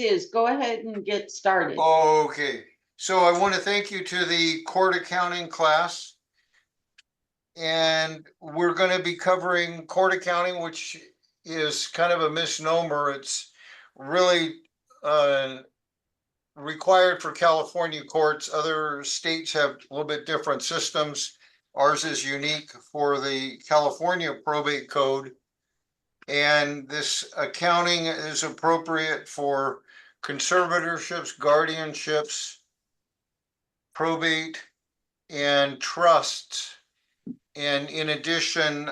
is. Go ahead and get started. Okay, so I want to thank you to the court accounting class. And we're going to be covering court accounting, which is kind of a misnomer. It's really required for California courts. Other states have a little bit different systems. Ours is unique for the California probate code. And this accounting is appropriate for conservatorships, guardianships, probate, and trusts. And in addition,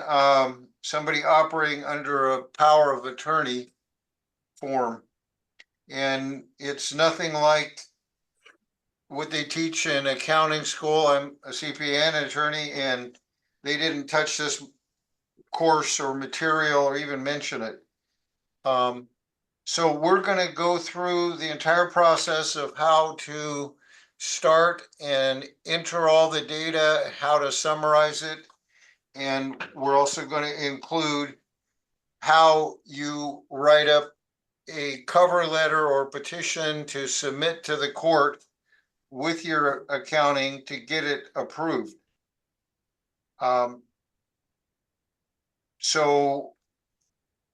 somebody operating under a power of attorney form. And it's nothing like what they teach in accounting school. I'm a CPA and an attorney, and they didn't touch this course or material or even mention it. So we're going to go through the entire process of how to start and enter all the data, how to summarize it. And we're also going to include how you write up a cover letter or petition to submit to the court with your accounting to get it approved. So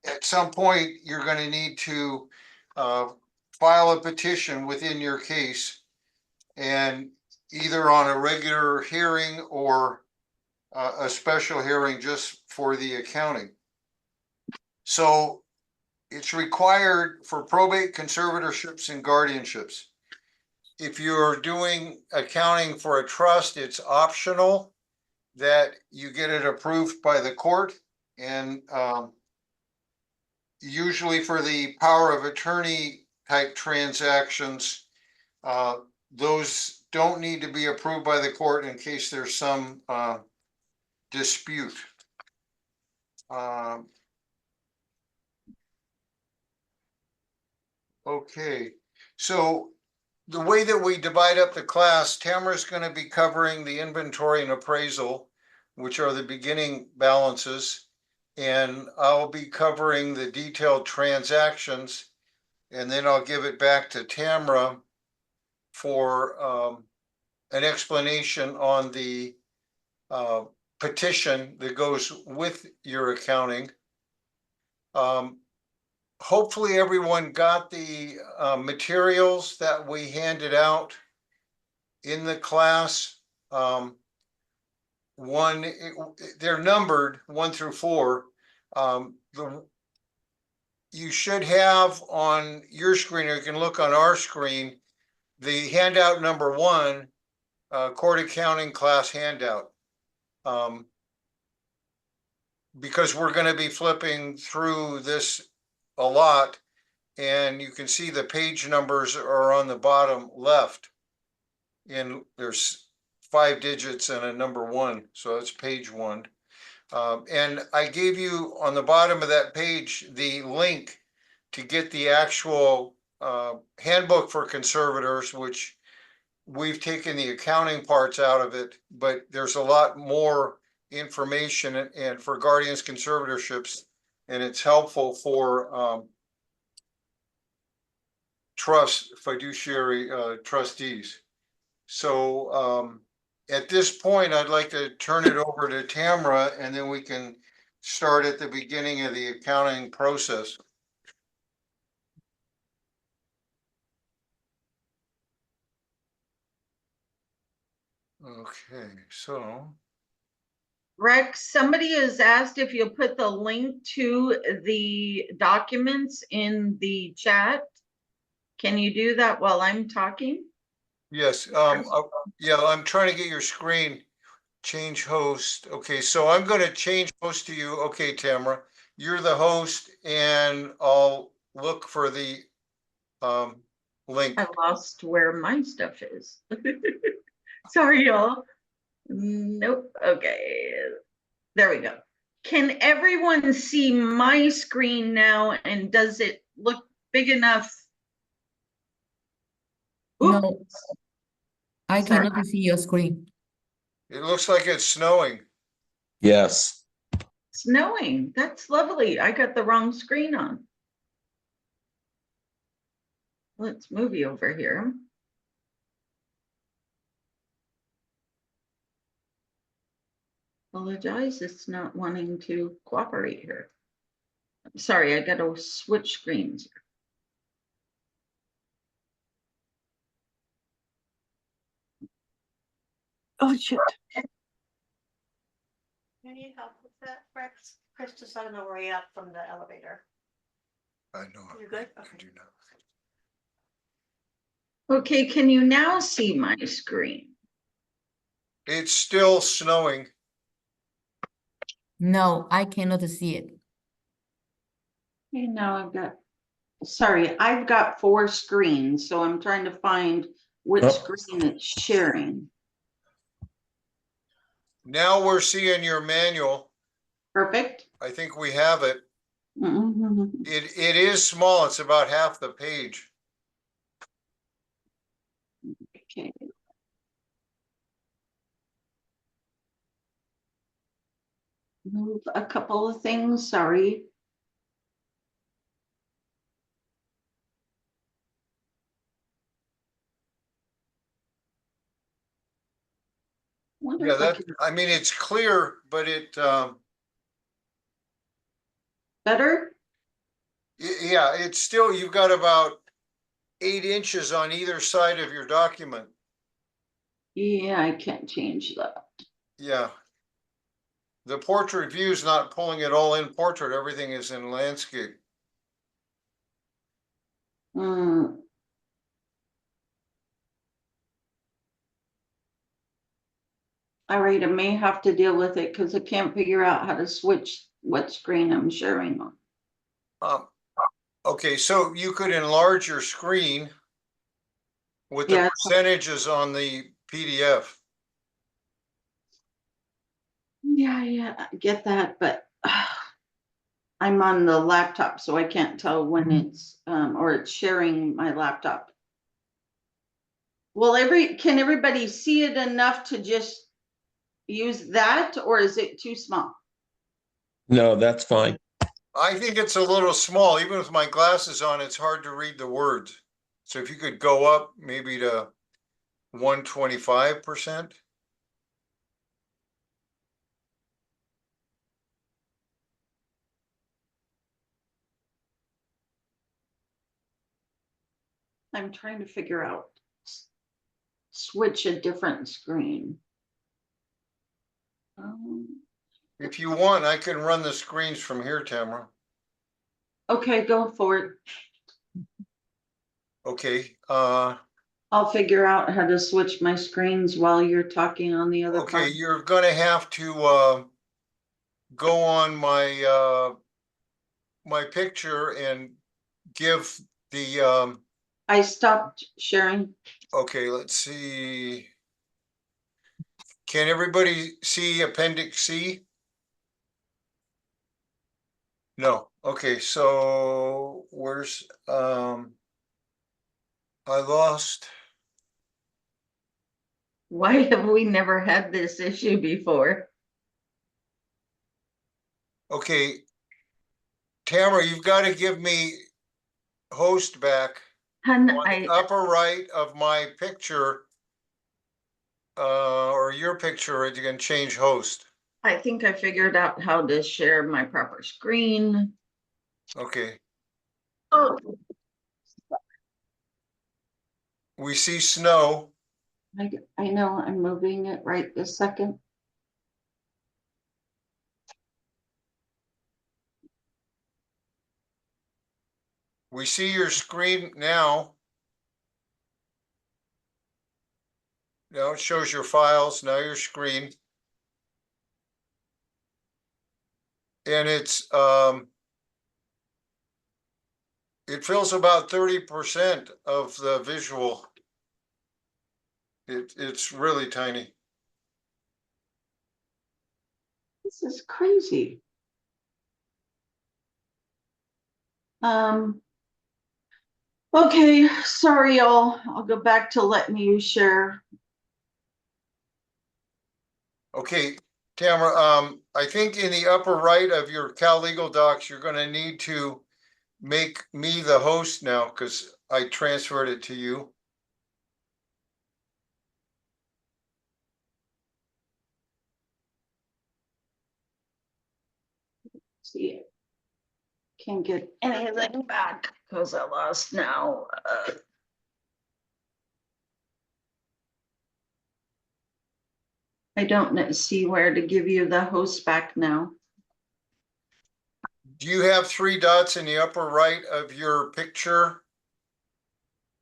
at some point, you're going to need to file a petition within your case, and either on a regular hearing or a special hearing just for the accounting. So it's required for probate, conservatorships, and guardianships. If you're doing accounting for a trust, it's optional that you get it approved by the court. And usually for the power of attorney type transactions, those don't need to be approved by the court in case there's some dispute. Okay, so the way that we divide up the class, Tamara's going to be covering the inventory and appraisal, which are the beginning balances, and I'll be covering the detailed transactions, and then I'll give it back to Tamara for an explanation on the petition that goes with your accounting. Hopefully everyone got the materials that we handed out in the class. They're numbered 1 through 4. You should have on your screen, or you can look on our screen, the handout number 1, court accounting class handout. Because we're going to be flipping through this a lot, and you can see the page numbers are on the bottom left, and there's 5 digits and a number 1, so that's page 1. And I gave you on the bottom of that page the link to get the actual handbook for conservators, which we've taken the accounting parts out of it, but there's a lot more information and for guardians conservatorships, and it's helpful for trust fiduciary trustees. So at this point, I'd like to turn it over to Tamara, and then we can start at the beginning of the accounting process. Okay, so Rex, somebody has asked if you'll put the link to the documents in the chat. Can you do that while I'm talking? yes, yeah, I'm trying to get your screen. Change host. Okay, so I'm going to change host to you. Okay, Tamara, you're the host, and I'll look for the link. I lost where my stuff is. Sorry, y'all. Nope. Okay, there we go. Can everyone see my screen now, and does it look big enough? No, I cannot see your screen. It looks like it's snowing. Yes. Snowing. That's lovely. I got the wrong screen on. let's move you over here. Apologize, it's not wanting to cooperate here. Sorry, I gotta switch screens. Oh, shit. You need help with that, Rex? Chris just on the way up from the elevator. I know. You good? I Okay. do not. Okay, can you now see my screen? It's still snowing. No, I cannot see it. Okay, now I've got 4 screens, so I'm trying to find which Oh. screen it's sharing. Now we're seeing your manual. Perfect. I think we have it. Mhm. It is small. It's about half the page. Okay. Move a couple of things, sorry. Wonder Yeah, if I that, can- I mean, it's clear, but Better? yeah, it's still, you've got about 8 inches on either side of your document. Yeah, I can't change that. Yeah. The portrait view is not pulling it all in portrait. Everything is in landscape. Hmm. All right, I may have to deal with it because I can't figure out how to switch what screen I'm sharing on. Okay, so you could enlarge your screen with the Yeah. percentages on the PDF. Yeah, I get that, but I'm on the laptop, so I can't tell when it's or it's sharing my laptop. Well, can everybody see it enough to just use that, or is it too small? No, that's fine. I think it's a little small. Even with my glasses on, it's hard to read the words. So if you could go up maybe to 125%. I'm trying to figure out switch a different screen. If you want, I can run the screens from here, Tamara. Okay, go for it. Okay, I'll figure out how to switch my screens while you're talking on the other okay, part. you're gonna have to go on my picture and give the I stopped sharing. okay, let's see. Can everybody see Appendix C? No. Okay, so where's I lost. Why have we never had this issue before? Okay, Tamara, you've got to give me host back. Hun, On the upper right of my picture, or your picture, you can change host. I think I figured out how to share my proper screen. Okay, Oh, we see snow. I know I'm moving it right this second. We see your screen now. Now it shows your files, now your screen. And it fills about 30% of the visual. It's really tiny. This is crazy. Okay, sorry, y'all. I'll go back to letting you share. Okay, Tamara, I think in the upper right of your Cal Legal docs, you're gonna need to make me the host now, because I transferred it to you. See it. Can't get anything back because I lost now. I don't see where to give you the host back now. Do you have 3 dots in the upper right of your picture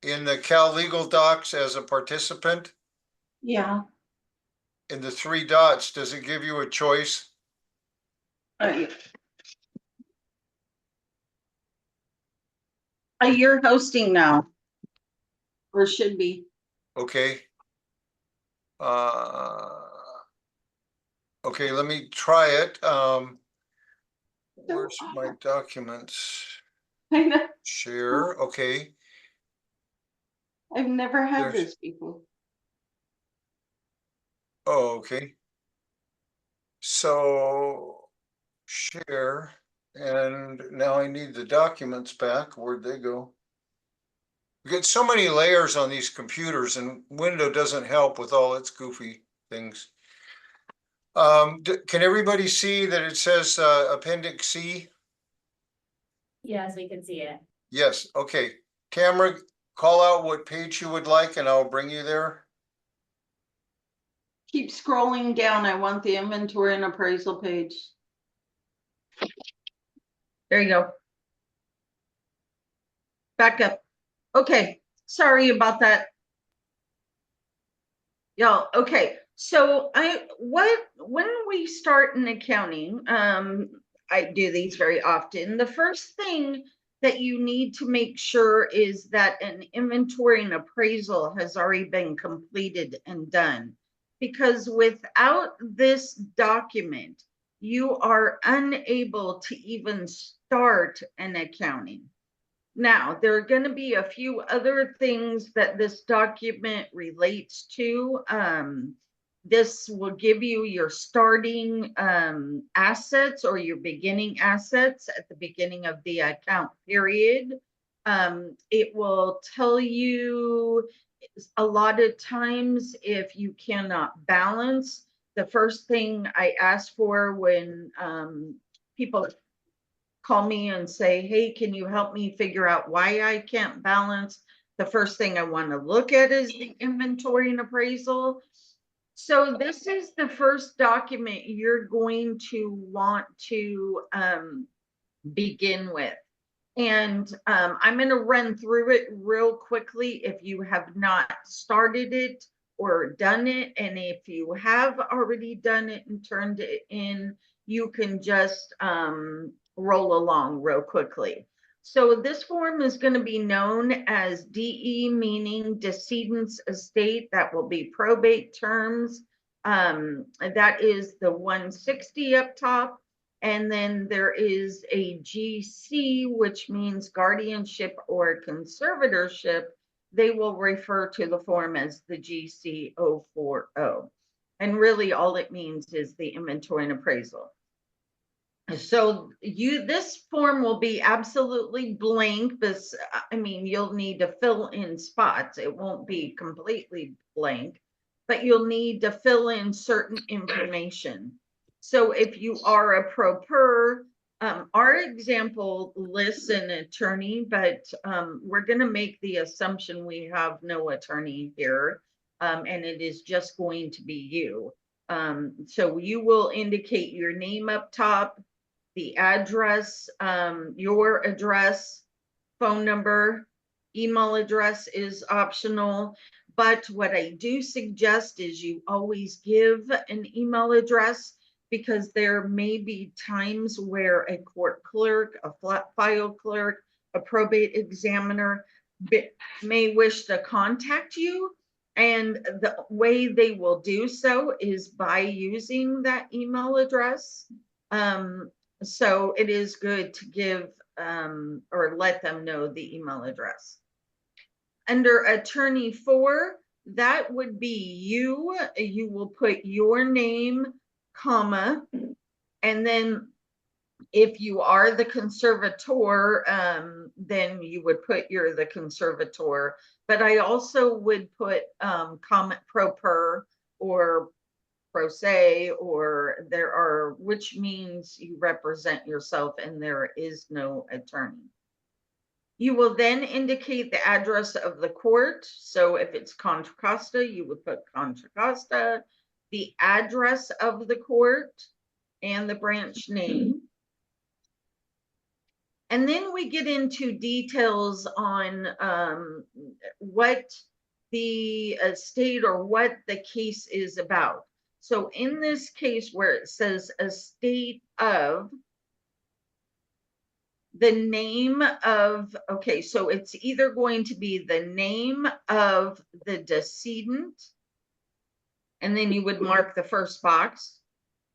in the Cal Legal Docs as a participant? Yeah. In the 3 dots, does it give you a choice? You're hosting now. Or should be. Okay. Okay, let me try it. Where's my documents? I know. Share, okay. I've never had There's- this before. Oh, okay. So share, and now I need the documents back. Where'd they go? We get so many layers on these computers, and Windows doesn't help with all its goofy things. Can everybody see that it says Appendix C? Yes, we can see it. Yes, okay. Tamara, call out what page you would like and I'll bring you there. Keep scrolling down. I want the inventory and appraisal page. There you go. Back up. Okay, sorry about that. Y'all, okay, so when we start in accounting, I do these very often. The first thing that you need to make sure is that an inventory and appraisal has already been completed and done. Because without this document, you are unable to even start an accounting. Now, there are going to be a few other things that this document relates to. This will give you your starting assets or your beginning assets at the beginning of the account period. It will tell you a lot of times if you cannot balance. The first thing I ask for when people call me and say, hey, can you help me figure out why I can't balance? The first thing I want to look at is the inventory and appraisal. So this is the first document you're going to want to begin with. And I'm going to run through it real quickly if you have not started it or done it. And if you have already done it and turned it in, you can just roll along real quickly. So this form is going to be known as DE, meaning decedent's estate. That will be probate terms. That is the 160 up top. And then there is a GC, which means guardianship or conservatorship. They will refer to the form as the GC 040. And really all it means is the inventory and appraisal. So this form will be absolutely blank, but I mean, you'll need to fill in spots. It won't be completely blank, but you'll need to fill in certain information. So if you are a pro per, our example lists an attorney, but we're going to make the assumption we have no attorney here, and it is just going to be you. So you will indicate your name up top, the address, your address, phone number, email address is optional. But what I do suggest is you always give an email address, because there may be times where a court clerk, a file clerk, a probate examiner may wish to contact you. And the way they will do so is by using that email address. So it is good to give or let them know the email address. Under attorney 4, that would be you. You will put your name, comma, and then If you are the conservator, then you would put you're the conservator. But I also would put comment pro per or pro se, or there are, which means you represent yourself and there is no attorney. You will then indicate the address of the court. So if it's Contra Costa, you would put Contra Costa, the address of the court, and the branch name. And then we get into details on what the state or what the case is about. So in this case where it says a state of, the name of, okay, so it's either going to be the name of the decedent, and then you would mark the first box,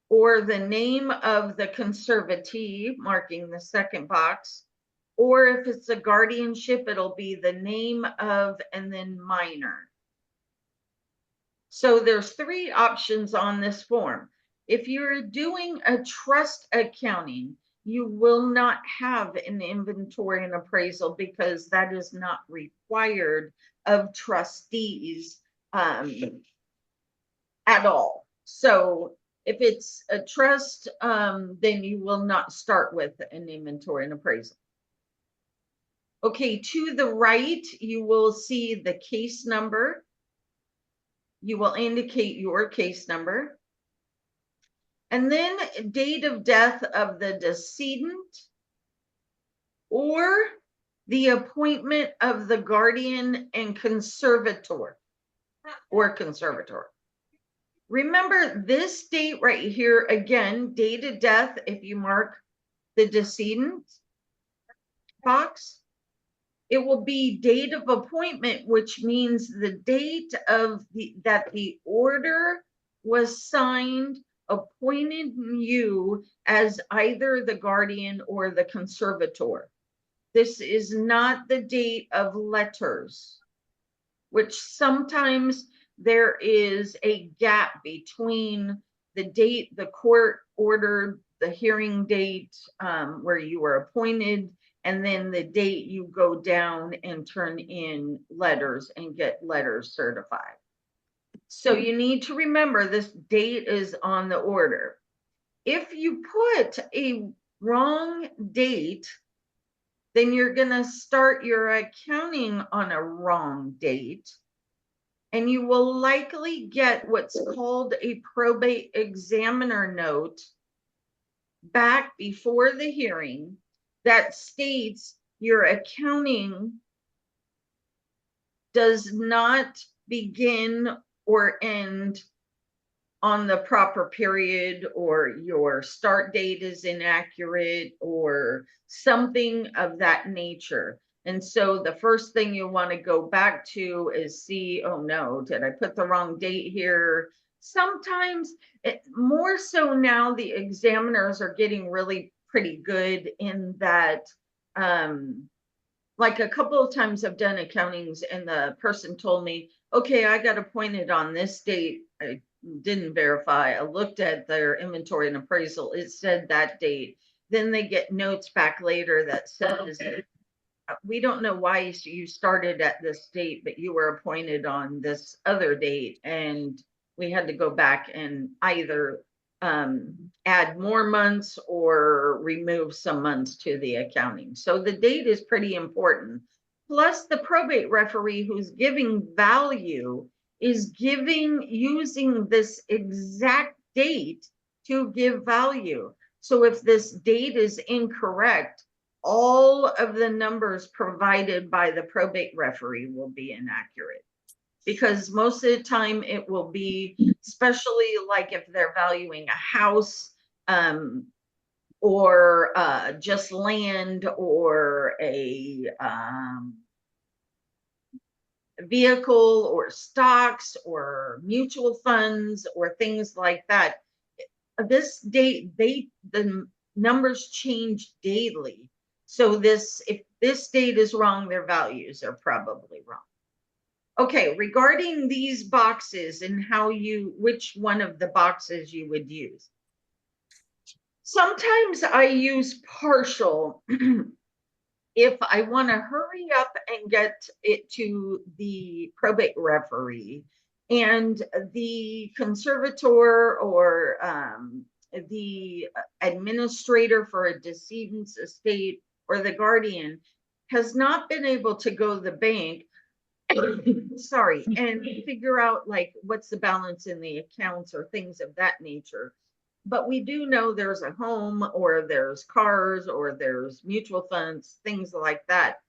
or the name of the conservatee, marking the second box, or if it's a guardianship, it'll be the name of and then minor. So there's 3 options on this form. If you're doing a trust accounting, you will not have an inventory and appraisal because that is not required of trustees at all. So if it's a trust, then you will not start with an inventory and appraisal. Okay, to the right, you will see the case number. You will indicate your case number. And then date of death of the decedent or the appointment of the guardian and conservator or conservator. Remember this date right here, again, date of death, if you mark the decedent box, it will be date of appointment, which means the date of that the order was signed, appointed you as either the guardian or the conservator. This is not the date of letters, which sometimes there is a gap between the date the court ordered, the hearing date where you were appointed, and then the date you go down and turn in letters and get letters certified. So you need to remember this date is on the order. If you put a wrong date, then you're going to start your accounting on a wrong date. And you will likely get what's called a probate examiner note back before the hearing that states your accounting does not begin or end on the proper period, or your start date is inaccurate, or something of that nature. And so the first thing you want to go back to is see, oh no, did I put the wrong date here? Sometimes, more so now, the examiners are getting really pretty good in that. Like a couple of times I've done accountings and the person told me, okay, I got appointed on this date. I didn't verify. I looked at their inventory and appraisal. It said that date. Then they get notes back later that says, we don't know why you started at this date, but you were appointed on this other date. And we had to go back and either add more months or remove some months to the accounting. So the date is pretty important. Plus the probate referee who's giving value is using this exact date to give value. So if this date is incorrect, all of the numbers provided by the probate referee will be inaccurate. Because most of the time it will be, especially like if they're valuing a house or just land or a vehicle or stocks or mutual funds or things like that. This date, the numbers change daily. So if this date is wrong, their values are probably wrong. Okay, regarding these boxes and which one of the boxes you would use. Sometimes I use partial if I want to hurry up and get it to the probate referee, and the conservator or the administrator for a decedent's estate or the guardian has not been able to go to the bank, sorry, and figure out like what's the balance in the accounts or things of that nature. But we do know there's a home or there's cars or there's mutual funds, things like that,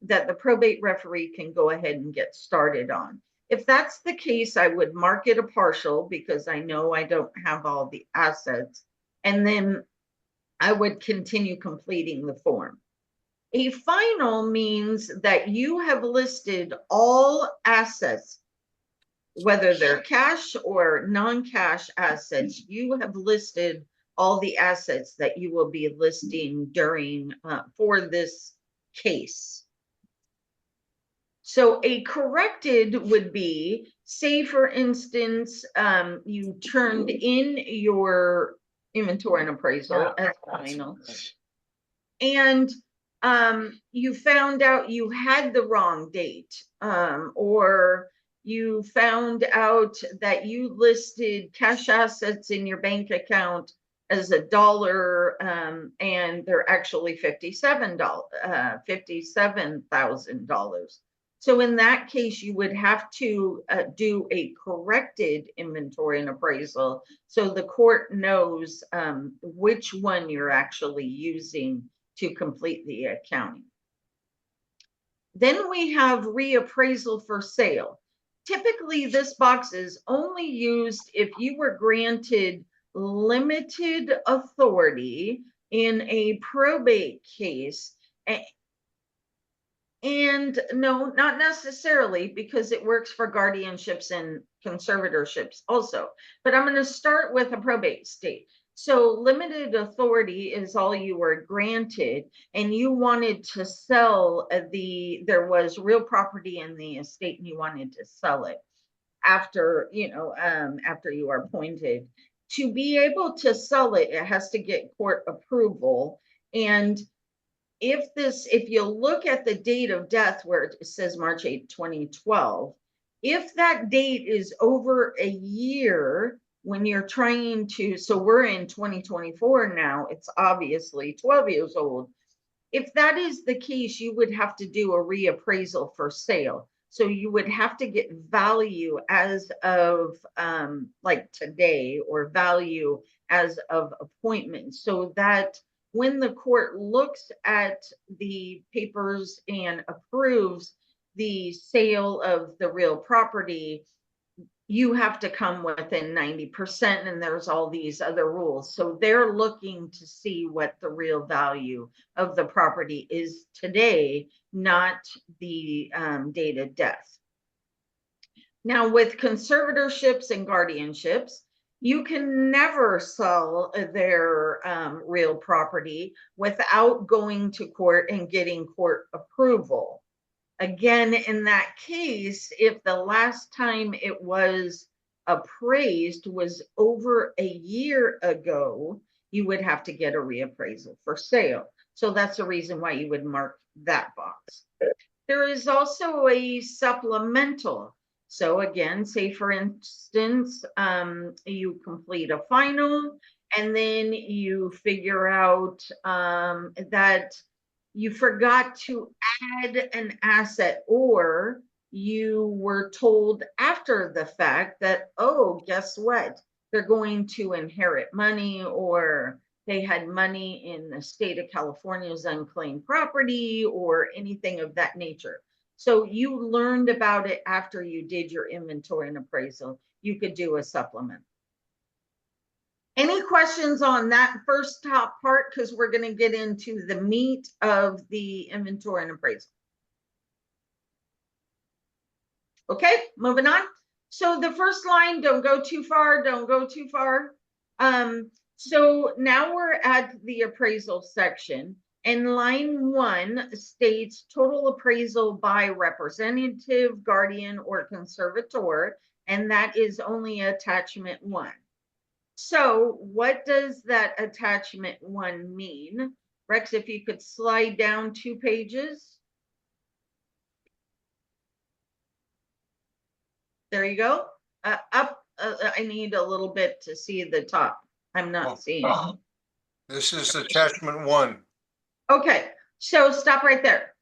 that the probate referee can go ahead and get started on. If that's the case, I would mark it a partial because I know I don't have all the assets. And then I would continue completing the form. A final means that you have listed all assets, whether they're cash or non-cash assets. You have listed all the assets that you will be listing during for this case. So a corrected would be, say for instance, you turned in your inventory and appraisal as final, and you found out you had the wrong date, or you found out that you listed cash assets in your bank account as $1, and they're actually $57,000. So in that case, you would have to do a corrected inventory and appraisal so the court knows which one you're actually using to complete the accounting. Then we have reappraisal for sale. Typically, this box is only used if you were granted limited authority in a probate case. And no, not necessarily, because it works for guardianships and conservatorships also. But I'm going to start with a probate state. So limited authority is all you were granted, and you wanted to sell there was real property in the estate and you wanted to sell it after, after you are appointed. To be able to sell it, it has to get court approval. And if you look at the date of death where it says March 8, 2012, if that date is over a year, when you're trying to, so we're in 2024 now, it's obviously 12 years old. If that is the case, you would have to do a reappraisal for sale. So you would have to get value as of like today, or value as of appointment, so that when the court looks at the papers and approves the sale of the real property, you have to come within 90%, and there's all these other rules. So they're looking to see what the real value of the property is today, not the date of death. Now, with conservatorships and guardianships, you can never sell their real property without going to court and getting court approval. Again, in that case, if the last time it was appraised was over a year ago, you would have to get a reappraisal for sale. So that's the reason why you would mark that box. There is also a supplemental. So again, say for instance, you complete a final, and then you figure out that you forgot to add an asset, or you were told after the fact that, oh, guess what? They're going to inherit money, or they had money in the state of California's unclaimed property, or anything of that nature. So you learned about it after you did your inventory and appraisal. You could do a supplement. Any questions on that first top part? Because we're going to get into the meat of the inventory and appraisal. Okay, moving on. So the first line, don't go too far, don't go too far. So now we're at the appraisal section, and line 1 states total appraisal by representative, guardian, or conservator, and that is only attachment 1. So what does that attachment 1 mean? Rex, if you could slide down 2 pages. There you go. Up, I need a little bit to see the top. I'm not seeing. This is attachment 1. Okay, so stop right there.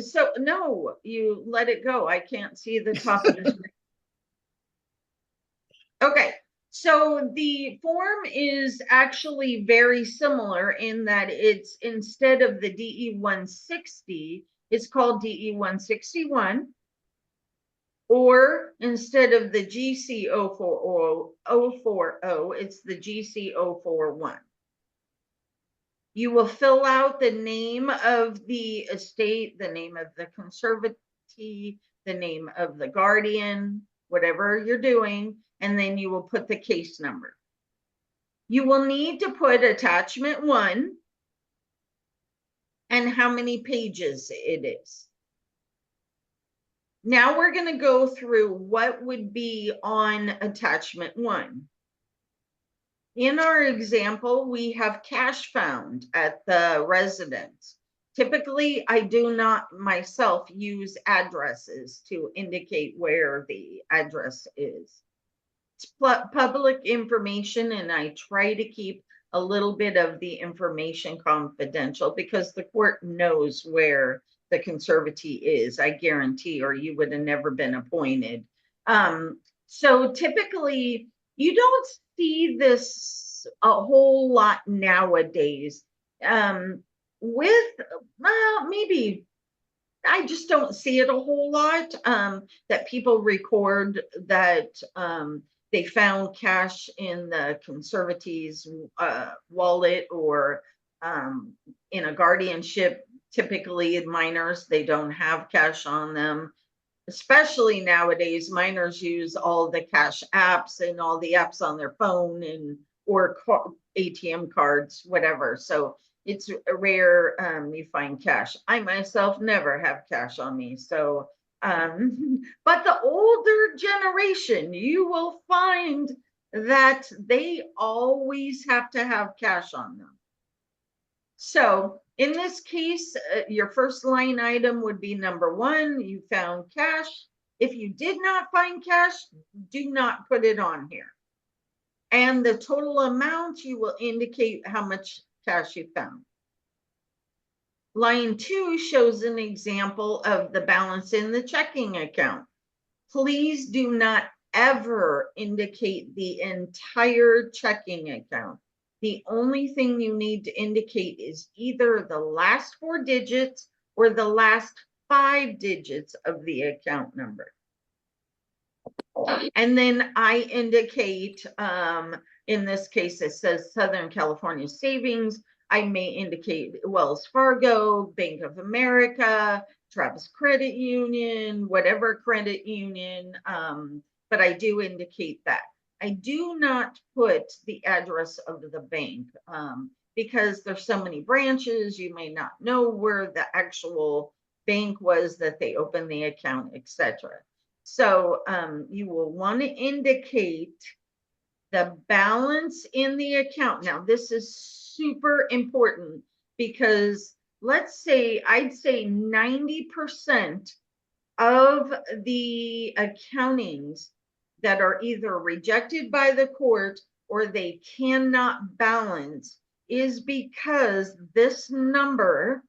So no, you let it go. I can't see the top of the screen. Okay, so the form is actually very similar in that it's, instead of the DE 160, it's called DE 161. Or instead of the GC 040, it's the GC 041. You will fill out the name of the estate, the name of the conservatee, the name of the guardian, whatever you're doing, and then you will put the case number. You will need to put attachment 1 and how many pages it is. Now we're going to go through what would be on attachment 1. In our example, we have cash found at the residence. Typically, I do not myself use addresses to indicate where the address is. It's public information, and I try to keep a little bit of the information confidential because the court knows where the conservatee is, I guarantee, or you would have never been appointed. So typically, you don't see this a whole lot nowadays. Well, maybe I just don't see it a whole lot, that people record that they found cash in the conservatee's wallet or in a guardianship. Typically, minors, they don't have cash on them. Especially nowadays, minors use all the cash apps and all the apps on their phone and or ATM cards, whatever. So it's rare you find cash. I myself never have cash on me. So, but the older generation, you will find that they always have to have cash on them. So in this case, your first line item would be number 1, you found cash. If you did not find cash, do not put it on here. And the total amount, you will indicate how much cash you found. Line 2 shows an example of the balance in the checking account. Please do not ever indicate the entire checking account. The only thing you need to indicate is either the last 4 digits or the last 5 digits of the account number. And then I indicate, in this case, it says Southern California Savings. I may indicate Wells Fargo, Bank of America, Travis Credit Union, whatever credit union, but I do indicate that. I do not put the address of the bank because there's so many branches, you may not know where the actual bank was that they opened the account, etc. So you will want to indicate the balance in the account. Now, this is super important because let's say, I'd say 90% of the accountings that are either rejected by the court or they cannot balance is because this number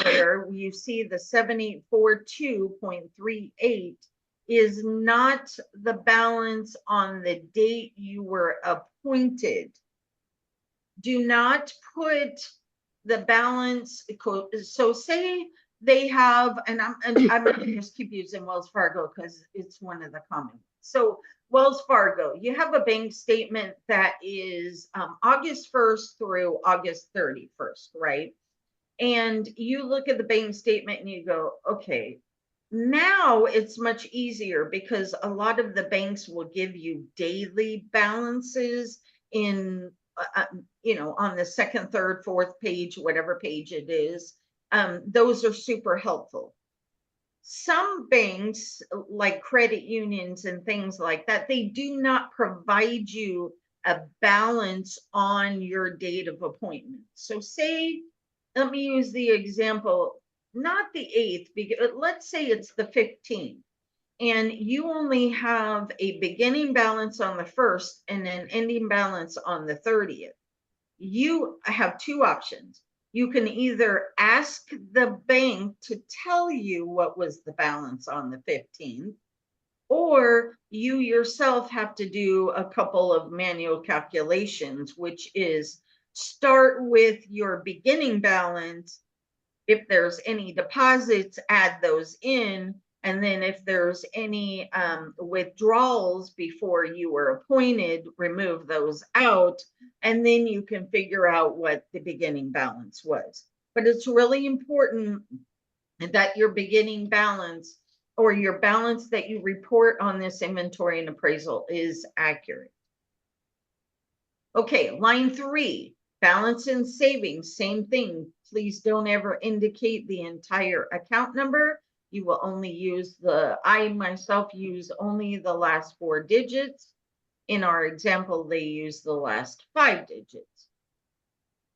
where you see the 7842.38 is not the balance on the date you were appointed. Do not put the balance. So say they have, and I'm going to just keep using Wells Fargo because it's one of the common. So Wells Fargo, you have a bank statement that is August 1st through August 31st, right? And you look at the bank statement and you go, okay, now it's much easier because a lot of the banks will give you daily balances in, on the 2nd, 3rd, 4th page, whatever page it is. Those are super helpful. Some banks, like credit unions and things like that, they do not provide you a balance on your date of appointment. So say, let me use the example, not the 8th, because let's say it's the 15th, and you only have a beginning balance on the 1st and an ending balance on the 30th. You have two options. You can either ask the bank to tell you what was the balance on the 15th, or you yourself have to do a couple of manual calculations, which is start with your beginning balance. If there's any deposits, add those in. And then if there's any withdrawals before you were appointed, remove those out. And then you can figure out what the beginning balance was. But it's really important that your beginning balance or your balance that you report on this inventory and appraisal is accurate. Okay, line 3, balance and savings, same thing. Please don't ever indicate the entire account number. You will only use I myself use only the last 4 digits. In our example, they use the last 5 digits.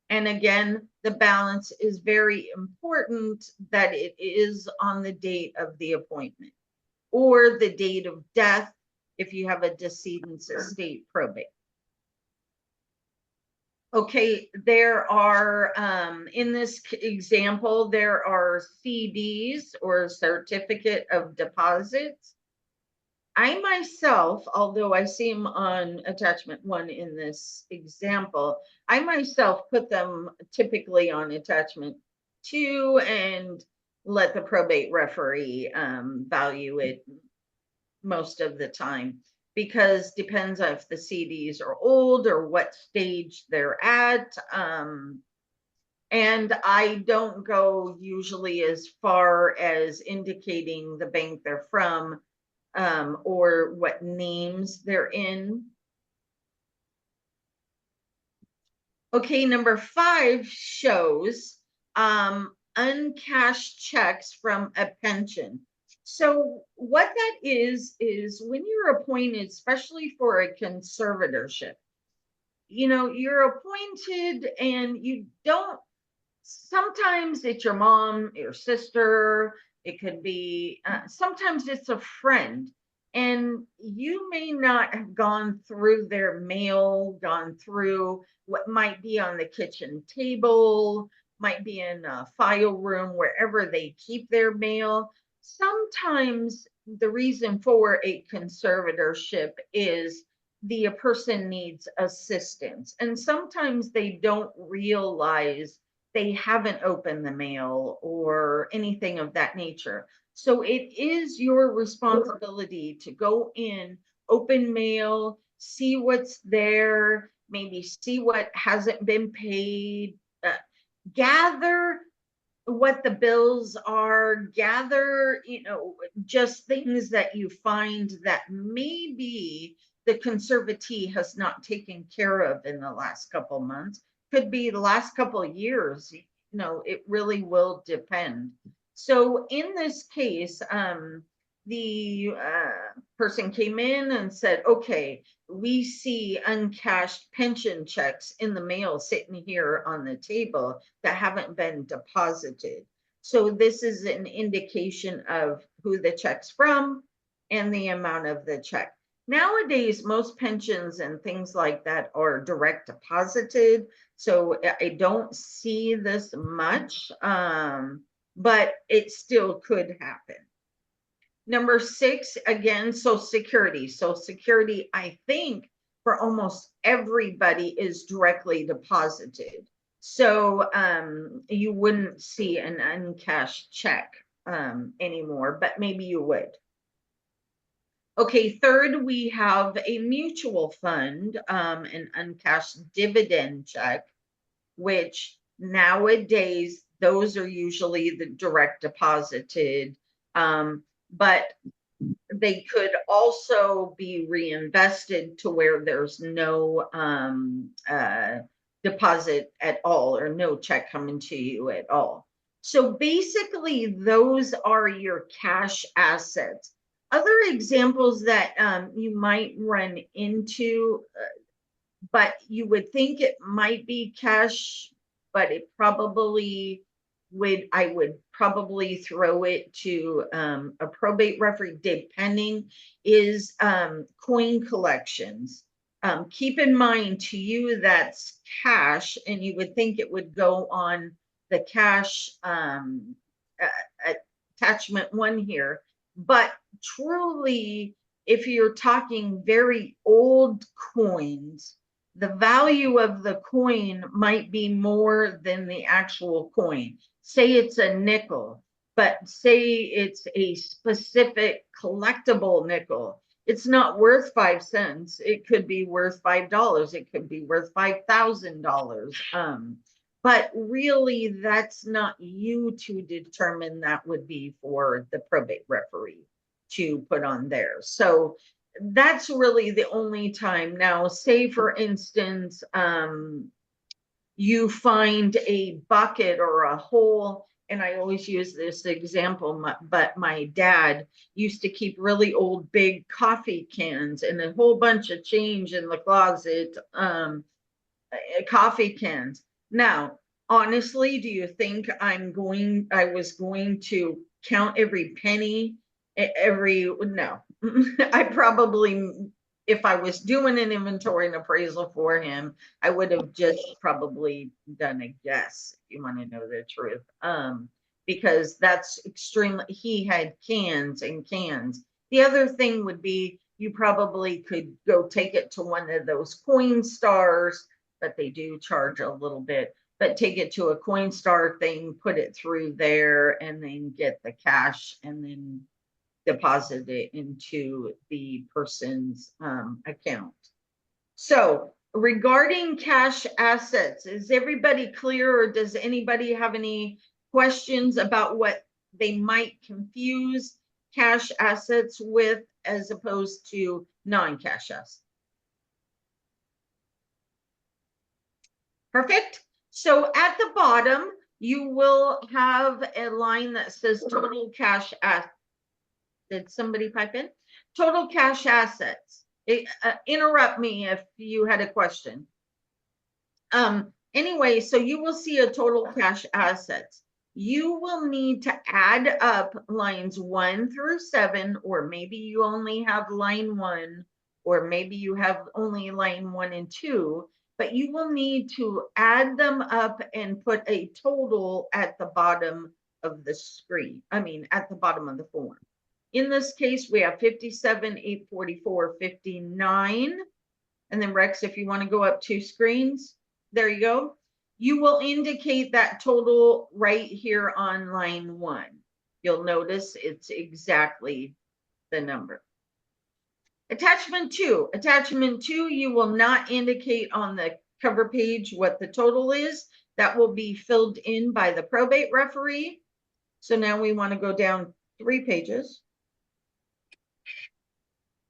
And again, the balance is very important that it is on the date of the appointment or the date of death if you have a decedent's estate probate. Okay, there are, in this example, there are CDs or certificate of deposits. I myself, although I see them on attachment 1 in this example, I myself put them typically on attachment 2 and let the probate referee value it most of the time, because depends on if the CDs are old or what stage they're at. And I don't go usually as far as indicating the bank they're from, or what names they're in. Okay, number 5 shows uncashed checks from a pension. So what that is when you're appointed, especially for a conservatorship, you know, you're appointed and you don't, sometimes it's your mom, your sister, it could be, sometimes it's a friend, and you may not have gone through their mail, gone through what might be on the kitchen table, might be in a file room, wherever they keep their mail. Sometimes the reason for a conservatorship is the person needs assistance, and sometimes they don't realize they haven't opened the mail or anything of that nature. So it is your responsibility to go in, open mail, see what's there, maybe see what hasn't been paid, gather what the bills are, gather, you know, just things that you find that maybe the conservatee has not taken care of in the last couple months. Could be the last couple of years, you know, it really will depend. So in this case, the person came in and said, okay, we see uncashed pension checks in the mail sitting here on the table that haven't been deposited. So this is an indication of who the check's from and the amount of the check. Nowadays, most pensions and things like that are direct deposited. So I don't see this much, but it still could happen. Number 6, again, Social Security. Social Security, I think, for almost everybody is directly deposited. So you wouldn't see an uncashed check anymore, but maybe you would. Okay, 3rd, we have a mutual fund, an uncashed dividend check, which nowadays, those are usually the direct deposited, but they could also be reinvested to where there's no deposit at all or no check coming to you at all. So basically, those are your cash assets. Other examples that you might run into, but you would think it might be cash, but it probably I would probably throw it to a probate referee, depending, is coin collections. Keep in mind, to you, that's cash, and you would think it would go on the cash attachment 1 here. But truly, if you're talking very old coins, the value of the coin might be more than the actual coin. Say it's a nickel, but say it's a specific collectible nickel. It's not worth 5 cents. It could be worth $5. It could be worth $5,000. But really, that's not you to determine. That would be for the probate referee to put on there. So that's really the only time. Now, say for instance, you find a bucket or a hole, and I always use this example, but my dad used to keep really old big coffee cans and a whole bunch of change in the closet, coffee cans. Now, honestly, do you think I was going to count every penny, no. I probably, if I was doing an inventory and appraisal for him, I would have just probably done a guess, if you want to know the truth. Because that's extremely, he had cans and cans. The other thing would be, you probably could go take it to one of those coin stars, but they do charge a little bit. But take it to a Coinstar thing, put it through there, and then get the cash, and then deposit it into the person's account. So regarding cash assets, is everybody clear, or does anybody have any questions about what they might confuse cash assets with as opposed to non-cash assets? Perfect. So at the bottom, you will have a line that says total cash assets. Did somebody pipe in? Total cash assets. Interrupt me if you had a question. Anyway, so you will see a total cash assets. You will need to add up lines 1 through 7, or maybe you only have line 1, or maybe you have only line 1 and 2, but you will need to add them up and put a total at the bottom of the screen. I mean, at the bottom of the form. In this case, we have 57, 844, 59. And then Rex, if you want to go up 2 screens, there you go. You will indicate that total right here on line 1. You'll notice it's exactly the number. Attachment 2. Attachment 2, you will not indicate on the cover page what the total is. That will be filled in by the probate referee. So now we want to go down 3 pages.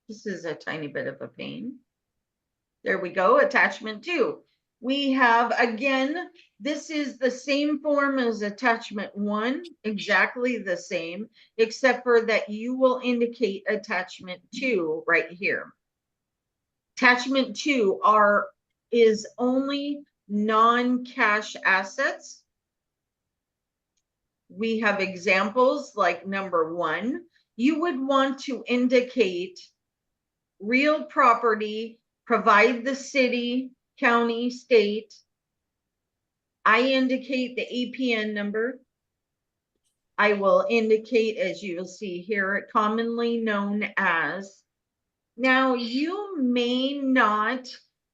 This is a tiny bit of a pain. There we go, attachment 2. We have, again, this is the same form as attachment 1, exactly the same, except for that you will indicate attachment 2 right here. Attachment 2 is only non-cash assets. We have examples like number 1. You would want to indicate real property, provide the city, county, state. I indicate the APN number. I will indicate, as you will see here, commonly known as. Now, you may not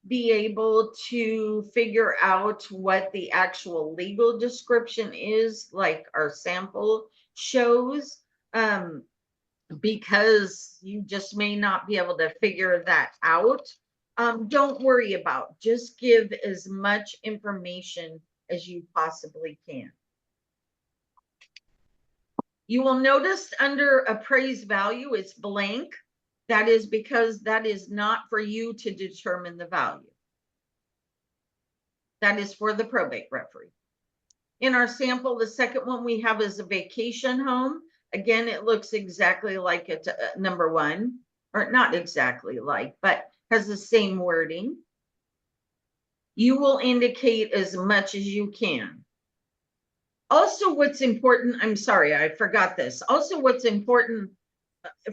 be able to figure out what the actual legal description is, like our sample shows. Because you just may not be able to figure that out. Don't worry about, just give as much information as you possibly can. You will notice under appraised value, it's blank. That is because that is not for you to determine the value. That is for the probate referee. In our sample, the second one we have is a vacation home. Again, it looks exactly like it, number 1, or not exactly like, but has the same wording. You will indicate as much as you can. Also, what's important, I'm sorry, I forgot this. Also, what's important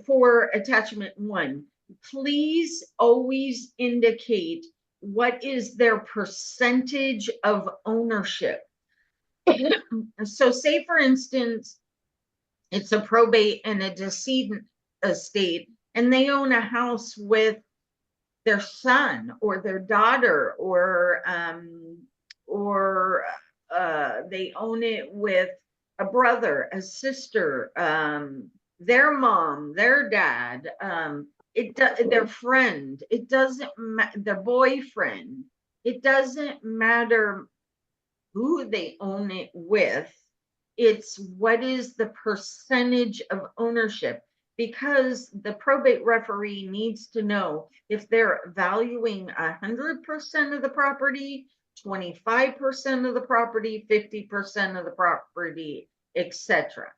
for attachment 1, please always indicate what is their percentage of ownership. So say, for instance, it's a probate and a decedent estate, and they own a house with their son or their daughter, or they own it with a brother, a sister, their mom, their dad, their friend. It doesn't matter, their boyfriend. It doesn't matter who they own it with. It's what is the percentage of ownership, because the probate referee needs to know if they're valuing 100% of the property, 25% of the property, 50% of the property, etc.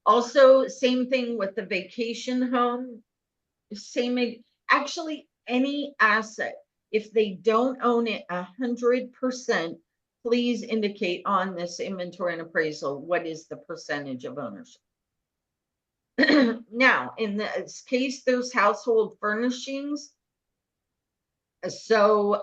Also, same thing with the vacation home. Actually, any asset, if they don't own it 100%, please indicate on this inventory and appraisal what is the percentage of ownership. Now, in this case, there's household furnishings. So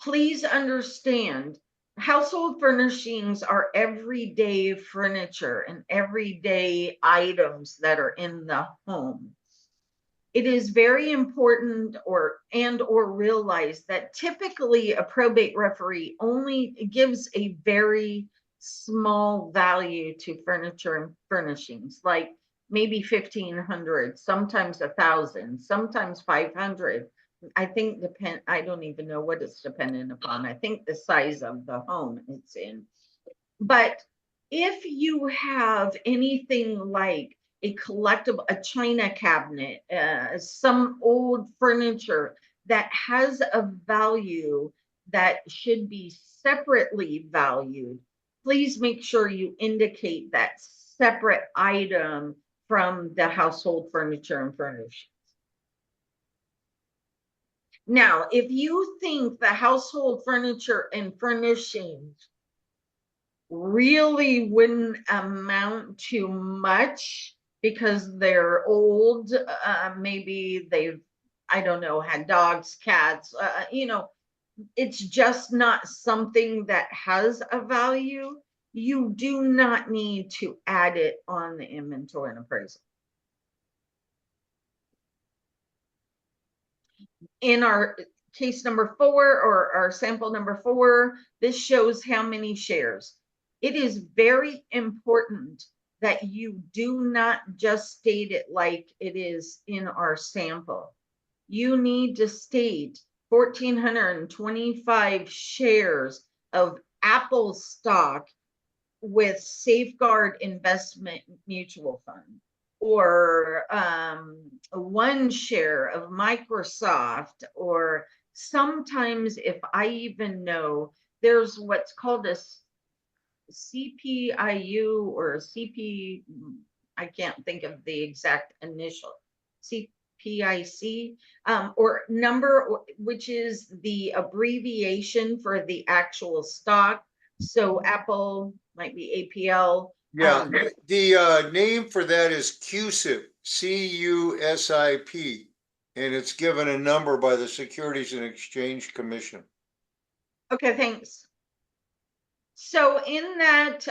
please understand, household furnishings are everyday furniture and everyday items that are in the home. It is very important or realize that typically a probate referee only gives a very small value to furniture and furnishings, like maybe 1,500, sometimes 1,000, sometimes 500. I think I don't even know what it's dependent upon. I think the size of the home it's in. But if you have anything like a collectible, a china cabinet, some old furniture that has a value that should be separately valued, please make sure you indicate that separate item from the household furniture and furnishings. Now, if you think the household furniture and furnishings really wouldn't amount to much because they're old, maybe they've, I don't know, had dogs, cats, it's just not something that has a value, you do not need to add it on the inventory and appraisal. In our case number 4, or our sample number 4, this shows how many shares. It is very important that you do not just state it like it is in our sample. You need to state 1,425 shares of Apple stock with Safeguard Investment Mutual Fund, or 1 share of Microsoft, or sometimes, if I even know, there's what's called a CPIU or a CP, I can't think of the exact initial, CPIC, or number, which is the abbreviation for the actual stock. So Apple might be APL. Yeah, the name for that is CUSIP, CUSIP, and it's given a number by the Securities and Exchange Commission. Okay, thanks. So in that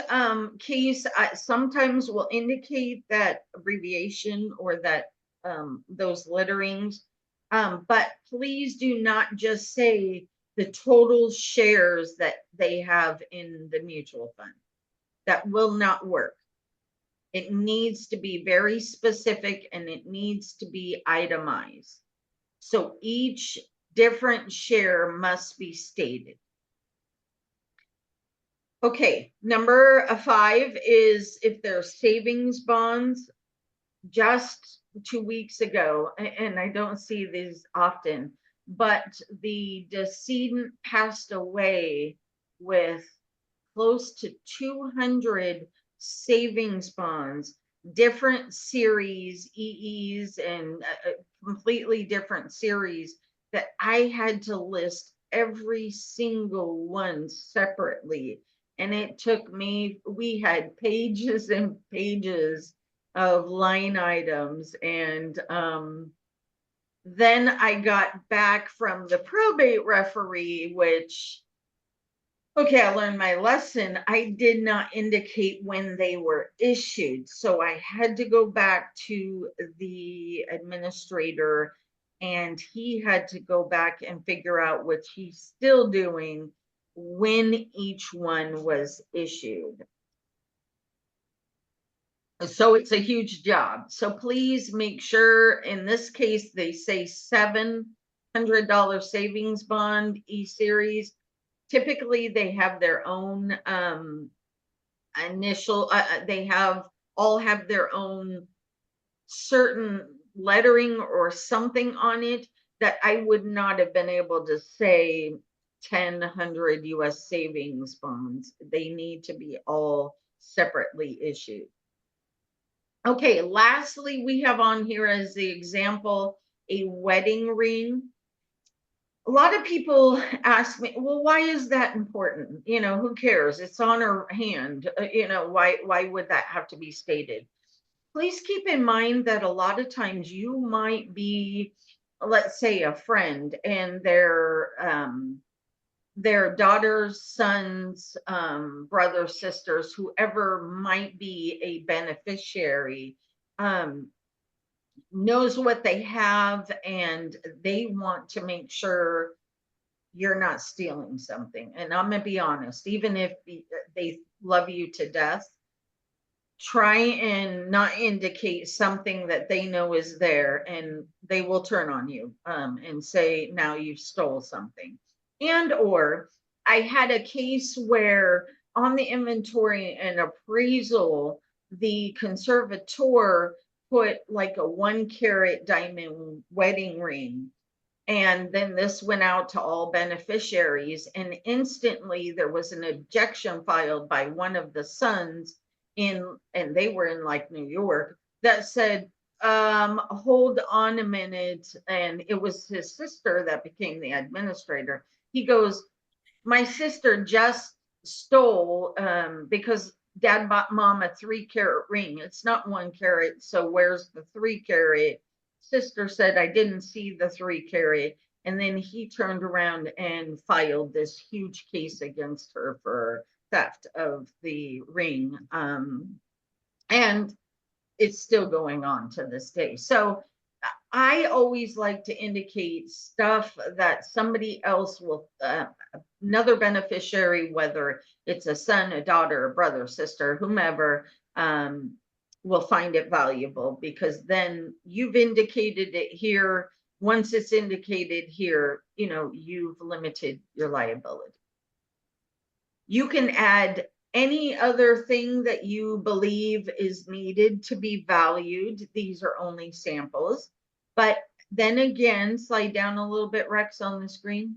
case, I sometimes will indicate that abbreviation or that those letterings, but please do not just say the total shares that they have in the mutual fund. That will not work. It needs to be very specific and it needs to be itemized. So each different share must be stated. Okay, number 5 is if there's savings bonds. Just 2 weeks ago, and I don't see these often, but the decedent passed away with close to 200 savings bonds, different series, EEs, and completely different series that I had to list every single one separately. And it took me, we had pages and pages of line items. And then I got back from the probate referee, which, okay, I learned my lesson. I did not indicate when they were issued. So I had to go back to the administrator, and he had to go back and figure out, which he's still doing, when each one was issued. So it's a huge job. So please make sure, in this case, they say $700 savings bond E-Series. Typically, they have their own initial, they all have their own certain lettering or something on it that I would not have been able to say 1,000 US savings bonds. They need to be all separately issued. Okay, lastly, we have on here as the example, a wedding ring. A lot of people ask me, well, why is that important? You know, who cares? It's on her hand. You know, why would that have to be stated? Please keep in mind that a lot of times you might be, let's say, a friend, and their daughters, sons, brothers, sisters, whoever might be a beneficiary, knows what they have, and they want to make sure you're not stealing something. And I'm gonna be honest, even if they love you to death, try and not indicate something that they know is there, and they will turn on you and say, now you stole something. And or I had a case where on the inventory and appraisal, the conservator put like a 1-carat diamond wedding ring. And then this went out to all beneficiaries, and instantly there was an objection filed by one of the sons and they were in like New York, that said, hold on a minute. And it was his sister that became the administrator. He goes, my sister just stole, because dad bought mom a 3-carat ring. It's not 1 carat. So where's the 3-carat? Sister said, I didn't see the 3-carat. And then he turned around and filed this huge case against her for theft of the ring. And it's still going on to this day. So I always like to indicate stuff that somebody else will, another beneficiary, whether it's a son, a daughter, a brother, sister, whomever, will find it valuable, because then you've indicated it here. Once it's indicated here, you know, you've limited your liability. You can add any other thing that you believe is needed to be valued. These are only samples. But then again, slide down a little bit, Rex, on the screen.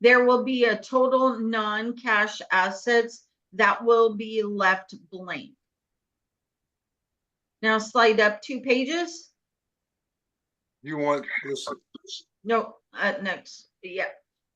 There will be a total non-cash assets that will be left blank. Now slide up 2 pages. You want this? No, next. Yeah,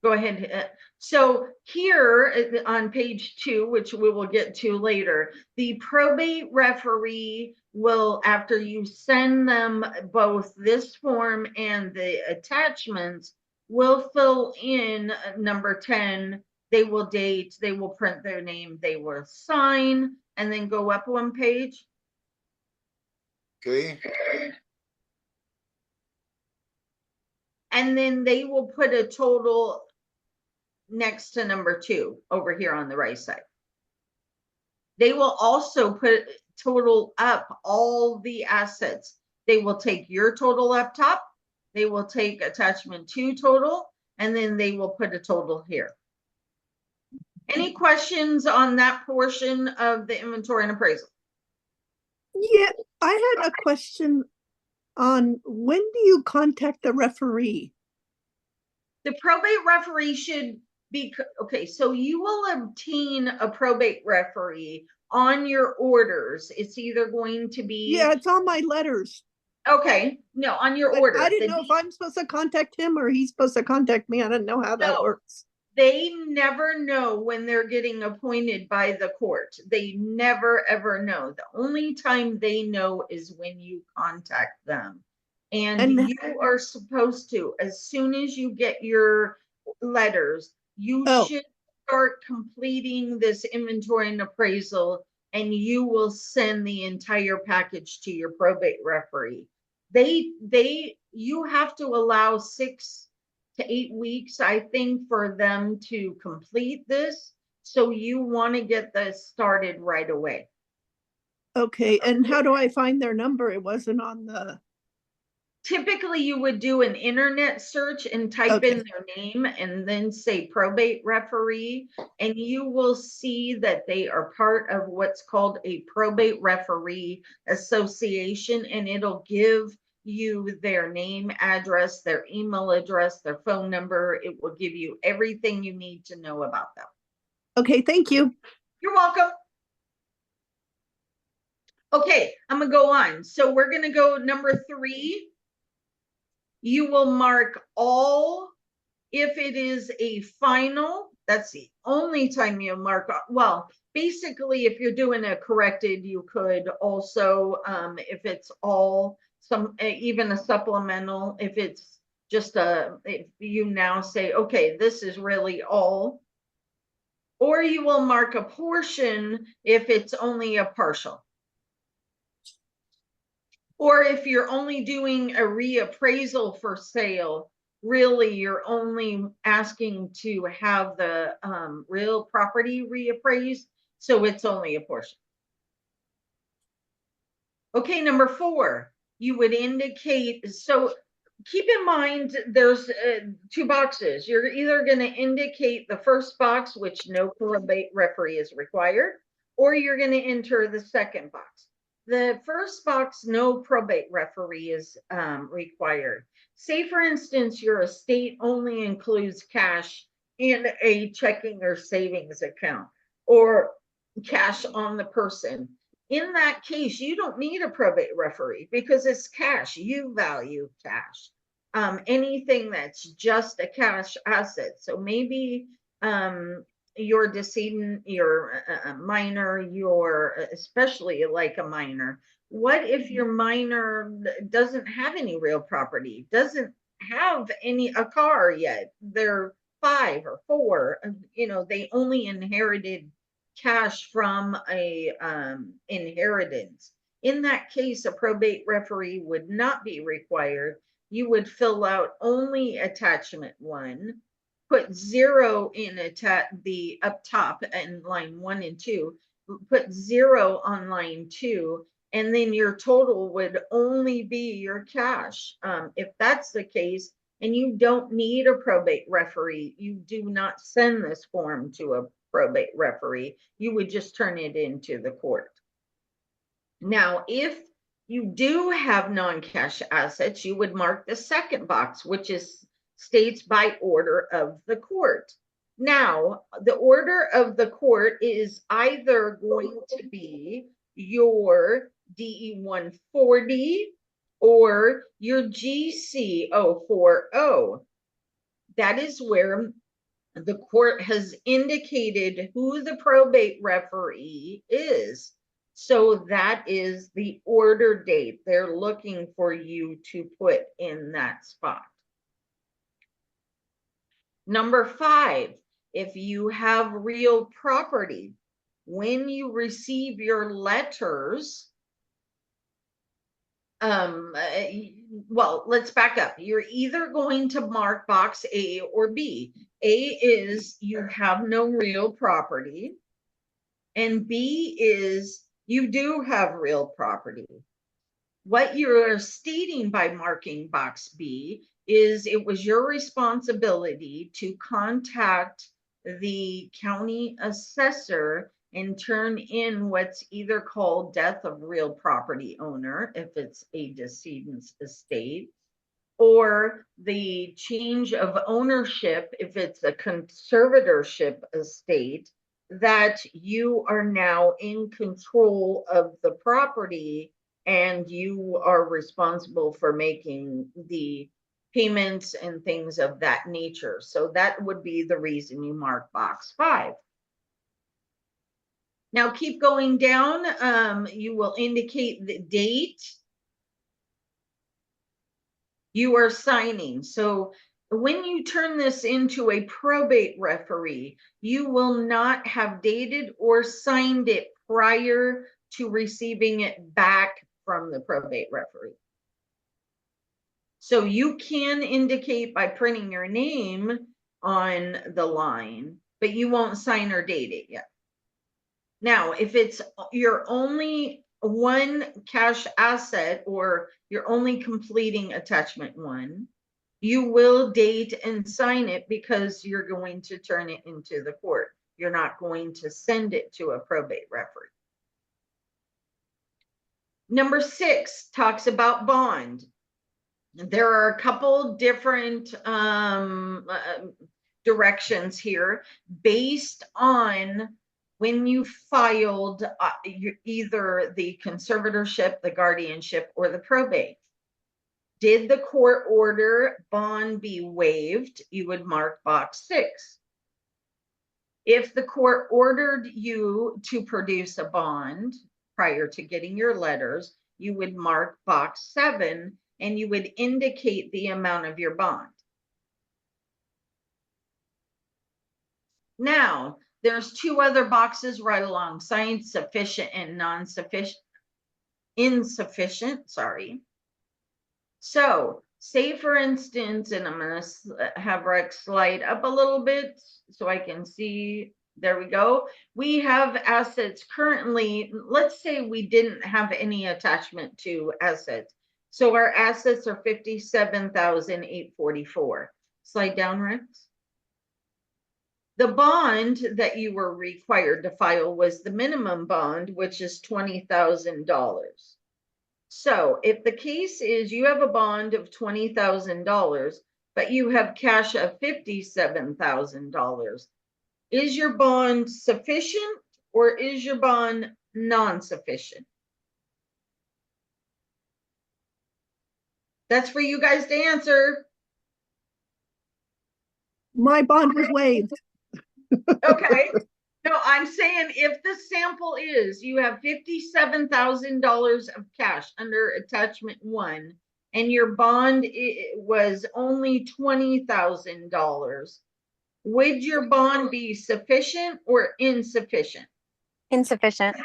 go ahead. So here on page 2, which we will get to later, the probate referee will, after you send them both this form and the attachments, will fill in number 10. They will date, they will print their name, they will sign, and then go up 1 page. Okay. And then they will put a total next to number 2 over here on the right side. They will also put total up all the assets. They will take your total up top. They will take attachment 2 total, and then they will put a total here. Any questions on that portion of the inventory and appraisal? Yeah, I had a question on when do you contact the referee? The probate referee should be, okay, so you will obtain a probate referee on your orders. It's either going to be. Yeah, it's on my letters. Okay, no, on your But order. I didn't the know if I'm supposed to contact him or he's supposed to contact me. I didn't know how that No. works. They never know when they're getting appointed by the court. They never, ever know. The only time they know is when you contact them. And And- you are supposed to, as soon as you get your letters, you Oh. should start completing this inventory and appraisal, and you will send the entire package to your probate referee. You have to allow 6 to 8 weeks, I think, for them to complete this. So you want to get this started right away. Okay, and how do I find their number? It wasn't on the, Typically, you would do an internet search and type in their name and then say probate referee, and you will see that they are part of what's called a probate referee association, and it'll give you their name, address, their email address, their phone number. It will give you everything you need to know about them. okay, thank you. You're welcome. Okay, I'm gonna go on. So we're gonna go number 3. You will mark all if it is a final. That's the only time you mark. Well, basically, if you're doing a corrected, you could also, if it's all even a supplemental, if it's just if you now say, okay, this is really all, or you will mark a portion if it's only a partial. Or if you're only doing a reappraisal for sale, really you're only asking to have the real property reappraised, so it's only a portion. Okay, number 4, you would indicate, so keep in mind there's 2 boxes. You're either going to indicate the first box, which no probate referee is required, or you're going to enter the second box. The first box, no probate referee is required. Say, for instance, your estate only includes cash in a checking or savings account, or cash on the person. In that case, you don't need a probate referee because it's cash. You value cash. Anything that's just a cash asset. So maybe your decedent, your minor, your especially like a minor. What if your minor doesn't have any real property, doesn't have a car yet? They're 5 or 4, they only inherited cash from a inheritance. In that case, a probate referee would not be required. You would fill out only attachment 1, put 0 in the up top in line 1 and 2, put 0 on line 2, and then your total would only be your cash. If that's the case, and you don't need a probate referee, you do not send this form to a probate referee. You would just turn it into the court. Now, if you do have non-cash assets, you would mark the second box, which states by order of the court. Now, the order of the court is either going to be your DE 140 or your GC 040. That is where the court has indicated who the probate referee is. So that is the order date they're looking for you to put in that spot. Number 5, if you have real property, when you receive your letters, well, let's back up. You're either going to mark box A or B. A is you have no real property, and B is you do have real property. What you're stating by marking box B is it was your responsibility to contact the county assessor and turn in what's either called death of real property owner, if it's a decedent's estate, or the change of ownership, if it's a conservatorship estate, that you are now in control of the property and you are responsible for making the payments and things of that nature. So that would be the reason you mark box 5. Now keep going down. You will indicate the date you are signing. So when you turn this into a probate referee, you will not have dated or signed it prior to receiving it back from the probate referee. So you can indicate by printing your name on the line, but you won't sign or date it yet. Now, if it's your only one cash asset or you're only completing attachment 1, you will date and sign it because you're going to turn it into the court. You're not going to send it to a probate referee. Number 6 talks about bond. There are a couple different directions here based on when you filed either the conservatorship, the guardianship, or the probate. Did the court order bond be waived? You would mark box 6. If the court ordered you to produce a bond prior to getting your letters, you would mark box 7, and you would indicate the amount of your bond. Now, there's 2 other boxes right alongside sufficient and insufficient, sorry. So say for instance, and I'm going to have Rex slide up a little bit so I can see. There we go. We have assets currently. Let's say we didn't have any attachment to assets. So our assets are $57,844. Slide down, Rex. The bond that you were required to file was the minimum bond, which is $20,000. So if the case is you have a bond of $20,000, but you have cash of $57,000, is your bond sufficient or is your bond non-sufficient? That's for you guys to answer. My bond was waived. Okay. No, I'm saying if the sample is you have $57,000 of cash under attachment 1 and your bond was only $20,000, would your bond be sufficient or insufficient? Insufficient.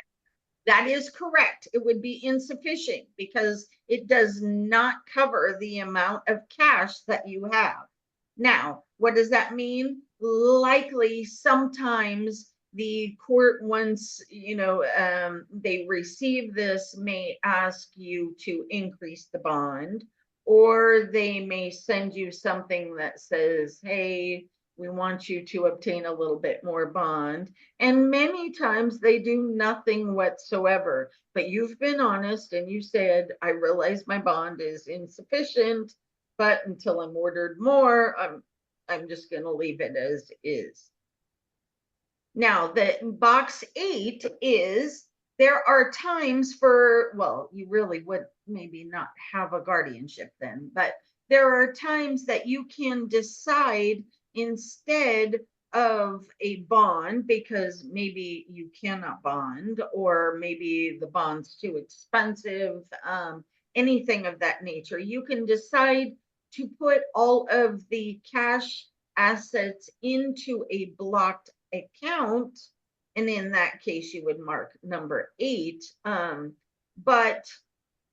That is correct. It would be insufficient because it does not cover the amount of cash that you have. Now, what does that mean? Likely sometimes the court, once they receive this, may ask you to increase the bond, or they may send you something that says, hey, we want you to obtain a little bit more bond. And many times they do nothing whatsoever. But you've been honest and you said, I realize my bond is insufficient, but until I'm ordered more, I'm just going to leave it as is. Now, the box 8 is there are times for, well, you really would maybe not have a guardianship then, but there are times that you can decide instead of a bond because maybe you cannot bond, or maybe the bond's too expensive, anything of that nature. You can decide to put all of the cash assets into a blocked account, and in that case you would mark number 8. But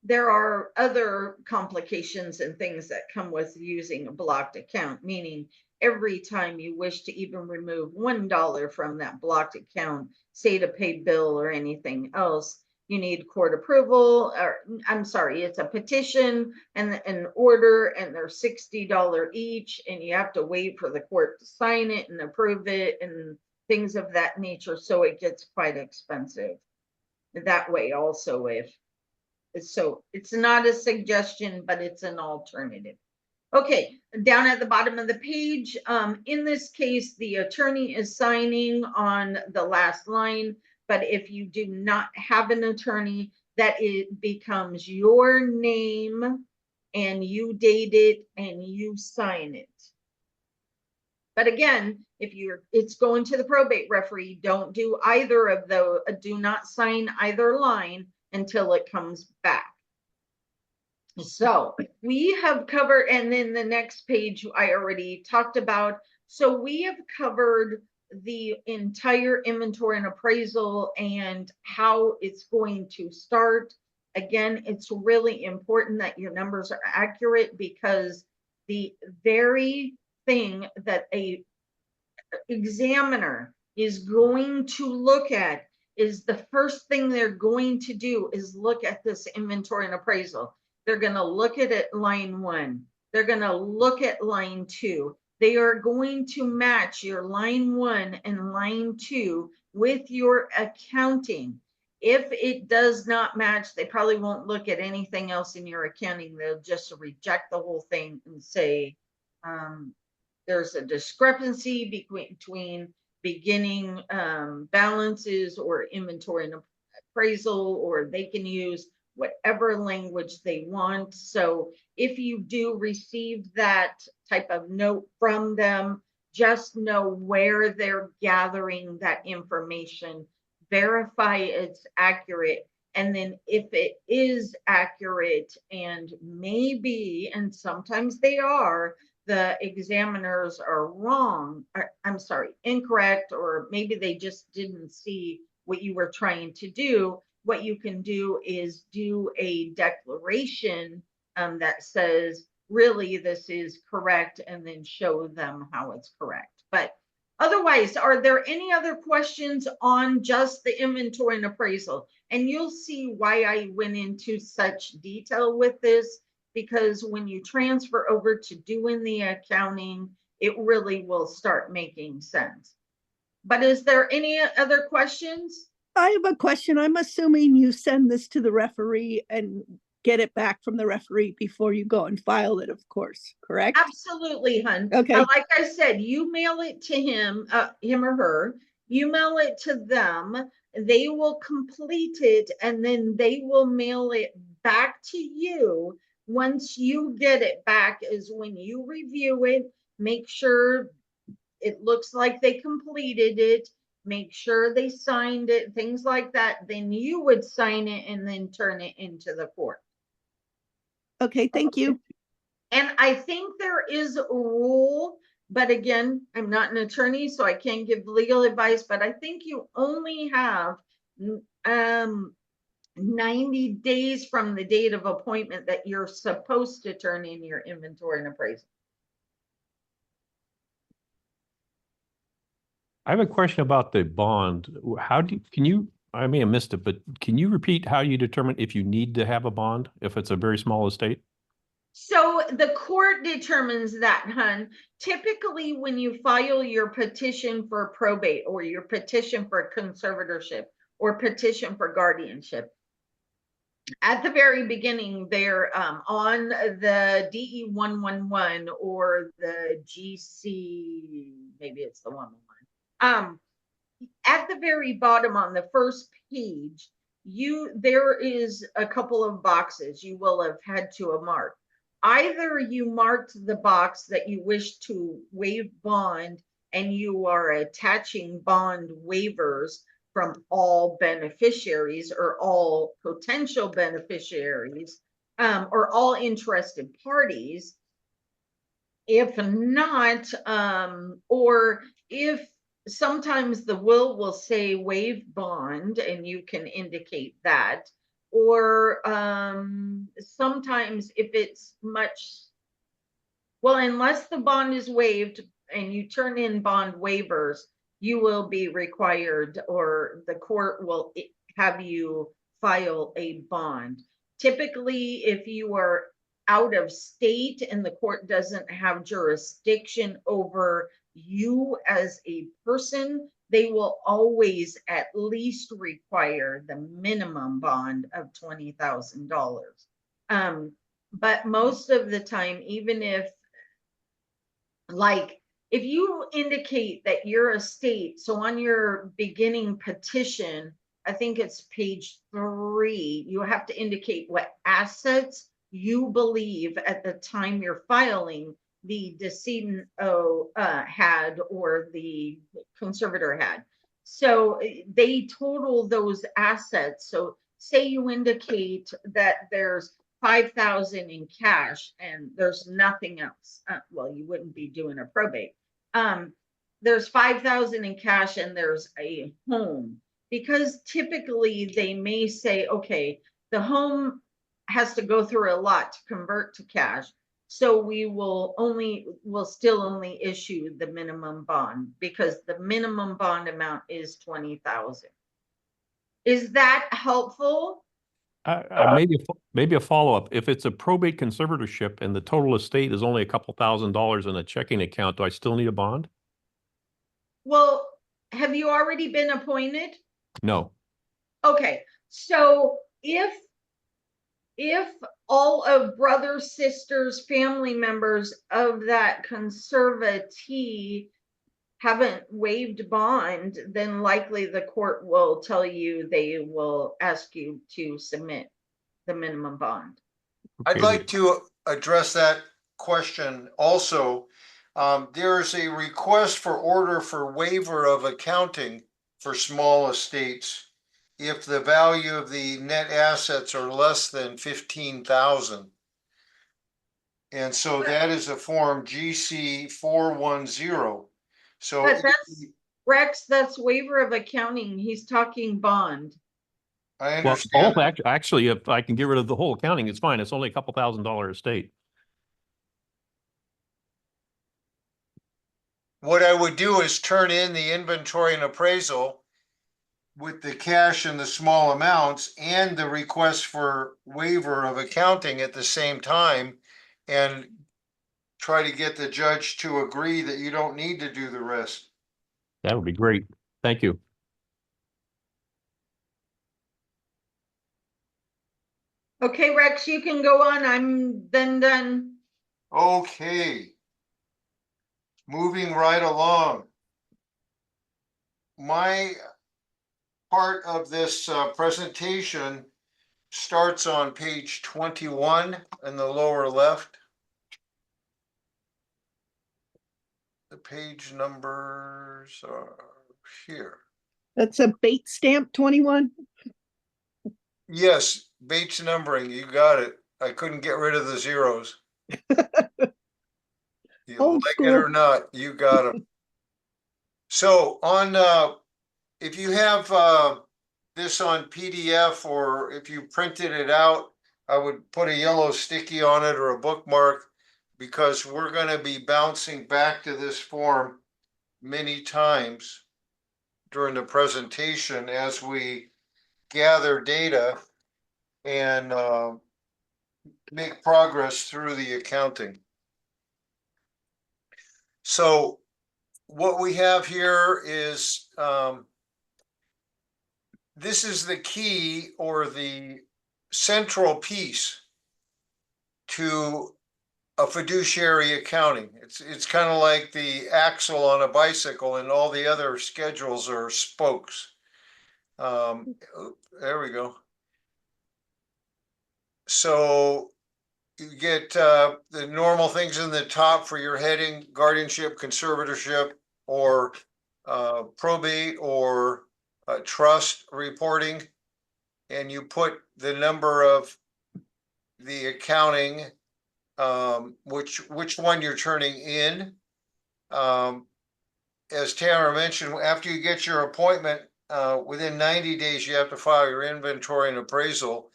there are other complications and things that come with using a blocked account, meaning every time you wish to even remove $1 from that blocked account, say to pay bill or anything else, you need court approval, or I'm sorry, it's a petition and an order, and they're $60 each, and you have to wait for the court to sign it and approve it and things of that nature. So it gets quite expensive that way also. So it's not a suggestion, but it's an alternative. Okay, down at the bottom of the page, in this case, the attorney is signing on the last line, but if you do not have an attorney, that it becomes your name and you date it and you sign it. But again, if it's going to the probate referee, don't do either of those, do not sign either line until it comes back. So we have covered, and then the next page I already talked about. So we have covered the entire inventory and appraisal and how it's going to start. Again, it's really important that your numbers are accurate, because the very thing that a examiner is going to look at is the first thing they're going to do is look at this inventory and appraisal. They're going to look at it line 1. They're going to look at line 2. They are going to match your line 1 and line 2 with your accounting. If it does not match, they probably won't look at anything else in your accounting. They'll just reject the whole thing and say, there's a discrepancy between beginning balances or inventory and appraisal, or they can use whatever language they want. So if you do receive that type of note from them, just know where they're gathering that information, verify it's accurate. And then if it is accurate, and maybe, and sometimes they are, the examiners are wrong, or, I'm sorry, incorrect, or maybe they just didn't see what you were trying to do, what you can do is do a declaration that says, really, this is correct, and then show them how it's correct. But otherwise, are there any other questions on just the inventory and appraisal? And you'll see why I went into such detail with this, because when you transfer over to doing the accounting, it really will start making sense. But is there any other questions? I have a question. I'm assuming you send this to the referee and get it back from the referee before you go and file it, of course, correct? Absolutely, hun. Okay. Like I said, you mail it to him or her, you mail it to them, they will complete it, and then they will mail it back to you. Once you get it back is when you review it, make sure it looks like they completed it, make sure they signed it, things like that. Then you would sign it and then turn it into the court. Okay, thank you. And I think there is a rule, but again, I'm not an attorney, so I can't give legal advice, but I think you only have 90 days from the date of appointment that you're supposed to turn in your inventory and appraisal. I have a question about the bond. I may have missed it, but can you repeat how you determine if you need to have a bond if it's a very small estate? So the court determines that, hun. Typically, when you file your petition for probate, or your petition for conservatorship, or petition for guardianship, at the very beginning, they're on the DE 111 or the GC, maybe it's the 111. At the very bottom on the first page, there is a couple of boxes you will have had to mark. Either you marked the box that you wish to waive bond, and you are attaching bond waivers from all beneficiaries or all potential beneficiaries, or all interested parties. If not, or if sometimes the will say waive bond, and you can indicate that, or sometimes if it's unless the bond is waived and you turn in bond waivers, you will be required, or the court will have you file a bond. Typically, if you are out of state and the court doesn't have jurisdiction over you as a person, they will always at least require the minimum bond of $20,000. But most of the time, even if you indicate that you're a state, so on your beginning petition, I think it's page 3, you have to indicate what assets you believe at the time you're filing the decedent had or the conservator had. So they total those assets. So say you indicate that there's 5,000 in cash and there's nothing else. Well, you wouldn't be doing a probate. There's 5,000 in cash and there's a home, because typically they may say, okay, the home has to go through a lot to convert to cash. So we'll still only issue the minimum bond because the minimum bond amount is 20,000. Is that helpful? Maybe a follow-up. If it's a probate conservatorship and the total estate is only a couple $1,000s in a checking account, do I still need a bond? Well, have you already been appointed? No. Okay, so if all of brothers, sisters, family members of that conservatee haven't waived bond, then likely the court will tell you they will ask you to submit the minimum bond. I'd Okay. like to address that question also. There's a request for order for waiver of accounting for small estates if the value of the net assets are less than 15,000. And so that is a form GC 410. So But that's, Rex, that's waiver of accounting. He's talking bond. I Well, understand. actually, if I can get rid of the whole accounting, it's fine. It's only a couple $1,000 estate. What I would do is turn in the inventory and appraisal with the cash and the small amounts and the request for waiver of accounting at the same time, and try to get the judge to agree that you don't need to do the rest. That would be great. Thank you. Okay, Rex, you can go on. I'm then done. Okay. Moving right along. My part of this presentation starts on page 21 in the lower left. The page numbers are here. That's a bait stamp 21. Yes, Bates numbering, you got it. I couldn't get rid of the zeros. You Old like school. it or not, you got them. So on, if you have this on PDF or if you printed it out, I would put a yellow sticky on it or a bookmark, because we're going to be bouncing back to this form many times during the presentation as we gather data and make progress through the accounting. So what we have here is this is the key or the central piece to a fiduciary accounting. It's kind of like the axle on a bicycle, and all the other schedules are spokes. There we go. So you get the normal things in the top for your heading: guardianship, conservatorship, or probate, or trust reporting, and you put the number of the accounting, which one you're turning in. As Tamara mentioned, after you get your appointment, within 90 days, you have to file your inventory and appraisal.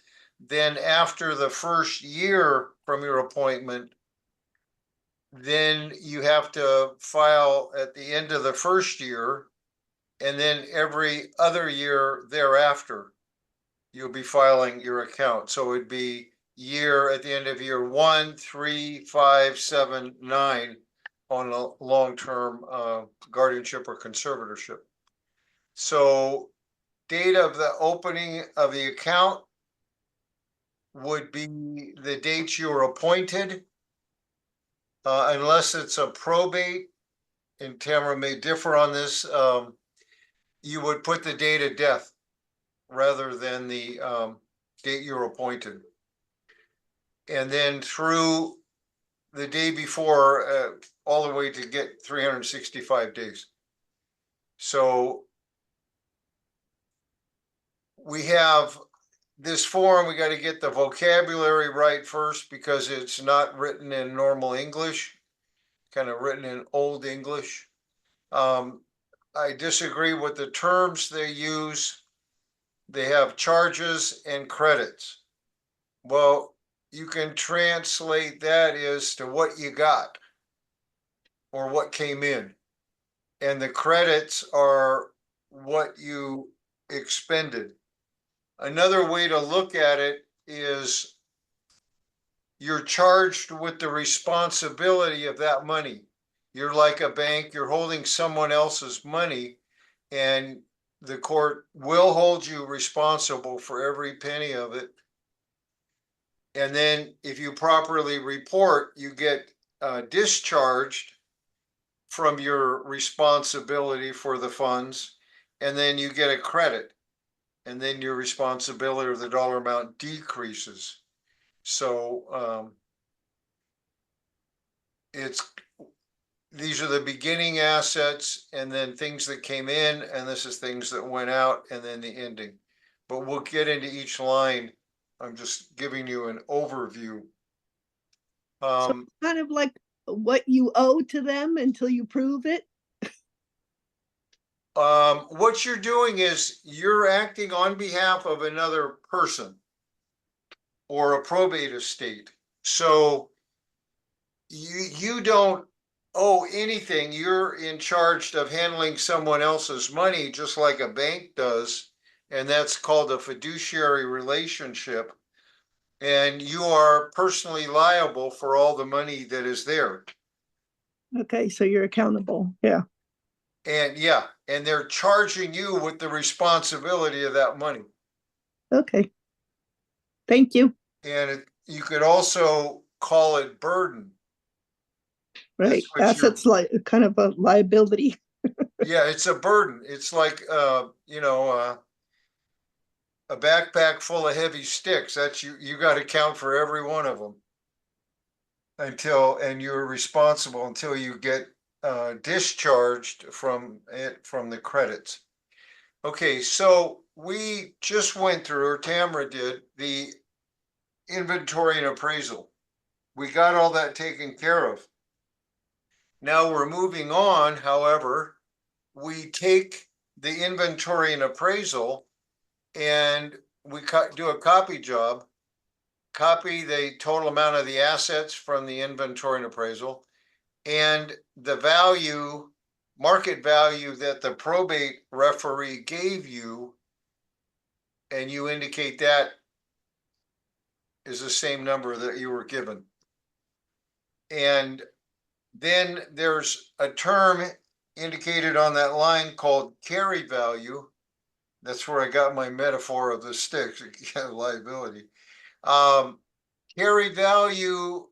Then after the first year from your appointment, then you have to file at the end of the first year, and then every other year thereafter, you'll be filing your account. So it'd be year at the end of year 1, 3, 5, 7, 9 on a long-term guardianship or conservatorship. So date of the opening of the account would be the date you were appointed, unless it's a probate, and Tamara may differ on this. You would put the date of death rather than the date you're appointed. And then through the day before, all the way to get 365 days. So we have this form, we got to get the vocabulary right first because it's not written in normal English, kind of written in Old English. I disagree with the terms they use. They have charges and credits. Well, you can translate that as to what you got or what came in. And the credits are what you expended. Another way to look at it is you're charged with the responsibility of that money. You're like a bank, you're holding someone else's money, and the court will hold you responsible for every penny of it. And then if you properly report, you get discharged from your responsibility for the funds, and then you get a credit. And then your responsibility or the dollar amount decreases. So these are the beginning assets and then things that came in, and this is things that went out, and then the ending. But we'll get into each line. I'm just giving you an overview. So kind of like what you owe to them until you prove it. What you're doing is you're acting on behalf of another person or a probate estate. So you don't owe anything. You're in charge of handling someone else's money, just like a bank does. And that's called a fiduciary relationship. And you are personally liable for all the money that is there. Okay, so you're accountable. Yeah. And yeah, and they're charging you with the responsibility of that money. Okay. Thank you. And you could also call it burden. Right. That's what Assets like kind of a liability. Yeah, it's a burden. It's like you know, a backpack full of heavy sticks. That's you got to count for every one of them and you're responsible until you get discharged from the credits. Okay, so we just went through, or Tamara did, the inventory and appraisal. We got all that taken care of. Now we're moving on, however, we take the inventory and appraisal and we do a copy job, copy the total amount of the assets from the inventory and appraisal and the value, market value that the probate referee gave you, and you indicate that is the same number that you were given. And then there's a term indicated on that line called carry value. That's where I got my metaphor of the sticks, liability. Carry value,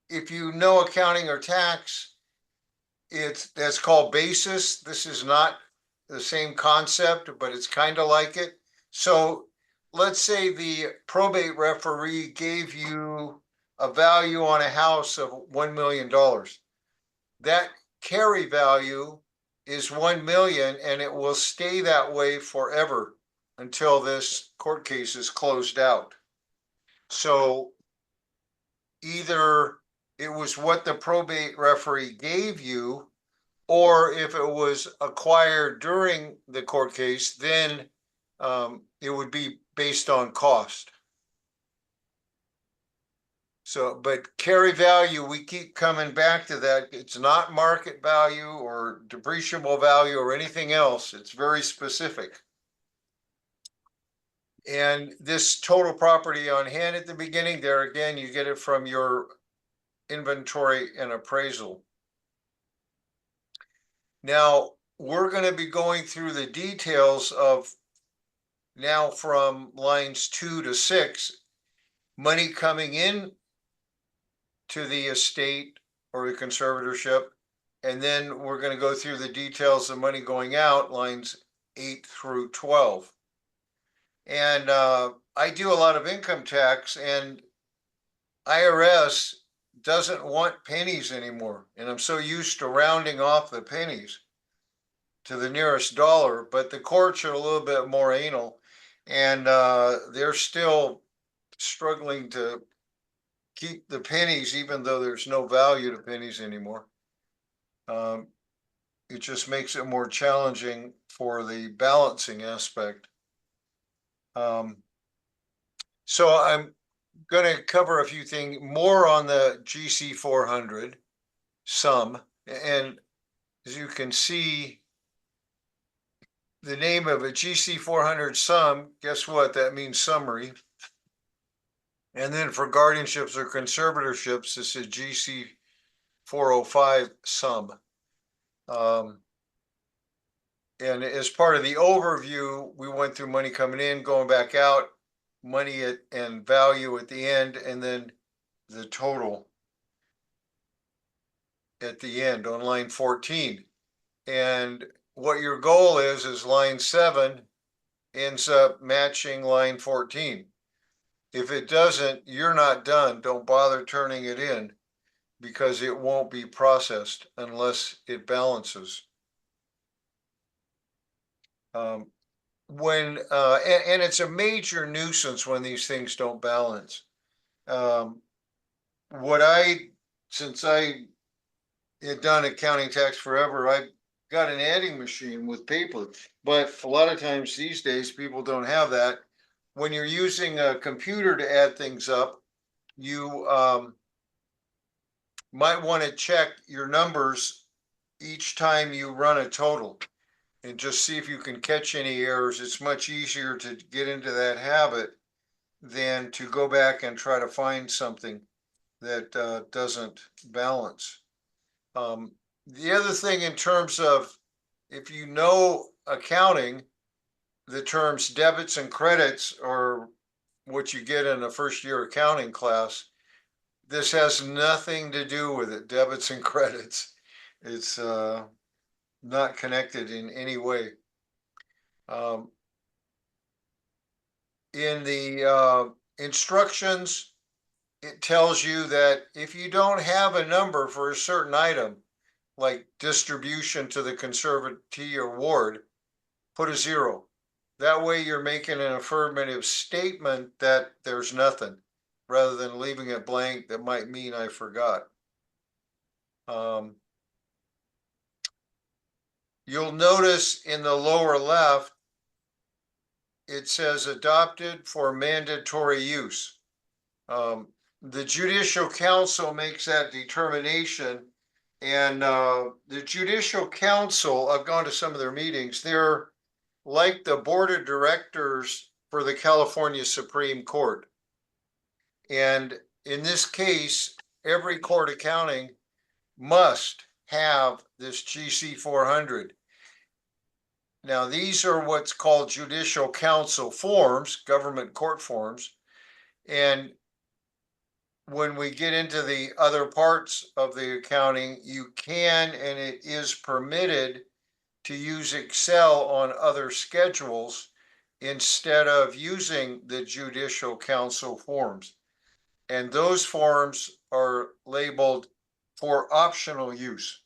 if you know accounting or tax, that's called basis. This is not the same concept, but it's kind of like it. So let's say the probate referee gave you a value on a house of $1 million. That carry value is 1 million, and it will stay that way forever until this court case is closed out. So either it was what the probate referee gave you, or if it was acquired during the court case, then it would be based on cost. So, but carry value, we keep coming back to that. It's not market value or depreciable value or anything else. It's very specific. And this total property on hand at the beginning, there again, you get it from your inventory and appraisal. Now, we're going to be going through the details of now from lines 2 to 6, money coming in to the estate or the conservatorship, and then we're going to go through the details of money going out, lines 8 through 12. And I do a lot of income tax, and IRS doesn't want pennies anymore. And I'm so used to rounding off the pennies to the nearest dollar, but the courts are a little bit more anal, and they're still struggling to keep the pennies, even though there's no value to pennies anymore. It just makes it more challenging for the balancing aspect. So I'm going to cover a few things more on the GC 400 sum, and as you can see, the name of a GC 400 sum, guess what? That means summary. And then for guardianships or conservatorships, this is GC 405 sum. And as part of the overview, we went through money coming in, going back out, money and value at the end, and then the total at the end on line 14. And what your goal is line 7 ends up matching line 14. If it doesn't, you're not done. Don't bother turning it in, because it won't be processed unless it balances. And it's a major nuisance when these things don't balance. Since I had done accounting tax forever, I got an adding machine with paper, but a lot of times these days people don't have that. When you're using a computer to add things up, you might want to check your numbers each time you run a total and just see if you can catch any errors. It's much easier to get into that habit than to go back and try to find something that doesn't balance. The other thing in terms of, if you know accounting, the terms debits and credits are what you get in a first year accounting class. This has nothing to do with it, debits and credits. It's not connected in any way. In the instructions, it tells you that if you don't have a number for a certain item, like distribution to the conservatee or ward, put a 0. That way you're making an affirmative statement that there's nothing, rather than leaving it blank. That might mean I forgot. You'll notice in the lower left, it says adopted for mandatory use. The Judicial Council makes that determination, and the Judicial Council, I've gone to some of their meetings, they're like the board of directors for the California Supreme Court. And in this case, every court accounting must have this GC 400. Now, these are what's called Judicial Council forms, government court forms. And when we get into the other parts of the accounting, you can, and it is permitted to use Excel on other schedules instead of using the Judicial Council forms. And those forms are labeled for optional use.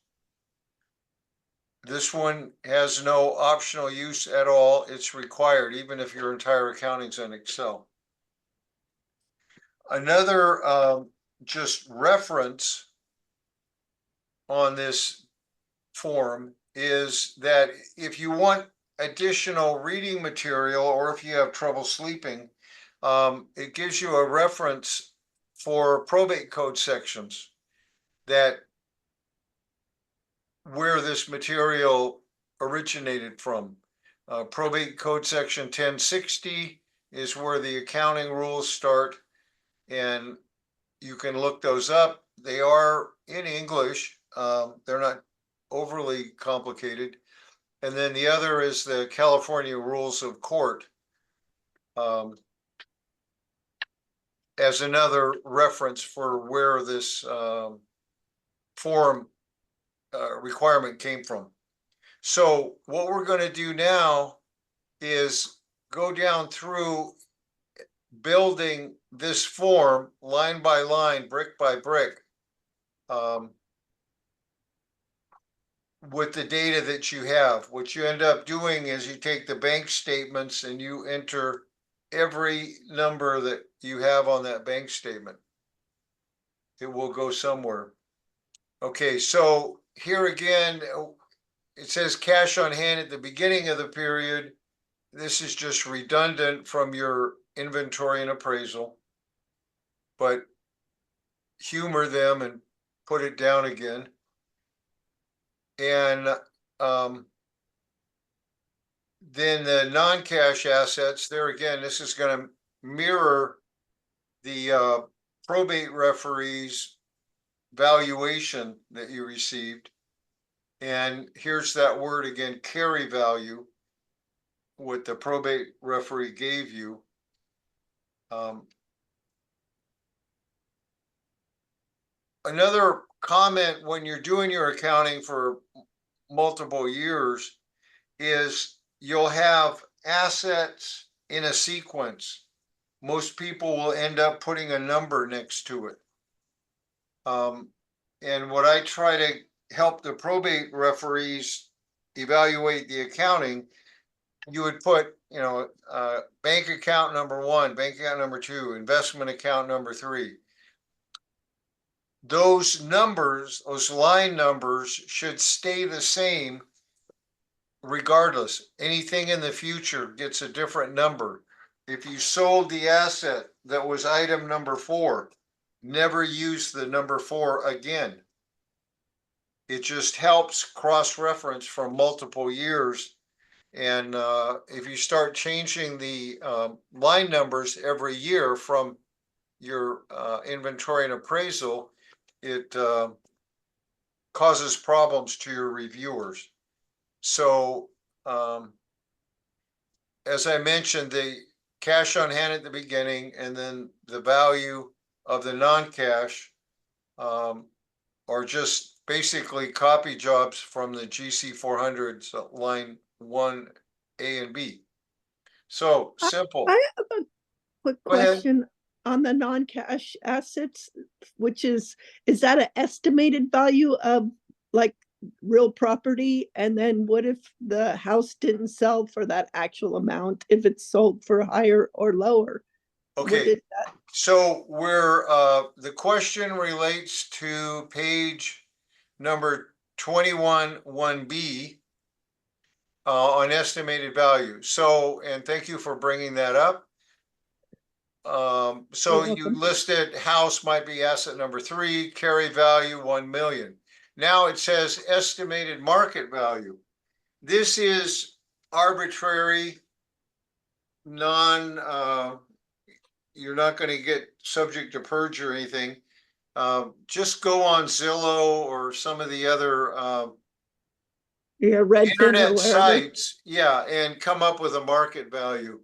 This one has no optional use at all. It's required, even if your entire accounting's in Excel. Another just reference on this form is that if you want additional reading material, or if you have trouble sleeping, it gives you a reference for probate code sections that where this material originated from. Probate code section 1060 is where the accounting rules start, and you can look those up. They are in English. They're not overly complicated. And then the other is the California Rules of Court, as another reference for where this form requirement came from. So what we're going to do now is go down through building this form line by line, brick by brick, with the data that you have. What you end up doing is you take the bank statements and you enter every number that you have on that bank statement. It will go somewhere. Okay, so here again, it says cash on hand at the beginning of the period. This is just redundant from your inventory and appraisal, but humor them and put it down again. And then the non-cash assets, there again, this is going to mirror the probate referee's valuation that you received. And here's that word again, carry value, what the probate referee gave you. Another comment when you're doing your accounting for multiple years is you'll have assets in a sequence. Most people will end up putting a number next to it. And what I try to help the probate referees evaluate the accounting, you would put, you know, bank account number 1, bank account number 2, investment account number 3. Those numbers, those line numbers should stay the same regardless. Anything in the future gets a different number. If you sold the asset that was item number 4, never use the number 4 again. It just helps cross-reference from multiple years. And if you start changing the line numbers every year from your inventory and appraisal, it causes problems to your reviewers. So as I mentioned, the cash on hand at the beginning and then the value of the non-cash are just basically copy jobs from the GC 400s, line 1, A and B. So simple. I have a quick Go ahead. question on the non-cash assets, which is that an estimated value of like real property? And then what if the house didn't sell for that actual amount, if it's sold for higher or lower? Okay, so where the question relates to page number 21, 1B on estimated value. So, and thank you for bringing that up. So You're you welcome. listed house might be asset number 3, carry value 1 million. Now it says estimated market value. This is arbitrary, you're not going to get subject to purge or anything. Just go on Zillow or some of the other Redfin or internet wherever. sites, yeah, and come up with a market value.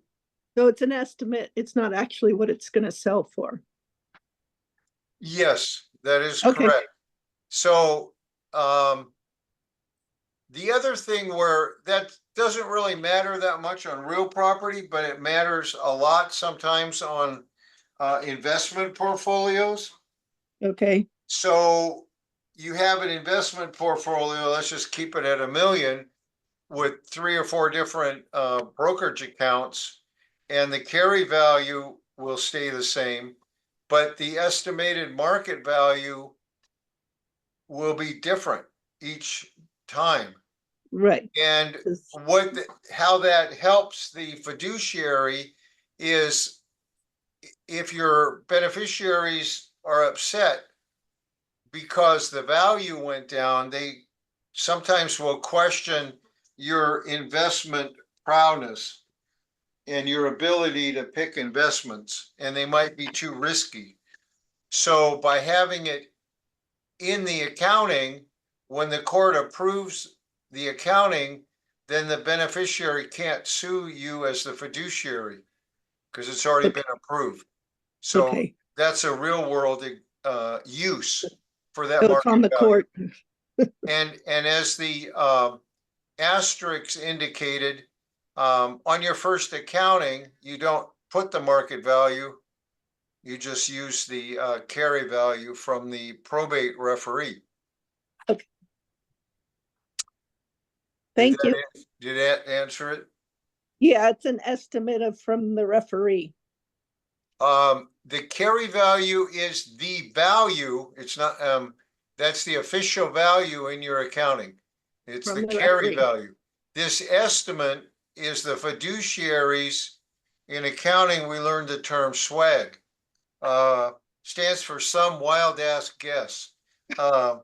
So it's an estimate. It's not actually what it's going to sell for. Yes, that is Okay. correct. So the other thing where that doesn't really matter that much on real property, but it matters a lot sometimes on investment portfolios. Okay. So you have an investment portfolio, let's just keep it at $1 million with 3 or 4 different brokerage accounts, and the carry value will stay the same, but the estimated market value will be different each time. Right. And how that helps the fiduciary is if your beneficiaries are upset because the value went down, they sometimes will question your investment prowess and your ability to pick investments, and they might be too risky. So by having it in the accounting, when the court approves the accounting, then the beneficiary can't sue you as the fiduciary because it's already been approved. So Okay. that's a real world use for that So it's market on the value. court. And as the asterisks indicated, On your first accounting, you don't put the market value. You just use the carry value from the probate referee. Thank you. Did that answer it? Yeah, it's an estimate of from the referee. The carry value is the value. It's not, that's the official value in your accounting. It's From the the carry referee. value. This estimate is the fiduciaries. In accounting, we learned the term swag. Stands for some wild ass guess. And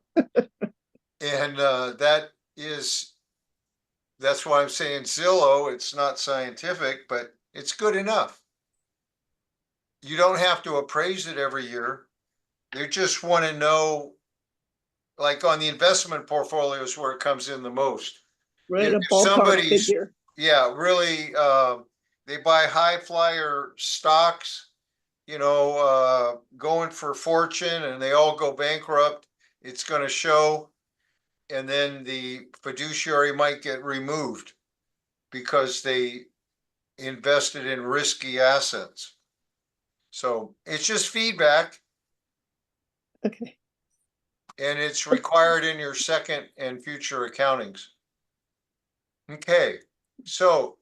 that's why I'm saying Zillow. It's not scientific, but it's good enough. You don't have to appraise it every year. They just want to know, like on the investment portfolios where it comes in the most. Right, a If ballpark somebody's, figure. yeah, really, they buy high flyer stocks, going for fortune and they all go bankrupt, it's going to show. And then the fiduciary might get removed because they invested in risky assets. So it's just feedback, Okay. and it's required in your second and future accountings. Okay, so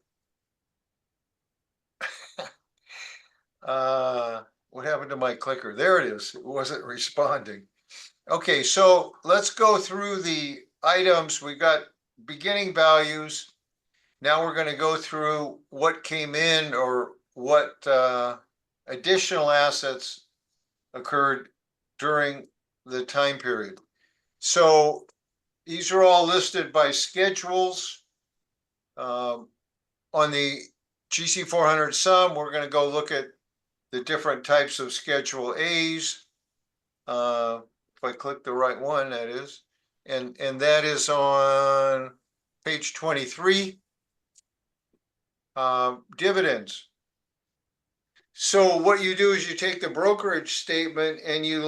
what happened to my clicker? There it is. It wasn't responding. Okay, so let's go through the items. We got beginning values. Now we're going to go through what came in or what additional assets occurred during the time period. So these are all listed by schedules. On the GC 400 sum, we're going to go look at the different types of Schedule A's. If I click the right one, that is. And that is on page 23. Dividends. So what you do is you take the brokerage statement and you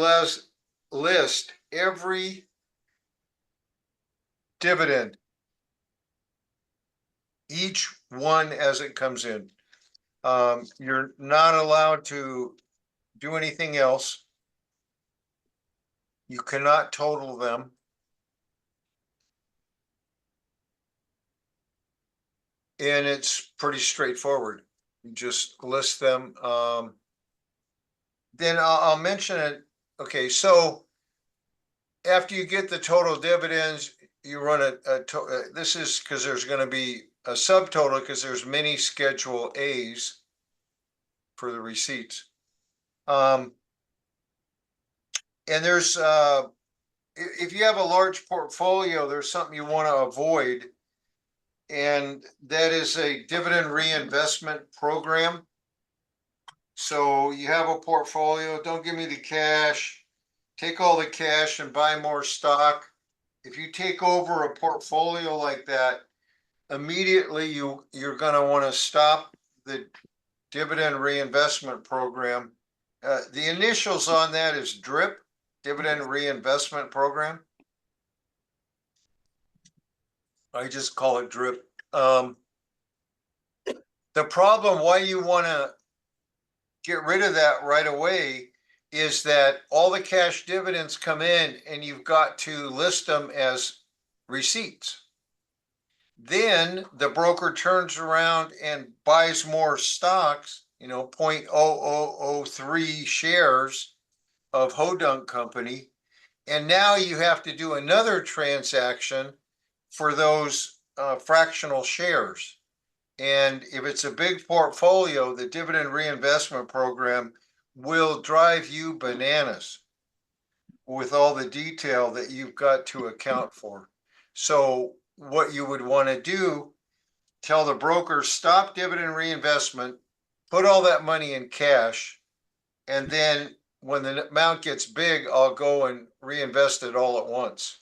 list every dividend, each one as it comes in. You're not allowed to do anything else. You cannot total them. And it's pretty straightforward. You just list them. Then I'll mention it. Okay, so after you get the total dividends, you run this is because there's going to be a subtotal because there's many Schedule A's for the receipts. And there's if you have a large portfolio, there's something you want to avoid, and that is a dividend reinvestment program. So you have a portfolio, don't give me the cash, take all the cash and buy more stock. If you take over a portfolio like that, immediately you're going to want to stop the dividend reinvestment program. The initials on that is DRIP, Dividend Reinvestment Program. I just call it DRIP. The problem why you want to get rid of that right away is that all the cash dividends come in and you've got to list them as receipts. Then the broker turns around and buys more stocks, 0.0003 shares of Hodunk Company. And now you have to do another transaction for those fractional shares. And if it's a big portfolio, the dividend reinvestment program will drive you bananas with all the detail that you've got to account for. So what you would want to do, tell the broker, stop dividend reinvestment, put all that money in cash, and then when the amount gets big, I'll go and reinvest it all at once.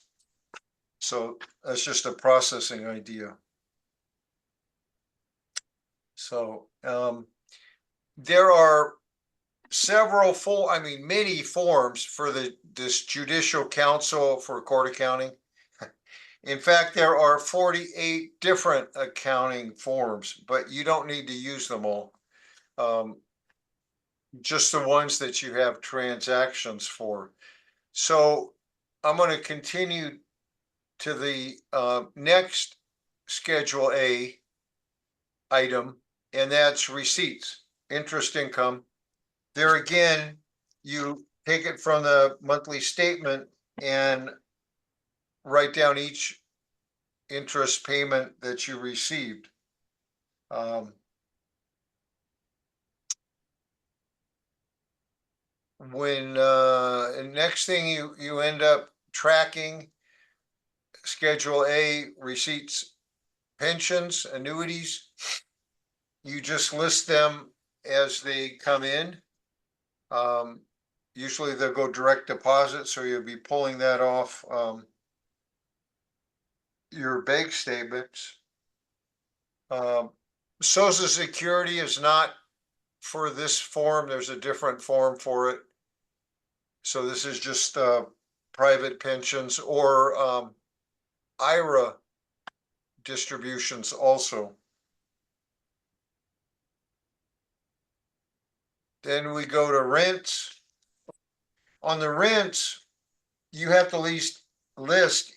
So that's just a processing idea. So there are many forms for this judicial counsel for court accounting. In fact, there are 48 different accounting forms, but you don't need to use them all. Just the ones that you have transactions for. So I'm going to continue to the next Schedule A item, and that's receipts, interest income. There again, you take it from the monthly statement and write down each interest payment that you received. And next thing you end up tracking Schedule A receipts, pensions, annuities. You just list them as they come in. Usually they'll go direct deposit, so you'll be pulling that off your bank statements. Social Security is not for this form. There's a different form for it. So this is just private pensions or IRA distributions also. Then we go to rents. On the rents, you have to list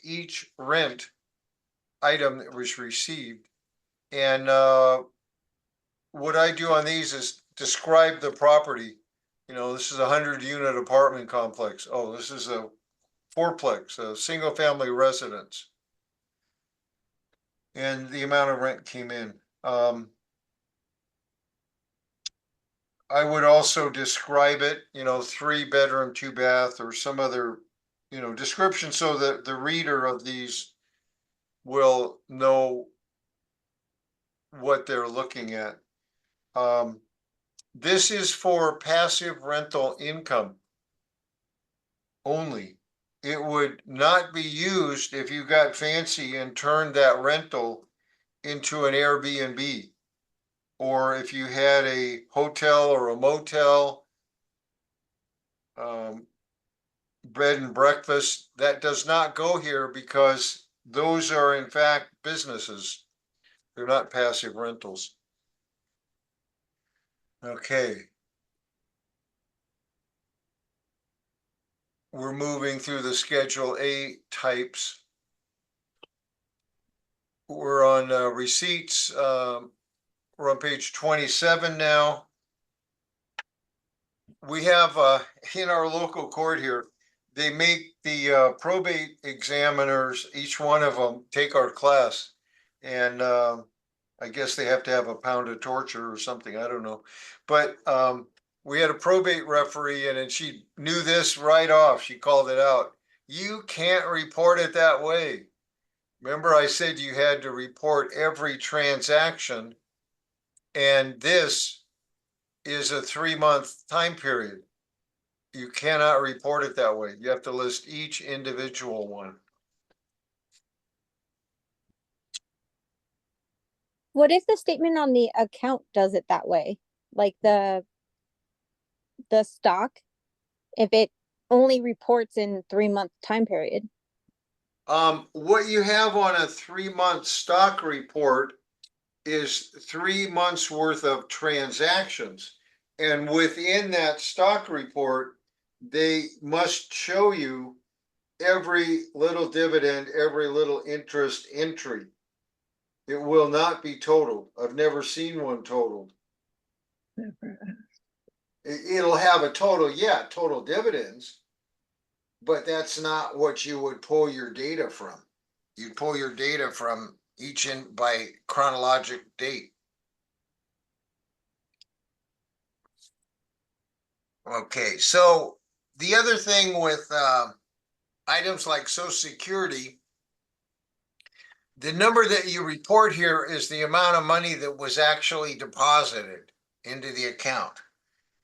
each rent item that was received. And what I do on these is describe the property. You know, this is a 100-unit apartment complex. Oh, this is a fourplex, a single family residence. And the amount of rent came in. I would also describe it, you know, 3-bedroom, 2-bath, or some other, you know, description so that the reader of these will know what they're looking at. This is for passive rental income only. It would not be used if you got fancy and turned that rental into an Airbnb, or if you had a hotel or a motel, bed and breakfast. That does not go here because those are in fact businesses. They're not passive rentals. Okay. We're moving through the Schedule A types. We're on receipts. We're on page 27 now. We have in our local court here, they make the probate examiners, each one of them, take our class. And I guess they have to have a pound of torture or something, I don't know. But we had a probate referee and she knew this right off. She called it out. You can't report it that way. Remember I said you had to report every transaction, and this is a 3-month time period. You cannot report it that way. You have to list each individual one. What if the statement on the account does it that way? Like the stock, if it only reports in 3-month time period? What you have on a 3-month stock report is 3 months worth of transactions. And within that stock report, they must show you every little dividend, every little interest entry. It will not be totaled. I've never seen one totaled. It'll have a total, yeah, total dividends, but that's not what you would pull your data from. You'd pull your data from each by chronologic date. Okay, so the other thing with items like Social Security, the number that you report here is the amount of money that was actually deposited into the account.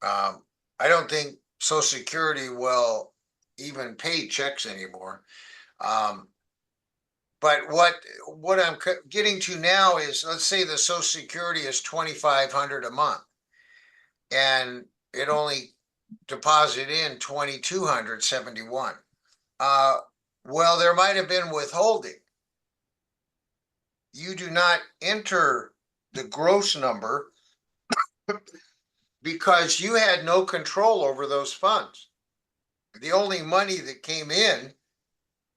I don't think Social Security will even pay checks anymore. But what I'm getting to now is, let's say the Social Security is $2,500 a month, and it only deposited in $2,271. Well, there might have been withholding. you do not enter the gross number because you had no control over those funds. The only money that came in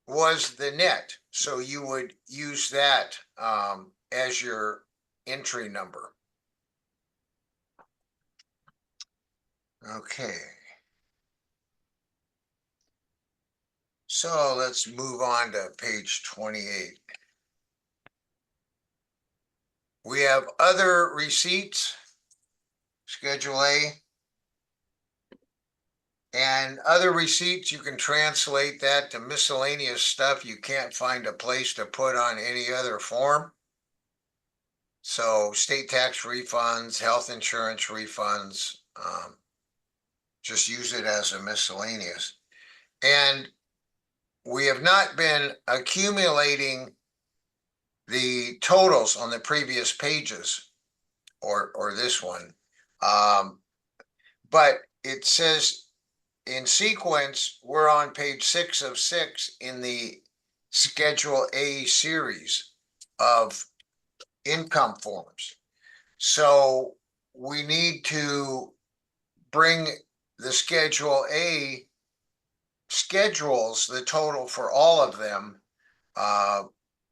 was the net, so you would use that as your entry number. Okay. So let's move on to page 28. We have other receipts, Schedule A. And other receipts, you can translate that to miscellaneous stuff you can't find a place to put on any other form. So state tax refunds, health insurance refunds, just use it as a miscellaneous. And we have not been accumulating the totals on the previous pages or this one. But it says in sequence, we're on page 6 of 6 in the Schedule A series of income forms. So we need to bring the Schedule A schedules, the total for all of them.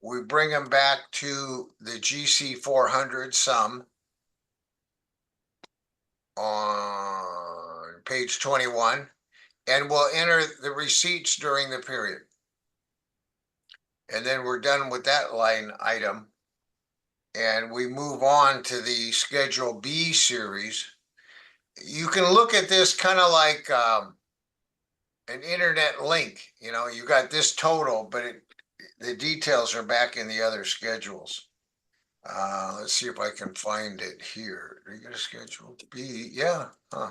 We bring them back to the GC 400 sum on page 21. And we'll enter the receipts during the period. And then we're done with that line item. And we move on to the Schedule B series. You can look at this kind of like an internet link. You know, you got this total, but the details are back in the other schedules. Let's see if I can find it here. Do you get a Schedule B? Yeah. Huh.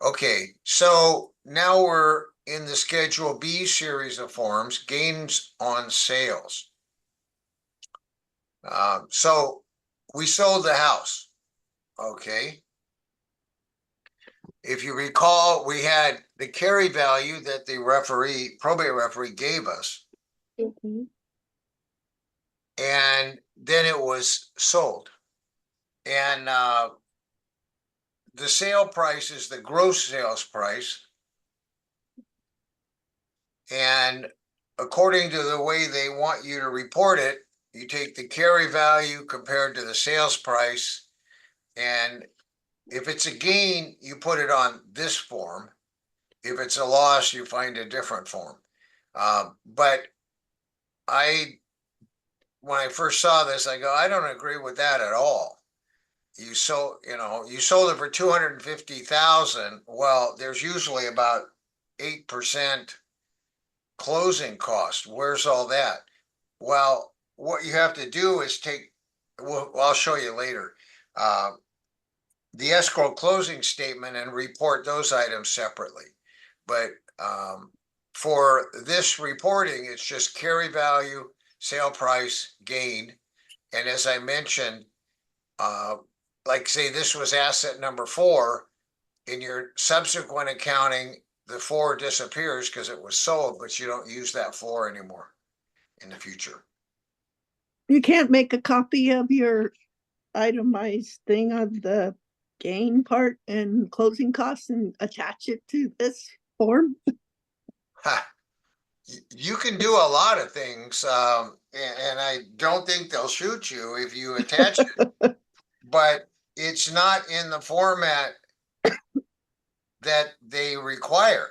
Okay, so now we're in the Schedule B series of forms, gains on sales. So we sold the house, okay? If you recall, we had the carry value that the probate referee gave us. Mhm. And then it was sold. And the sale price is the gross sales price. And according to the way they want you to report it, you take the carry value compared to the sales price. And if it's a gain, you put it on this form. If it's a loss, you find a different form. But when I first saw this, I go, I don't agree with that at all. You sold it for 250,000. Well, there's usually about 8% closing cost. Where's all that? Well, what you have to do is I'll show you later, the escrow closing statement and report those items separately. But for this reporting, it's just carry value, sale price, gain. And as I mentioned, like say this was asset number 4, in your subsequent accounting, the 4 disappears because it was sold, but you don't use that 4 anymore in the future. You can't make a copy of your itemized thing of the gain part and closing costs and attach it to this form? You can do a lot of things, and I don't think they'll shoot you if you attach it, but it's not in the format that they require.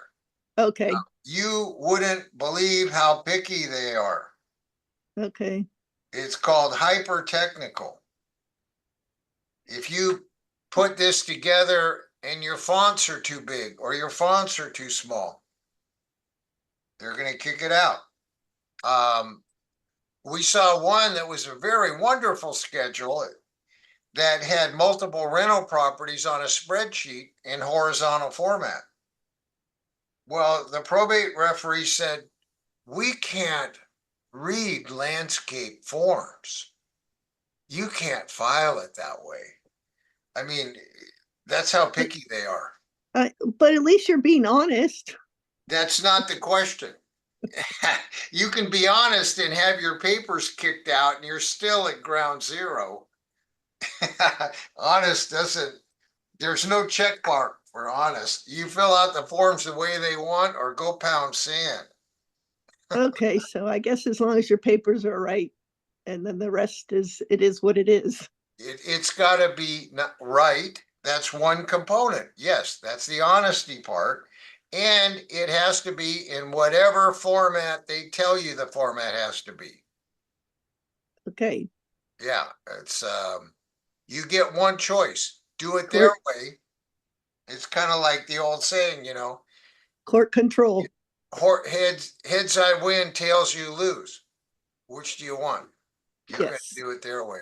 Okay, You wouldn't believe how picky they are. okay. It's called hyper technical. If you put this together and your fonts are too big or your fonts are too small, they're going to kick it out. We saw one that was a very wonderful schedule that had multiple rental properties on a spreadsheet in horizontal format. Well, the probate referee said, we can't read landscape forms. You can't file it that way. I mean, that's how picky they are. But at least you're being honest. That's not the question. You can be honest and have your papers kicked out and you're still at ground zero. Honest doesn't, there's no check mark for honest. You fill out the forms the way they want or go pound sand. Okay, so I guess as long as your papers are right, and then the rest is, it is what it is. It's gotta be not right. That's one component. Yes, that's the honesty part. And it has to be in whatever format they tell you the format has to be. Okay, Yeah, it's, you get one choice, do it their way. It's kind of like the old saying, you know, court control. heads I win, tails you lose. Which do you want? You're gonna Yes. do it their way.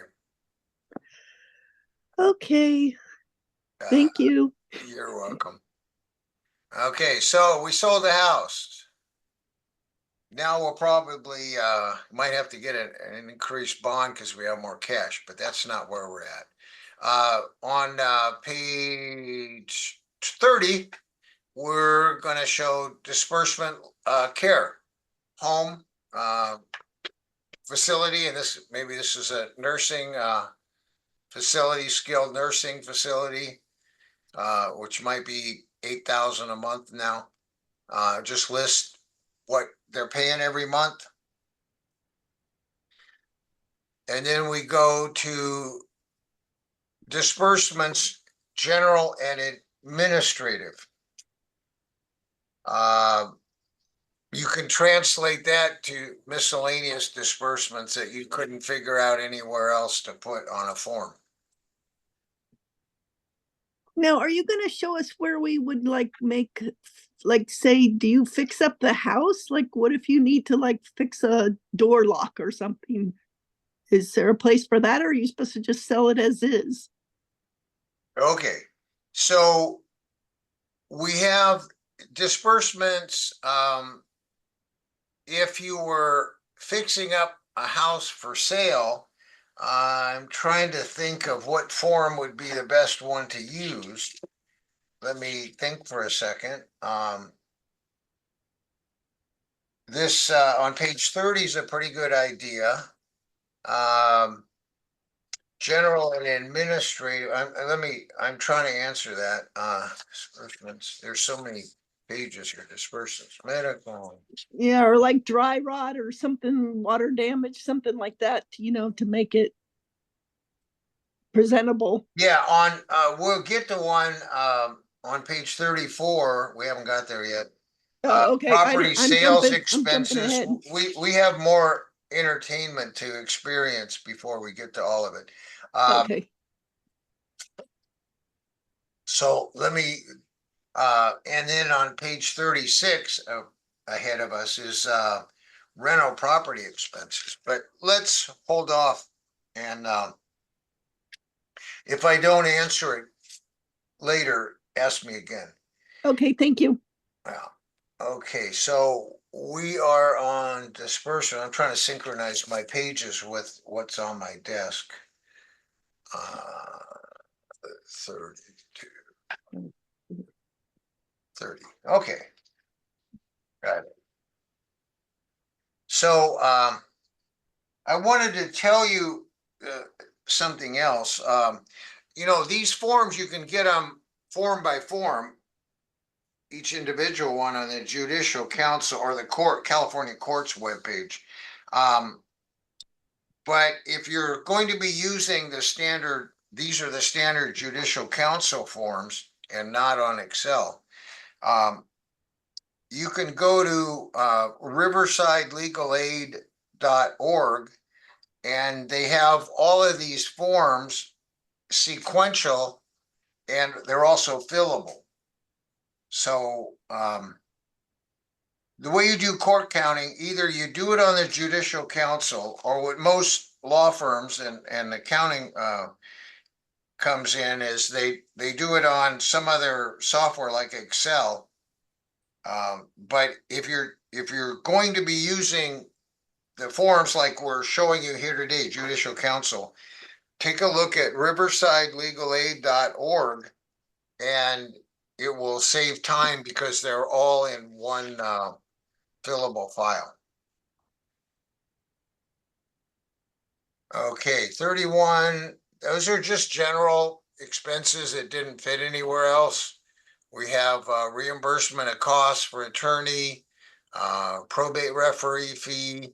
Okay, thank you. You're welcome. Okay, so we sold the house. Now we'll probably, might have to get an increased bond because we have more cash, but that's not where we're at. On page 30, we're gonna show disbursement, care, home, facility, and maybe this is a nursing, facility, skilled nursing facility, which might be 8,000 a month now. Just list what they're paying every month. And then we go to disbursements, general and administrative. You can translate that to miscellaneous disbursements that you couldn't figure out anywhere else to put on a form. Now, are you gonna show us where we would like make, like, say, do you fix up the house? Like, what if you need to like fix a door lock or something? Is there a place for that, or are you supposed to just sell it as is? Okay, so we have disbursements, if you were fixing up a house for sale, I'm trying to think of what form would be the best one to use. Let me think for a second. This, on page 30 is a pretty good idea. General and administrative, I'm trying to answer that. Disbursements, there's so many pages here, disbursements, medical. Yeah, or like dry rot or something, water damage, something like that, to make it presentable. Yeah, we'll get to one, on page 34, we haven't got there yet. Okay, Property sales I'm jumping expenses, ahead. we have more entertainment to experience before we get to all of it. Okay, So let me, and then on page 36, ahead of us is, rental property expenses, but let's hold off and, if I don't answer it later, ask me again. okay, thank you. Well, okay, so we are on disbursement. I'm trying to synchronize my pages with what's on my desk. 32. 30, okay. Got it. So, I wanted to tell you, something else. These forms, you can get them form by form, each individual one on the Judicial Council or the California Courts webpage. But if you're going to be using these are the standard Judicial Council forms and not on Excel. You can go to riversidelegal.org and they have all of these forms sequential and they're also fillable. So the way you do court counting, either you do it on the Judicial Council or what most law firms and accounting comes in is they do it on some other software like Excel. But if you're going to be using the forms like we're showing you here today, Judicial Council, take a look at riversidelegal.org and it will save time because they're all in one fillable file. Okay, 31, those are just general expenses that didn't fit anywhere else. We have reimbursement of costs for attorney, probate referee fee,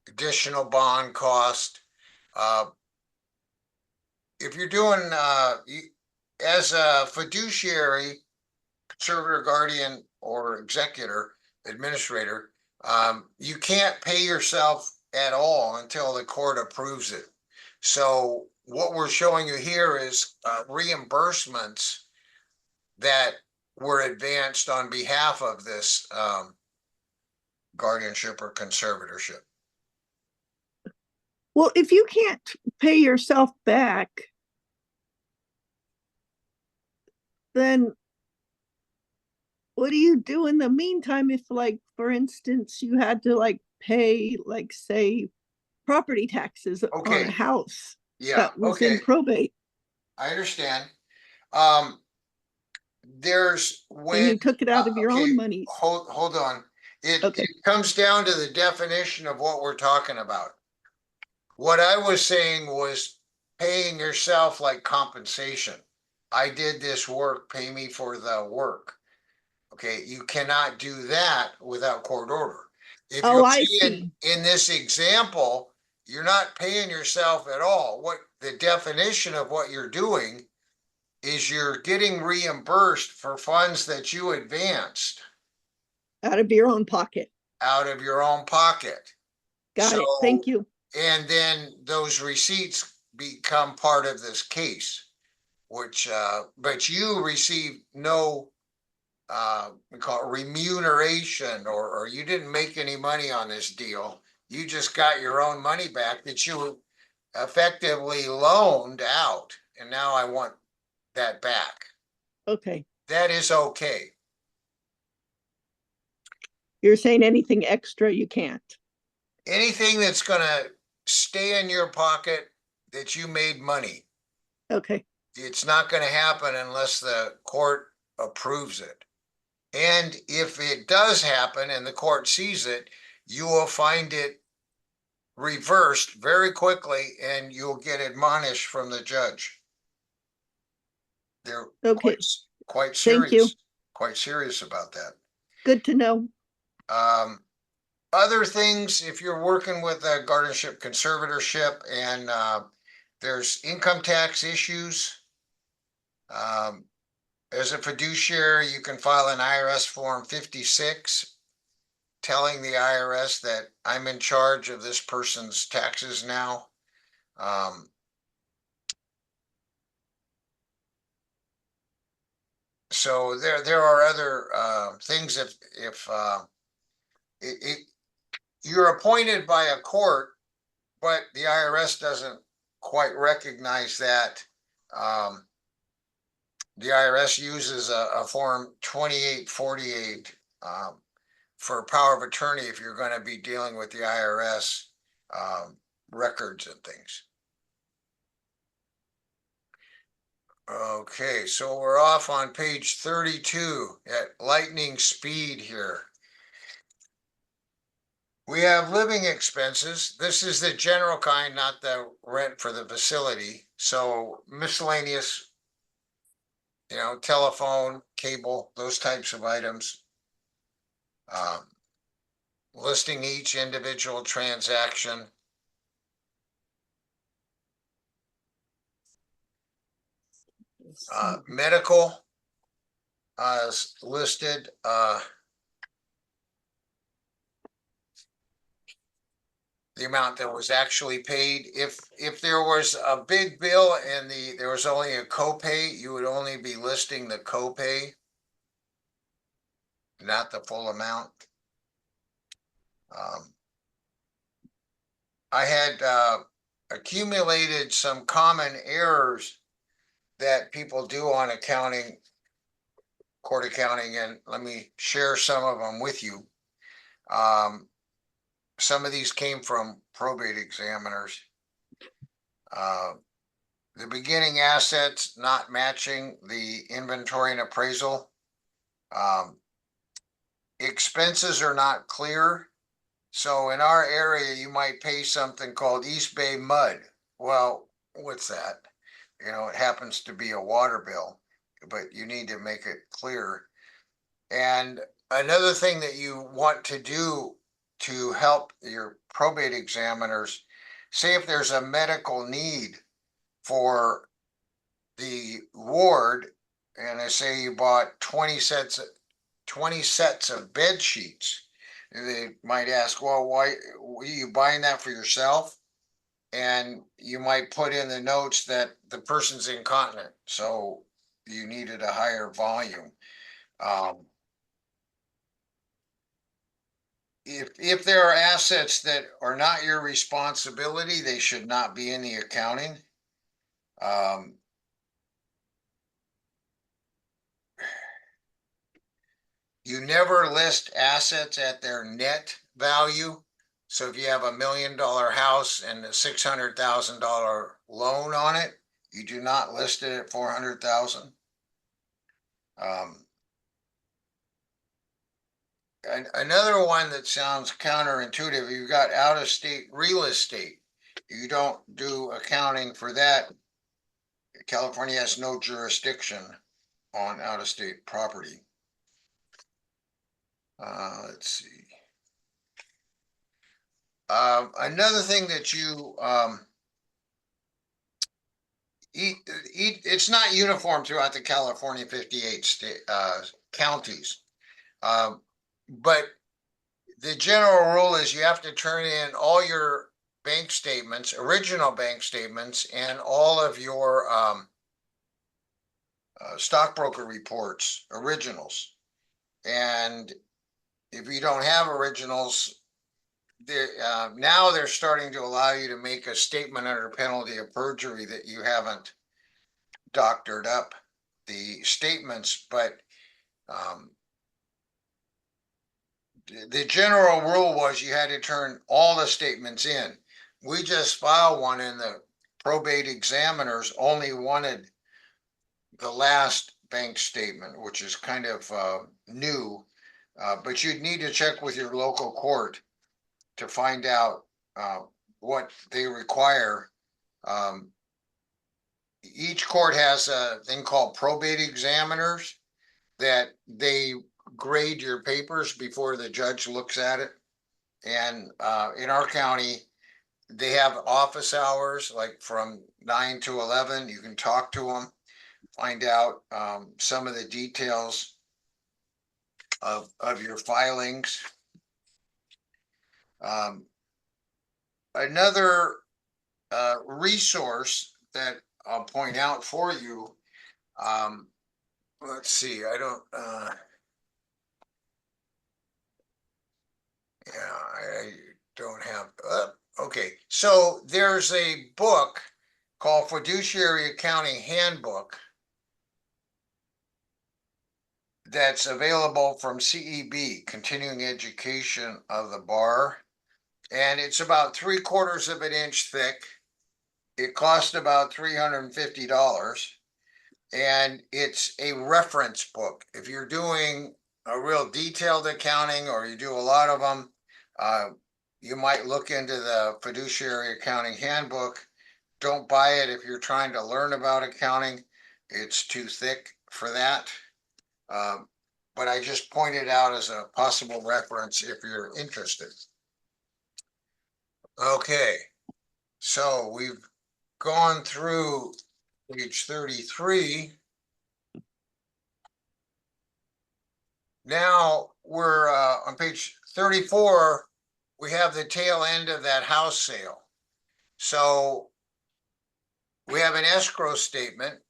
additional bond cost. If you're doing, as a fiduciary, conservator, guardian, or executor, administrator, you can't pay yourself at all until the court approves it. So what we're showing you here is reimbursements that were advanced on behalf of this guardianship or conservatorship. Well, if you can't pay yourself back, then what do you do in the meantime if, like, for instance, you had to like pay, like, say, property taxes on Okay. a house Yeah, that was okay, in probate, I understand. There's and when you took it out of your okay, own money? hold on. Okay. It comes down to the definition of what we're talking about. What I was saying was paying yourself like compensation. I did this work, pay me for the work. Okay, you cannot do that without court order. If Oh, you'll I see in this example, you're not paying yourself at all. What the definition of what you're doing is you're getting reimbursed for funds that you advanced Out of your own pocket. out of your own pocket. Got it. So- Thank you. And then those receipts become part of this case, which, but you receive no, we call it remuneration, or you didn't make any money on this deal. You just got your own money back that you effectively loaned out, and now I want that back. Okay. That is okay. You're saying anything extra, you can't. Anything that's gonna stay in your pocket that you made money, Okay. it's not gonna happen unless the court approves it. And if it does happen and the court sees it, you will find it reversed very quickly and you'll get admonished from the judge. They're Okay. quite Thank you. serious, quite serious about that. Good to know. Other things, if you're working with a guardianship conservatorship and there's income tax issues, as a fiduciary, you can file an IRS form 56 telling the IRS that I'm in charge of this person's taxes now. So there are other things if you're appointed by a court, but the IRS doesn't quite recognize that. The IRS uses a form 2848 for power of attorney if you're going to be dealing with the IRS records and things. Okay, so we're off on page 32 at lightning speed here. We have living expenses. This is the general kind, not the rent for the facility. So miscellaneous, you know, telephone, cable, those types of items. Listing each individual transaction. Medical is listed. The amount that was actually paid. If there was a big bill and there was only a copay, you would only be listing the copay, not the full amount. I had accumulated some common errors that people do on accounting, court accounting, and let me share some of them with you. Some of these came from probate examiners. The beginning assets not matching the inventory and appraisal. expenses are not clear. So in our area, you might pay something called East Bay Mud. Well, what's that? You know, it happens to be a water bill, but you need to make it clear. And another thing that you want to do to help your probate examiners, say if there's a medical need for the ward, and I say you bought 20 sets of bed sheets, they might ask, well, why are you buying that for yourself? And you might put in the notes that the person's incontinent, so you needed a higher volume. If there are assets that are not your responsibility, they should not be in the accounting. You never list assets at their net value. So if you have $1 million house and a $600,000 loan on it, you do not list it at 400,000. And another one that sounds counterintuitive, you've got out-of-state real estate. You don't do accounting for that. California has no jurisdiction on out-of-state property. Let's see. Another thing that you it's not uniform throughout the California 58 state counties, but the general rule is you have to turn in all your bank statements, original bank statements, and all of your stockbroker reports, originals. And if you don't have originals, now they're starting to allow you to make a statement under penalty of perjury that you haven't doctored up the statements, but the general rule was you had to turn all the statements in. We just filed one, and the probate examiners only wanted the last bank statement, which is kind of new, but you'd need to check with your local court to find out what they require. Each court has a thing called probate examiners that they grade your papers before the judge looks at it. And in our county, they have office hours, like from 9 to 11. You can talk to them, find out some of the details of your filings. Another resource that I'll point out for you, let's see, I don't have, okay. So there's a book called Fiduciary Accounting Handbook that's available from CEB, Continuing Education of the Bar. And it's about 3/4 of an inch thick. It cost about $350. And it's a reference book. If you're doing a real detailed accounting, or you do a lot of them, you might look into the Fiduciary Accounting Handbook. Don't buy it if you're trying to learn about accounting. It's too thick for that. But I just pointed out as a possible reference if you're interested. Okay, so we've gone through page 33. Now we're on page 34. We have the tail end of that house sale. So we have an escrow statement.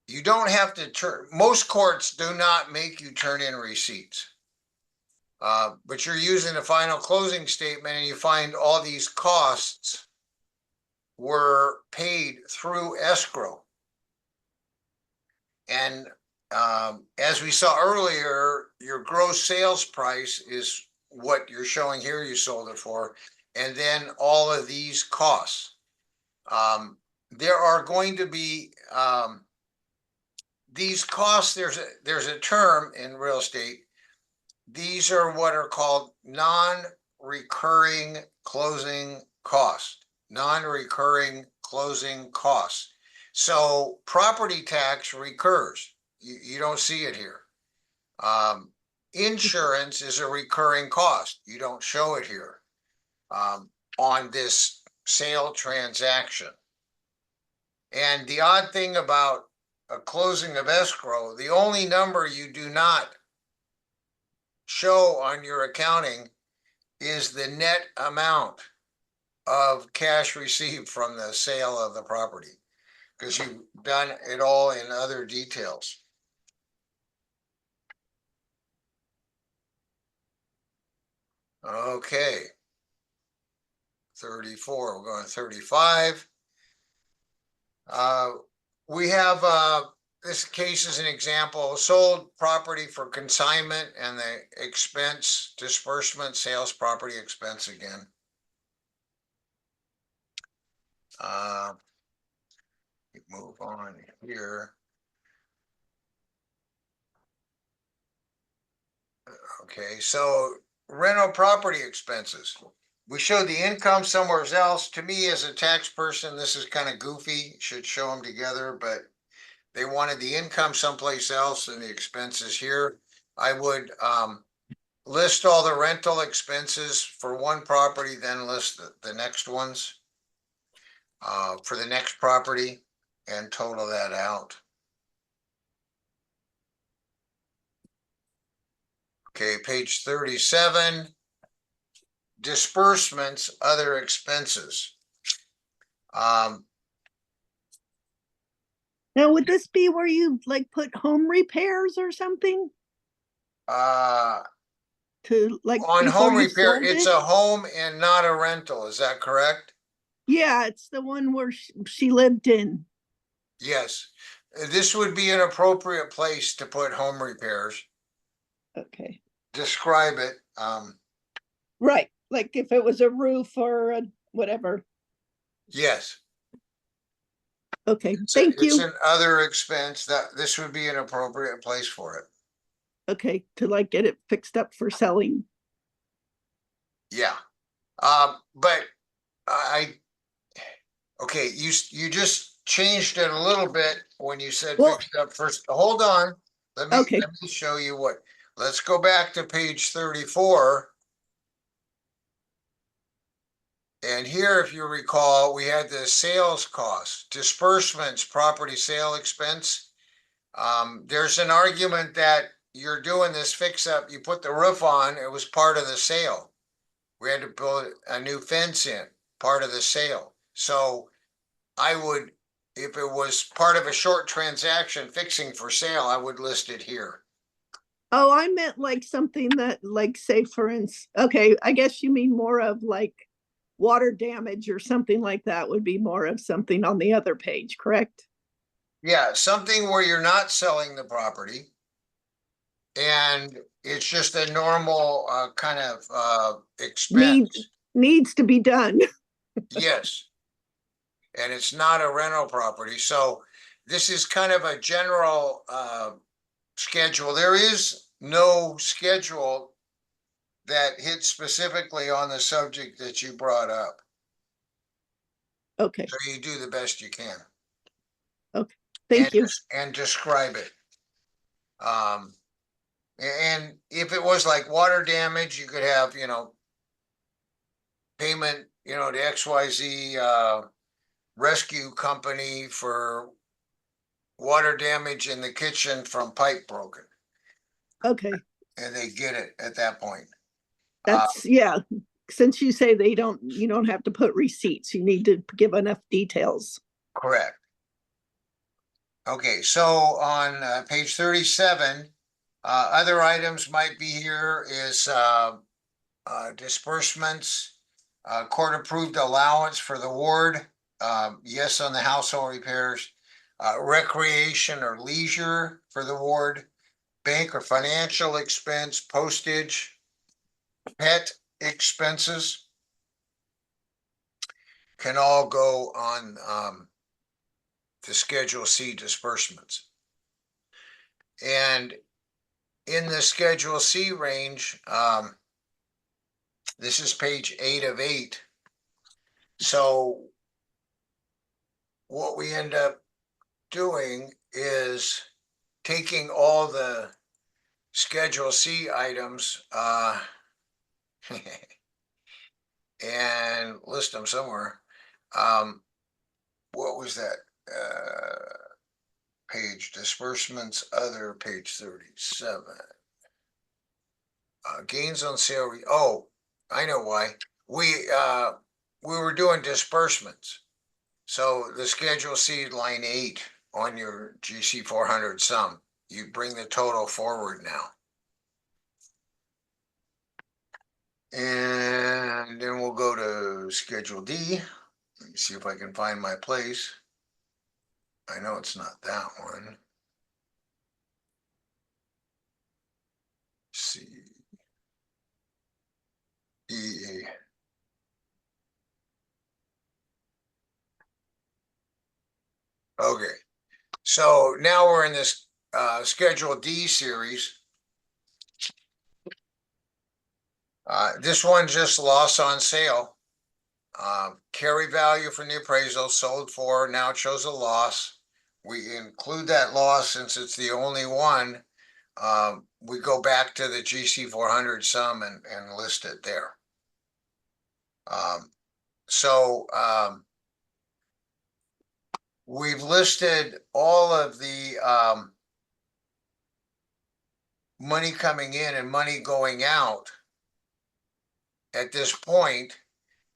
You don't have to turn, most courts do not make you turn in receipts. But you're using the final closing statement, and you find all these costs were paid through escrow. And as we saw earlier, your gross sales price is what you're showing here you sold it for, and then all of these costs. There are going to be these costs. There's a term in real estate these are what are called non-recurring closing costs. Non-recurring closing costs. So property tax recurs. You don't see it here. Insurance is a recurring cost. You don't show it here on this sale transaction. And the odd thing about a closing of escrow, the only number you do not show on your accounting is the net amount of cash received from the sale of the property, because you've done it all in other details. Okay. 34, we're going to 35. We have this case is an example, sold property for consignment and the expense disbursement, sales property expense again. Move on here. Okay, so rental property expenses. We showed the income somewhere else. To me, as a tax person, this is kind of goofy. Should show them together, but they wanted the income someplace else and the expenses here. I would list all the rental expenses for one property, then list the next ones for the next property and total that out. Okay, page 37. Disbursements, other expenses. Now, would this be where you like put home repairs or something to like On before home you repair, sold it's it? a home and not a rental. Is that correct? Yeah, it's the one where she lived in. Yes. This would be an appropriate place to put home repairs. Okay, Describe it. right. Like if it was a roof or a whatever. Yes. Okay, It's thank it's you. an other expense that this would be an appropriate place for it. Okay, to like get it fixed up for selling. Yeah. But okay, you just changed it a little bit when you said Well- fixed up first. Hold on. Let Okay. me show you what. Let's go back to page 34. And here, if you recall, we had the sales costs, disbursements, property sale expense. There's an argument that you're doing this fix up, you put the roof on, it was part of the sale. We had to build a new fence in, part of the sale. So I would, if it was part of a short transaction fixing for sale, I would list it here. Oh, I meant like something that like say for instance, okay, I guess you mean more of like water damage or something like that would be more of something on the other page, correct? Yeah, something where you're not selling the property. And it's just a normal kind of expense. Needs to be done. Yes. And it's not a rental property. So this is kind of a general schedule. There is no schedule that hits specifically on the subject that you brought up. Okay, So you do the best you can. thank you. And describe it. And if it was like water damage, you could have, payment, to XYZ rescue company for water damage in the kitchen from pipe broken. Okay, And they get it at that point. that's, yeah, since you say you don't have to put receipts, you need to give enough details. Correct. Okay, so on page 37, other items might be here is disbursements, court approved allowance for the ward. Yes, on the household repairs, recreation or leisure for the ward, bank or financial expense, postage, pet expenses can all go on the Schedule C disbursements. And in the Schedule C range, this is page 8 of 8. So what we end up doing is taking all the Schedule C items, and list them somewhere. What was that? Page disbursements, other, page 37. Gains on sale, oh, I know why. We were doing disbursements. So the Schedule C line 8 on your GC 400 sum, you bring the total forward now. And then we'll go to Schedule D. Let me see if I can find my place. I know it's not that one. C E. Okay, so now we're in this Schedule D series. This one just loss on sale. Carry value from the appraisal, sold for, now it shows a loss. We include that loss since it's the only one. We go back to the GC 400 sum and list it there. We've listed all of the money coming in and money going out at this point.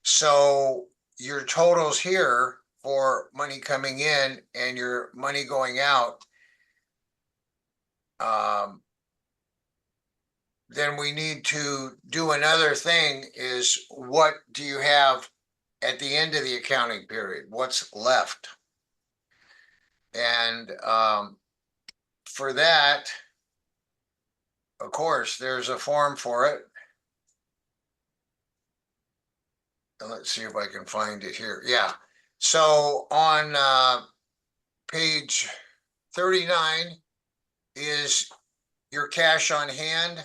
So your totals here for money coming in and your money going out, then we need to do another thing is what do you have at the end of the accounting period? What's left? And for that, of course, there's a form for it. And let's see if I can find it here. Yeah. So on page 39 is your cash on hand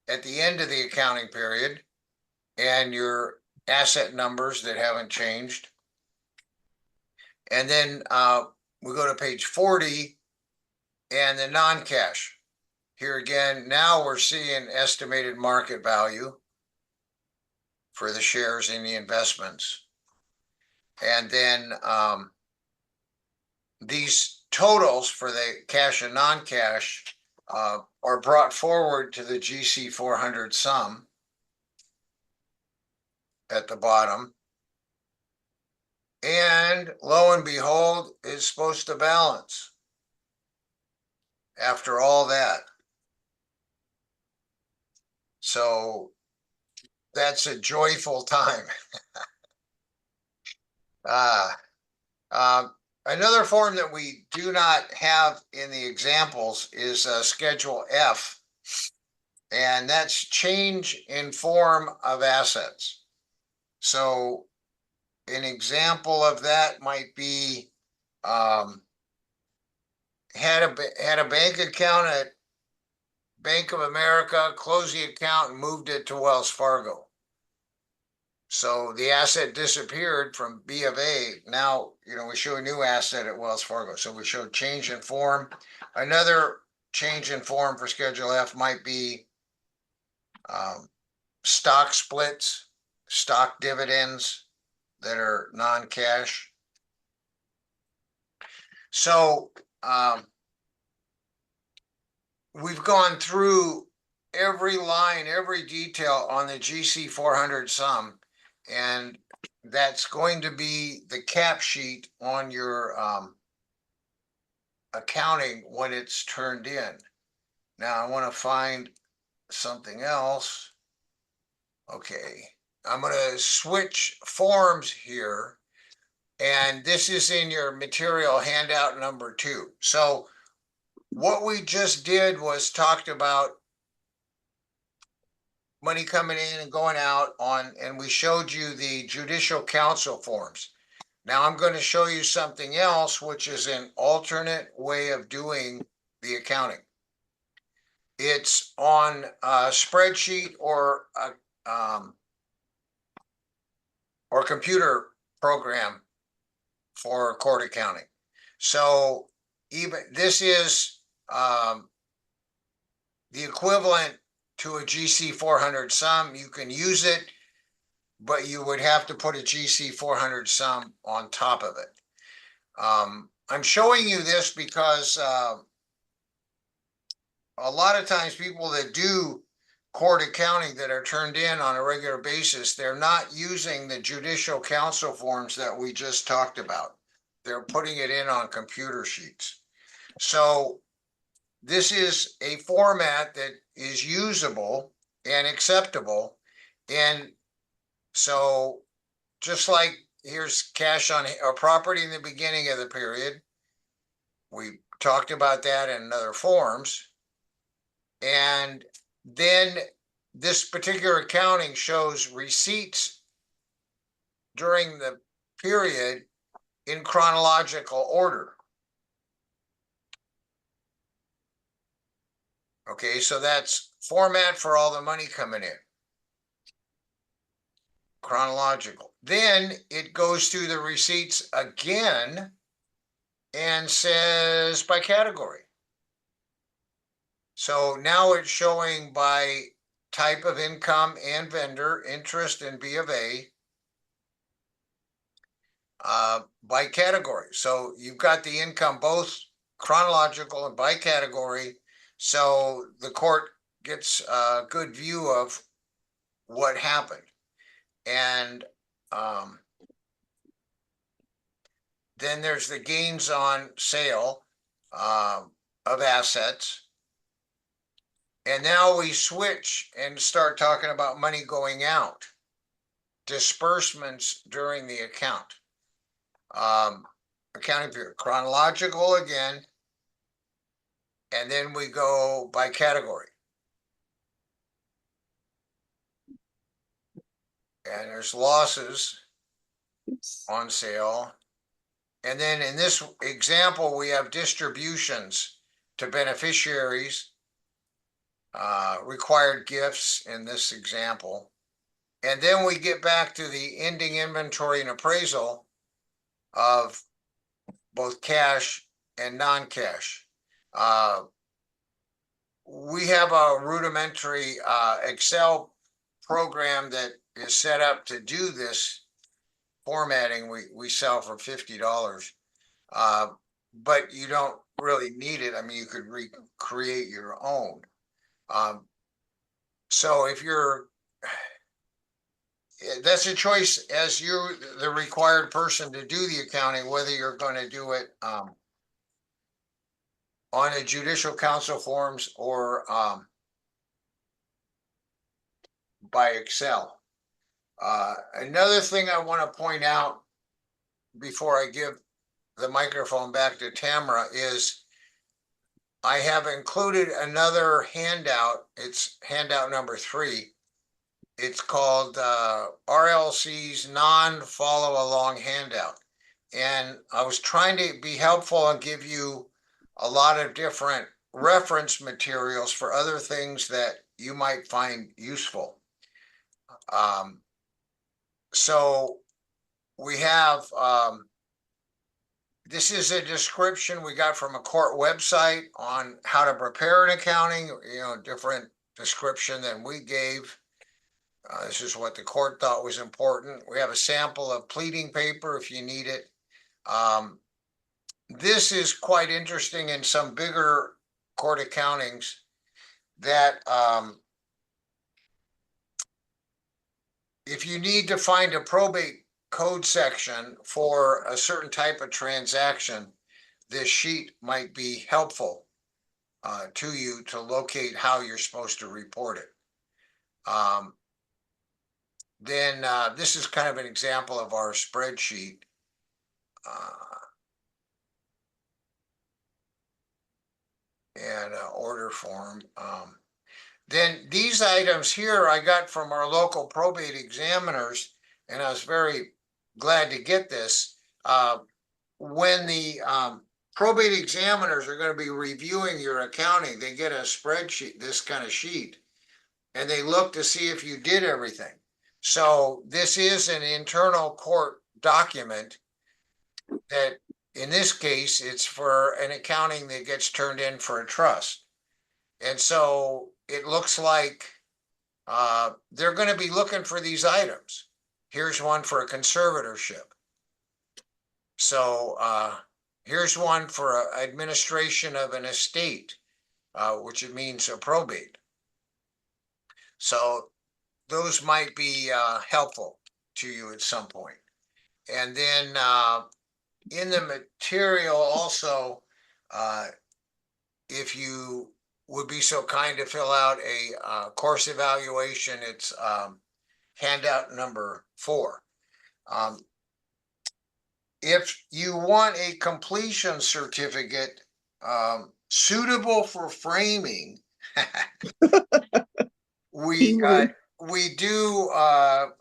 at the end of the accounting period and your asset numbers that haven't changed. And then we go to page 40 and the non-cash. Here again, now we're seeing estimated market value for the shares in the investments. And then these totals for the cash and non-cash are brought forward to the GC 400 sum at the bottom. And lo and behold, it's supposed to balance after all that. So that's a joyful time. Another form that we do not have in the examples is Schedule F, and that's change in form of assets. So an example of that might be had a bank account at Bank of America, closed the account and moved it to Wells Fargo. So the asset disappeared from B of A. Now, we show a new asset at Wells Fargo. So we show change in form. Another change in form for Schedule F might be stock splits, stock dividends that are non-cash. So we've gone through every line, every detail on the GC 400 sum, and that's going to be the cap sheet on your accounting when it's turned in. Now I want to find something else. Okay, I'm going to switch forms here, and this is in your material handout number 2. So what we just did was talked about money coming in and going out and we showed you the judicial counsel forms. Now I'm going to show you something else, which is an alternate way of doing the accounting. it's on a spreadsheet or or computer program for court accounting. So even this is the equivalent to a GC 400 sum. You can use it, but you would have to put a GC 400 sum on top of it. I'm showing you this because a lot of times people that do court accounting that are turned in on a regular basis, they're not using the judicial counsel forms that we just talked about. They're putting it in on computer sheets. So this is a format that is usable and acceptable. And so just like here's cash on a property in the beginning of the period, we talked about that in other forms. And then this particular accounting shows receipts during the period in chronological order. Okay, so that's format for all the money coming in. Chronological. Then it goes through the receipts again and says by category. So now it's showing by type of income and vendor, interest and B of A, by category. So you've got the income both chronological and by category. So the court gets a good view of what happened. And then there's the gains on sale of assets. And now we switch and start talking about money going out, disbursements during the account. Accounting period, chronological again, and then we go by category. And there's losses on sale. And then in this example, we have distributions to beneficiaries, required gifts in this example. And then we get back to the ending inventory and appraisal of both cash and non-cash. We have a rudimentary Excel program that is set up to do this formatting. We sell for $50, but you don't really need it. I mean, you could recreate your own. So if you're, that's a choice as you're the required person to do the accounting, whether you're going to do it on a judicial counsel forms or by Excel. Another thing I want to point out before I give the microphone back to Tamara is I have included another handout. It's handout number 3. It's called RLC's non-follow along handout. And I was trying to be helpful and give you a lot of different reference materials for other things that you might find useful. So we have, this is a description we got from a court website on how to prepare an accounting, different description than we gave. This is what the court thought was important. We have a sample of pleading paper if you need it. This is quite interesting in some bigger court accountings that if you need to find a probate code section for a certain type of transaction, this sheet might be helpful to you to locate how you're supposed to report it. Then this is kind of an example of our spreadsheet. And order form. Then these items here I got from our local probate examiners, and I was very glad to get this. When the probate examiners are gonna be reviewing your accounting. They get a spreadsheet, this kind of sheet. And they look to see if you did everything. So this is an internal court document that, in this case, it's for an accounting that gets turned in for a trust. And so it looks like they're gonna be looking for these items. Here's one for a conservatorship. So here's one for administration of an estate, which it means a probate. So those might be helpful to you at some point. And then in the material also, if you would be so kind to fill out a course evaluation, it's handout number 4. If you want a completion certificate suitable for framing, Keyword. we do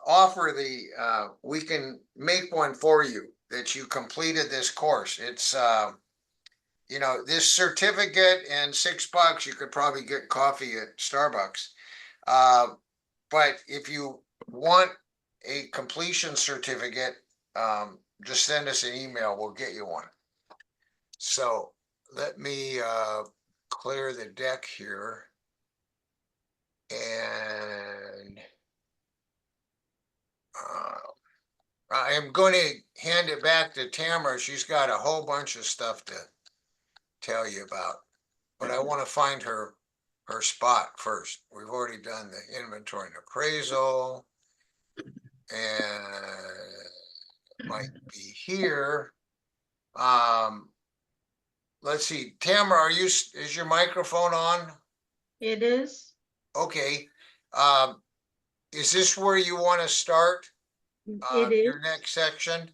offer we can make one for you that you completed this course. It's you know, this certificate and $6, you could probably get coffee at Starbucks. But if you want a completion certificate, just send us an email, we'll get you one. So let me clear the deck here. And I am going to hand it back to Tamara. She's got a whole bunch of stuff to tell you about, but I want to find her spot first. We've already done the inventory and appraisal, and it might be here. Let's see, Tamara, is your microphone on? It is. Okay. Is this where you want to start? It is. Your next section?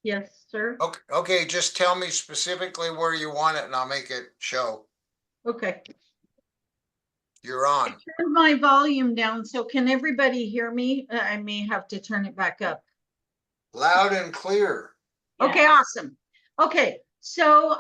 Yes, sir. Okay, just tell me specifically where you want it and I'll make it show. Okay. You're on. Turn my volume down, so can everybody hear me? I may have to turn it back up. Loud and clear. Okay, awesome. Okay, so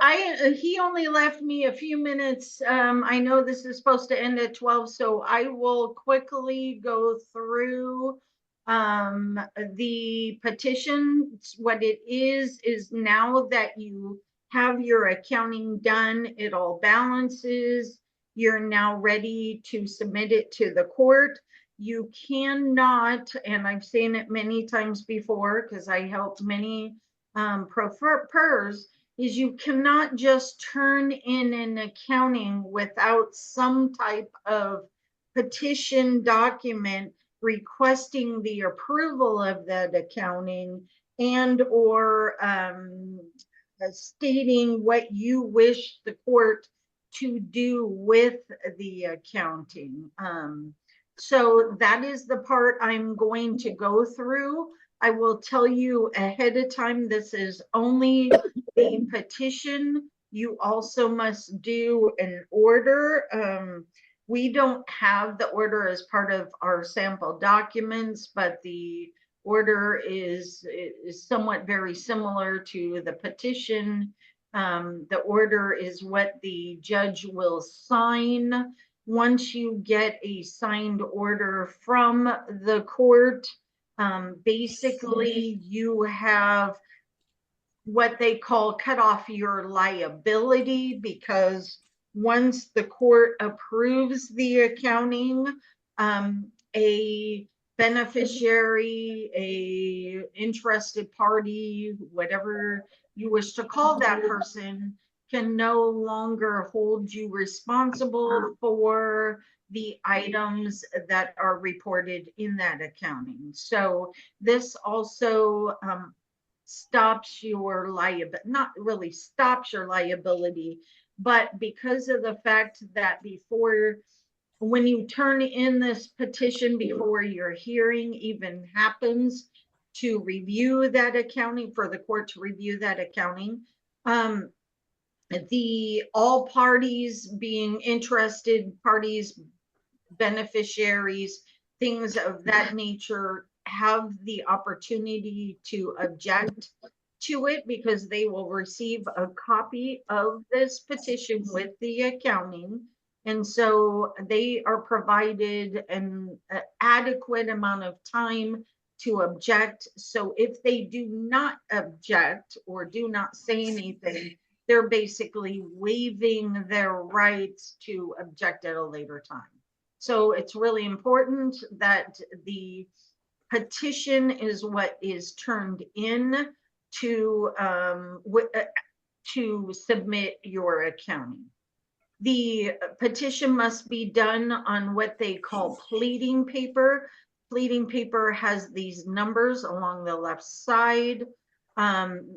he only left me a few minutes. I know this is supposed to end at 12, so I will quickly go through the petition. What it is now that you have your accounting done, it all balances. You're now ready to submit it to the court. You cannot, and I've seen it many times before because I helped many PROs, is you cannot just turn in an accounting without some type of petition document requesting the approval of that accounting and or stating what you wish the court to do with the accounting. So that is the part I'm going to go through. I will tell you ahead of time, this is only the petition. You also must do an order. We don't have the order as part of our sample documents, but the order is somewhat very similar to the petition. The order is what the judge will sign. Once you get a signed order from the court, basically you have what they call cut off your liability, because once the court approves the accounting, a beneficiary, a interested party, whatever you wish to call that person, can no longer hold you responsible for the items that are reported in that accounting. So this also stops your liability, not really stops your liability, but because of the fact that when you turn in this petition before your hearing even happens to review that accounting, for the court to review that accounting, all parties being interested parties, beneficiaries, things of that nature have the opportunity to object to it because they will receive a copy of this petition with the accounting. And so they are provided an adequate amount of time to object. So if they do not object or do not say anything, they're basically waiving their rights to object at a later time. So it's really important that the petition is what is turned in to submit your accounting. The petition must be done on what they call pleading paper. Pleading paper has these numbers along the left side.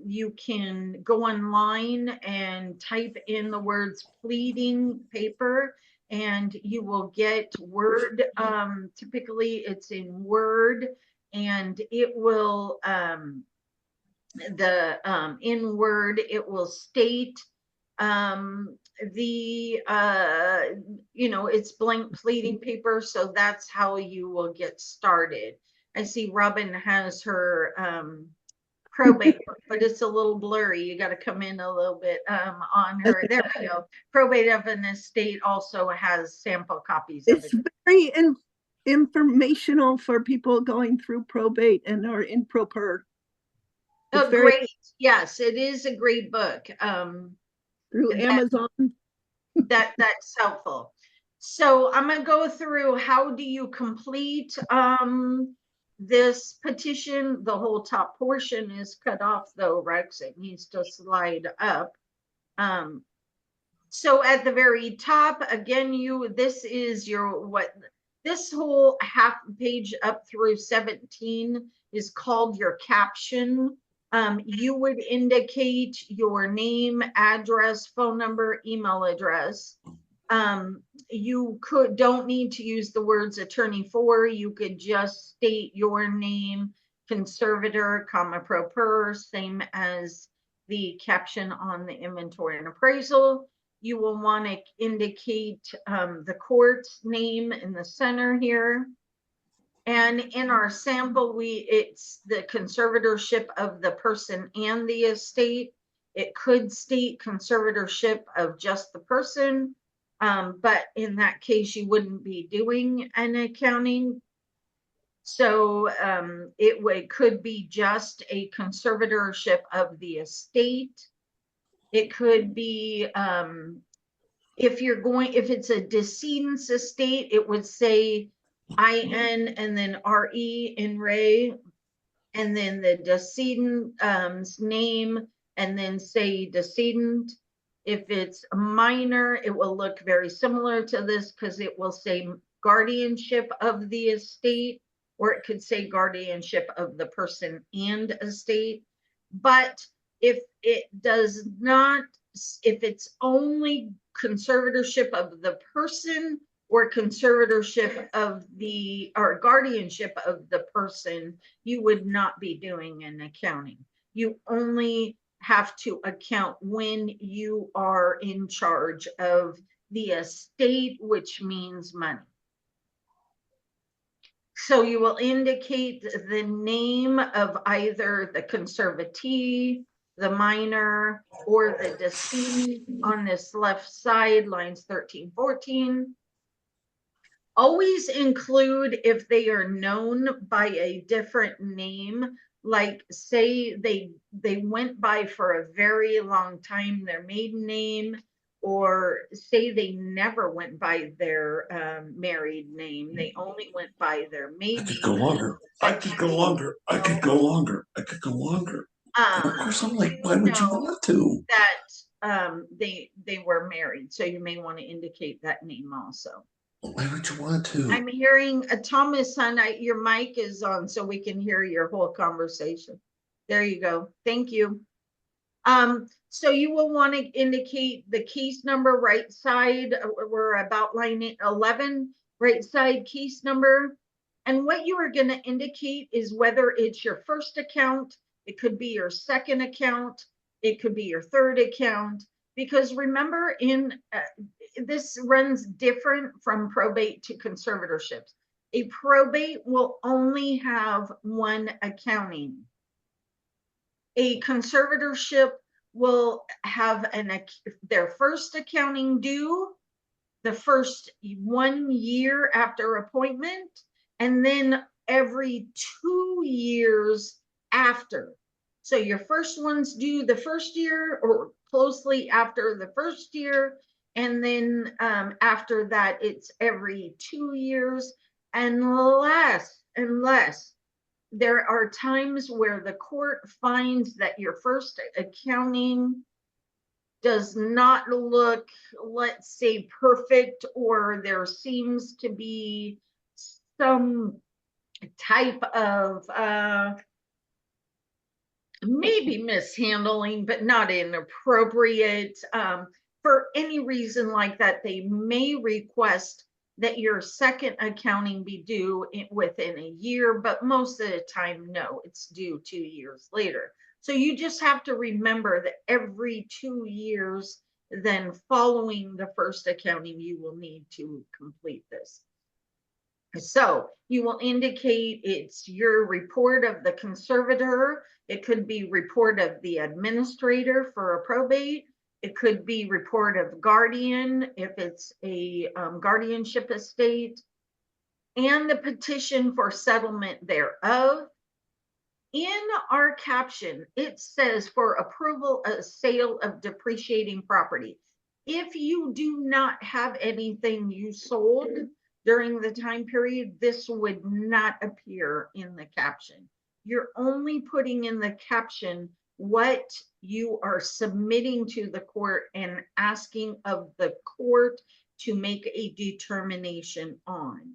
You can go online and type in the words pleading paper and you will get Word. Typically it's in Word and it will, in Word, it will state it's blank pleading paper, so that's how you will get started. I see Robin has her probate, but it's a little blurry. You got to come in a little bit on her. There we go. Probate of an estate also has sample copies of It's it. very informational for people going through probate and are improper. Oh, great. Yes, it is a great book. Through Amazon. That's helpful. So I'm gonna go through how do you complete this petition. The whole top portion is cut off though, Rex. It needs to slide up. So at the very top, again, this is this whole half page up through 17 is called your caption. You would indicate your name, address, phone number, email address. You don't need to use the words attorney for. You could just state your name, conservator, comma pro per, same as the caption on the inventory and appraisal. You will want to indicate the court's name in the center here. And in our sample, it's the conservatorship of the person and the estate. It could state conservatorship of just the person, but in that case, you wouldn't be doing an accounting. So it could be just a conservatorship of the estate. It could be, if it's a decedent's estate, it would say IN and then RE in Ray, and then the decedent's name, and then say decedent. If it's a minor, it will look very similar to this because it will say guardianship of the estate, or it could say guardianship of the person and estate. But if it does not, if it's only conservatorship of the person or conservatorship of or guardianship of the person, you would not be doing an accounting. You only have to account when you are in charge of the estate, which means money. So you will indicate the name of either the conservatee, the minor, or the decedent on this left side, lines 13, 14. Always include if they are known by a different name, like say they went by for a very long time their maiden name, or say they never went by their married name, they only went by their maiden name. I could go longer. I could go longer. I could go longer. I could go longer. And of course, I'm like, why would you want to? That they were married, so you may want to indicate that name also. Why would you want to? I'm hearing Thomas, son, your mic is on so we can hear your whole conversation. There you go. Thank you. So you will want to indicate the case number right side. We're about line 11, right side case number. And what you are going to indicate is whether it's your first account, it could be your second account, it could be your third account, because remember this runs different from probate to conservatorships. A probate will only have one accounting. A conservatorship will have their first accounting due the first 1 year after appointment, and then every 2 years after. So your first one's due the first year or closely after the first year, and then after that it's every 2 years, unless there are times where the court finds that your first accounting does not look, let's say, perfect, or there seems to be some type of maybe mishandling, but not inappropriate. For any reason like that, they may request that your second accounting be due within a year, but most of the time, no, it's due 2 years later. So you just have to remember that every 2 years, then following the first accounting, you will need to complete this. So you will indicate it's your report of the conservator. It could be report of the administrator for a probate. It could be report of guardian if it's a guardianship estate, and the petition for settlement thereof. In our caption, it says for approval of sale of depreciating property. If you do not have anything you sold during the time period, this would not appear in the caption. You're only putting in the caption what you are submitting to the court and asking of the court to make a determination on.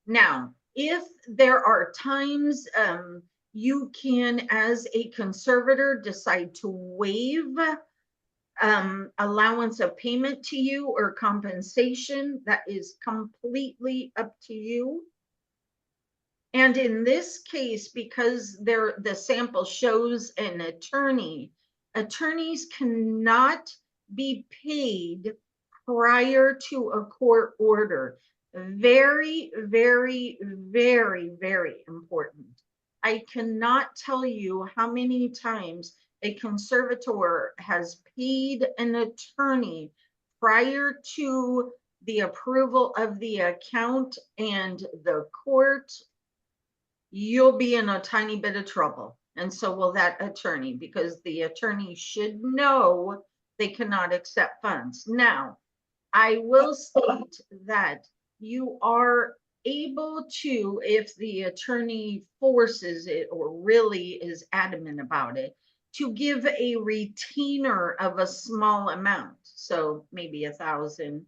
Now, if there are times you can, as a conservator, decide to waive allowance of payment to you or compensation, that is completely up to you. And in this case, because the sample shows an attorney, attorneys cannot be paid prior to a court order. Very, very, very, very important. I cannot tell you how many times a conservator has paid an attorney prior to the approval of the account and the court. You'll be in a tiny bit of trouble. And so will that attorney, because the attorney should know they cannot accept funds. Now, I will state that you are able to, if the attorney forces it or really is adamant about it, to give a retainer of a small amount, so maybe 1,000,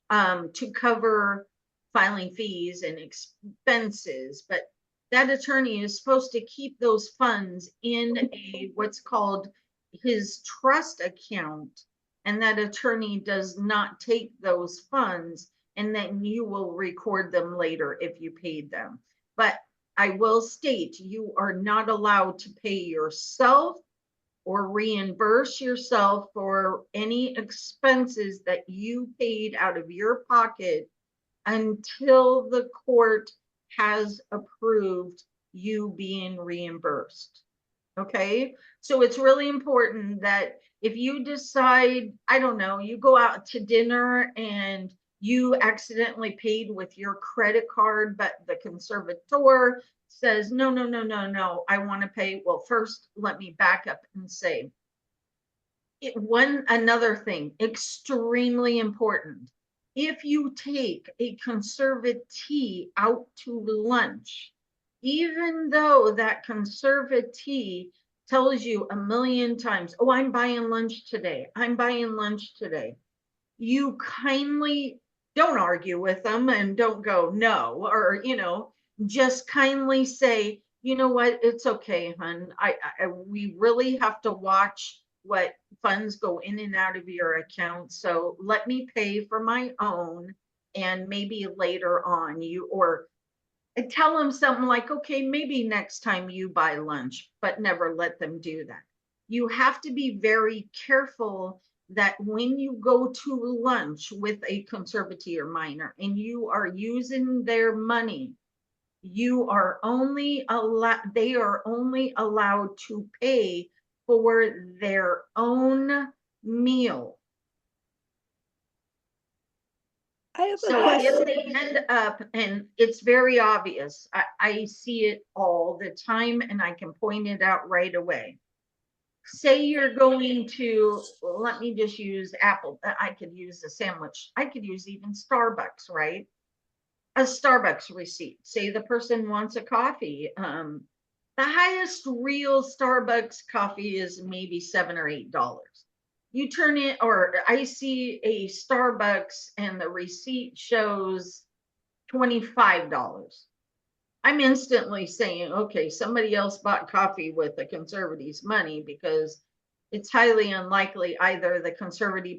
to cover filing fees and expenses. But that attorney is supposed to keep those funds in a what's called his trust account, and that attorney does not take those funds, and then you will record them later if you paid them. But I will state, you are not allowed to pay yourself or reimburse yourself for any expenses that you paid out of your pocket until the court has approved you being reimbursed. Okay, so it's really important that if you decide, I don't know, you go out to dinner and you accidentally paid with your credit card, but the conservator says, no, no, no, no, no, I want to pay. Well, first, let me back up and say, another thing, extremely important. If you take a conservatee out to lunch, even though that conservatee tells you a million times, oh, I'm buying lunch today, I'm buying lunch today, you kindly don't argue with them and don't go no, or just kindly say, you know what, it's okay, hon, we really have to watch what funds go in and out of your account, so let me pay for my own, and maybe later on or tell them something like, okay, maybe next time you buy lunch, but never let them do that. You have to be very careful that when you go to lunch with a conservatee or minor and you are using their money, you are only they are only allowed to pay for their own meal. I have a So question. if they end up, and it's very obvious, I see it all the time and I can point it out right away. Say you're going to, let me just use Apple. I could use a sandwich. I could use even Starbucks, right? A Starbucks receipt. Say the person wants a coffee. The highest real Starbucks coffee is maybe $7 or $8. You turn it, or I see a Starbucks and the receipt shows $25. I'm instantly saying, okay, somebody else bought coffee with the conservative's money, because it's highly unlikely either the conservative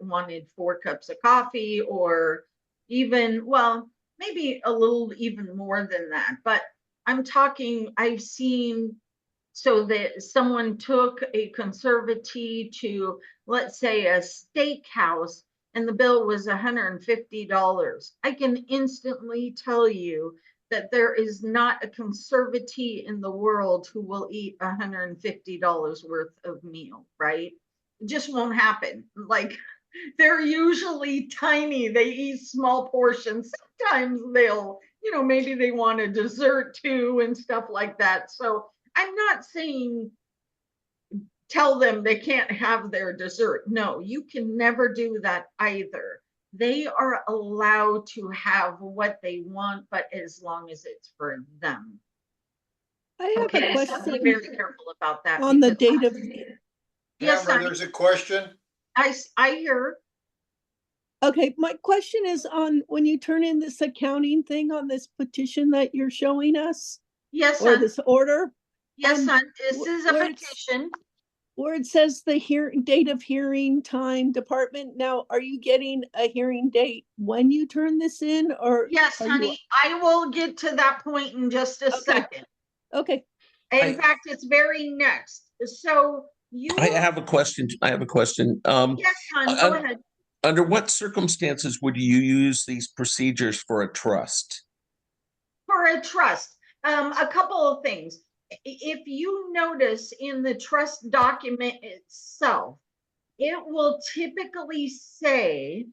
wanted 4 cups of coffee, or even, well, maybe a little even more than that. But I'm talking, I've seen, so that someone took a conservative to, let's say, a steakhouse, and the bill was $150. I can instantly tell you that there is not a conservative in the world who will eat $150 worth of meal, right? It just won't happen. Like, they're usually tiny. They eat small portions. Sometimes they'll, maybe they want a dessert too and stuff like that. So I'm not saying tell them they can't have their dessert. No, you can never do that either. They are allowed to have what they want, but as long as it's for them. I have a Okay, so question be very careful about that. on the date of, Yes, Amber, there's a question. I hear. okay, my question is on when you turn in this accounting thing on this petition that you're showing us, Yes, or son. this order, Yes, son. This is a where petition. where it says the date of hearing, time, department. Now, are you getting a hearing date when you turn this in, or? Yes, are you- honey. I will get to that point in just a Okay. second. Okay, In fact, it's very next. So you. I have a question. Yes, son, go ahead. Under what circumstances would you use these procedures for a trust? For a trust, a couple of things. If you notice in the trust document itself, it will typically say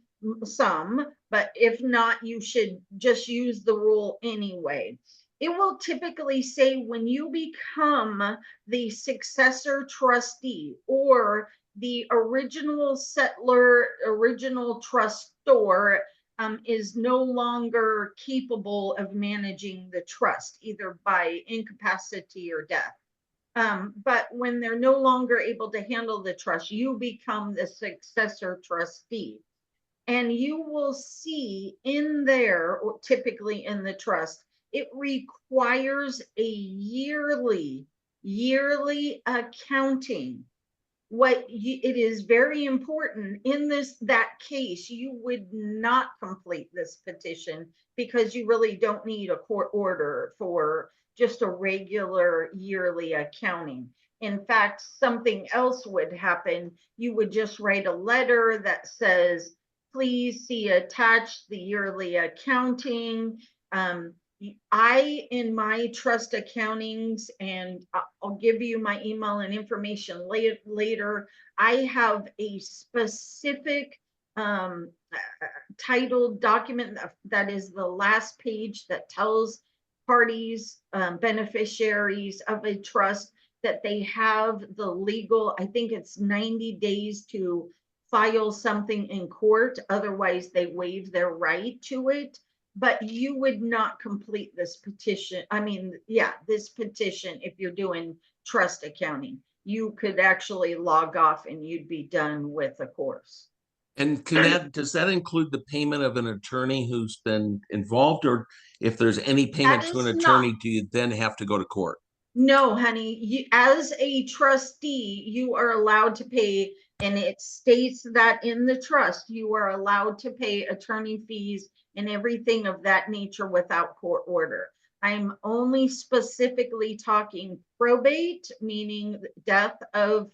some, but if not, you should just use the rule anyway. It will typically say when you become the successor trustee, or the original settlor, original trustor, is no longer capable of managing the trust, either by incapacity or death. But when they're no longer able to handle the trust, you become the successor trustee. And you will see in there, or typically in the trust, it requires a yearly accounting. It is very important in that case, you would not complete this petition, because you really don't need a court order for just a regular yearly accounting. In fact, something else would happen. You would just write a letter that says, please see attached the yearly accounting. In my trust accountings, and I'll give you my email and information later, I have a specific titled document that is the last page that tells parties, beneficiaries of a trust, that they have the legal, I think it's 90 days to file something in court. Otherwise, they waive their right to it. But you would not complete this petition. This petition, if you're doing trust accounting, you could actually log off and you'd be done with the course. And does that include the payment of an attorney who's been involved, or if there's any payment to an attorney, do you then have to go to court? No, honey, as a trustee, you are allowed to pay, and it states that in the trust, you are allowed to pay attorney fees and everything of that nature without court order. I'm only specifically talking probate, meaning death of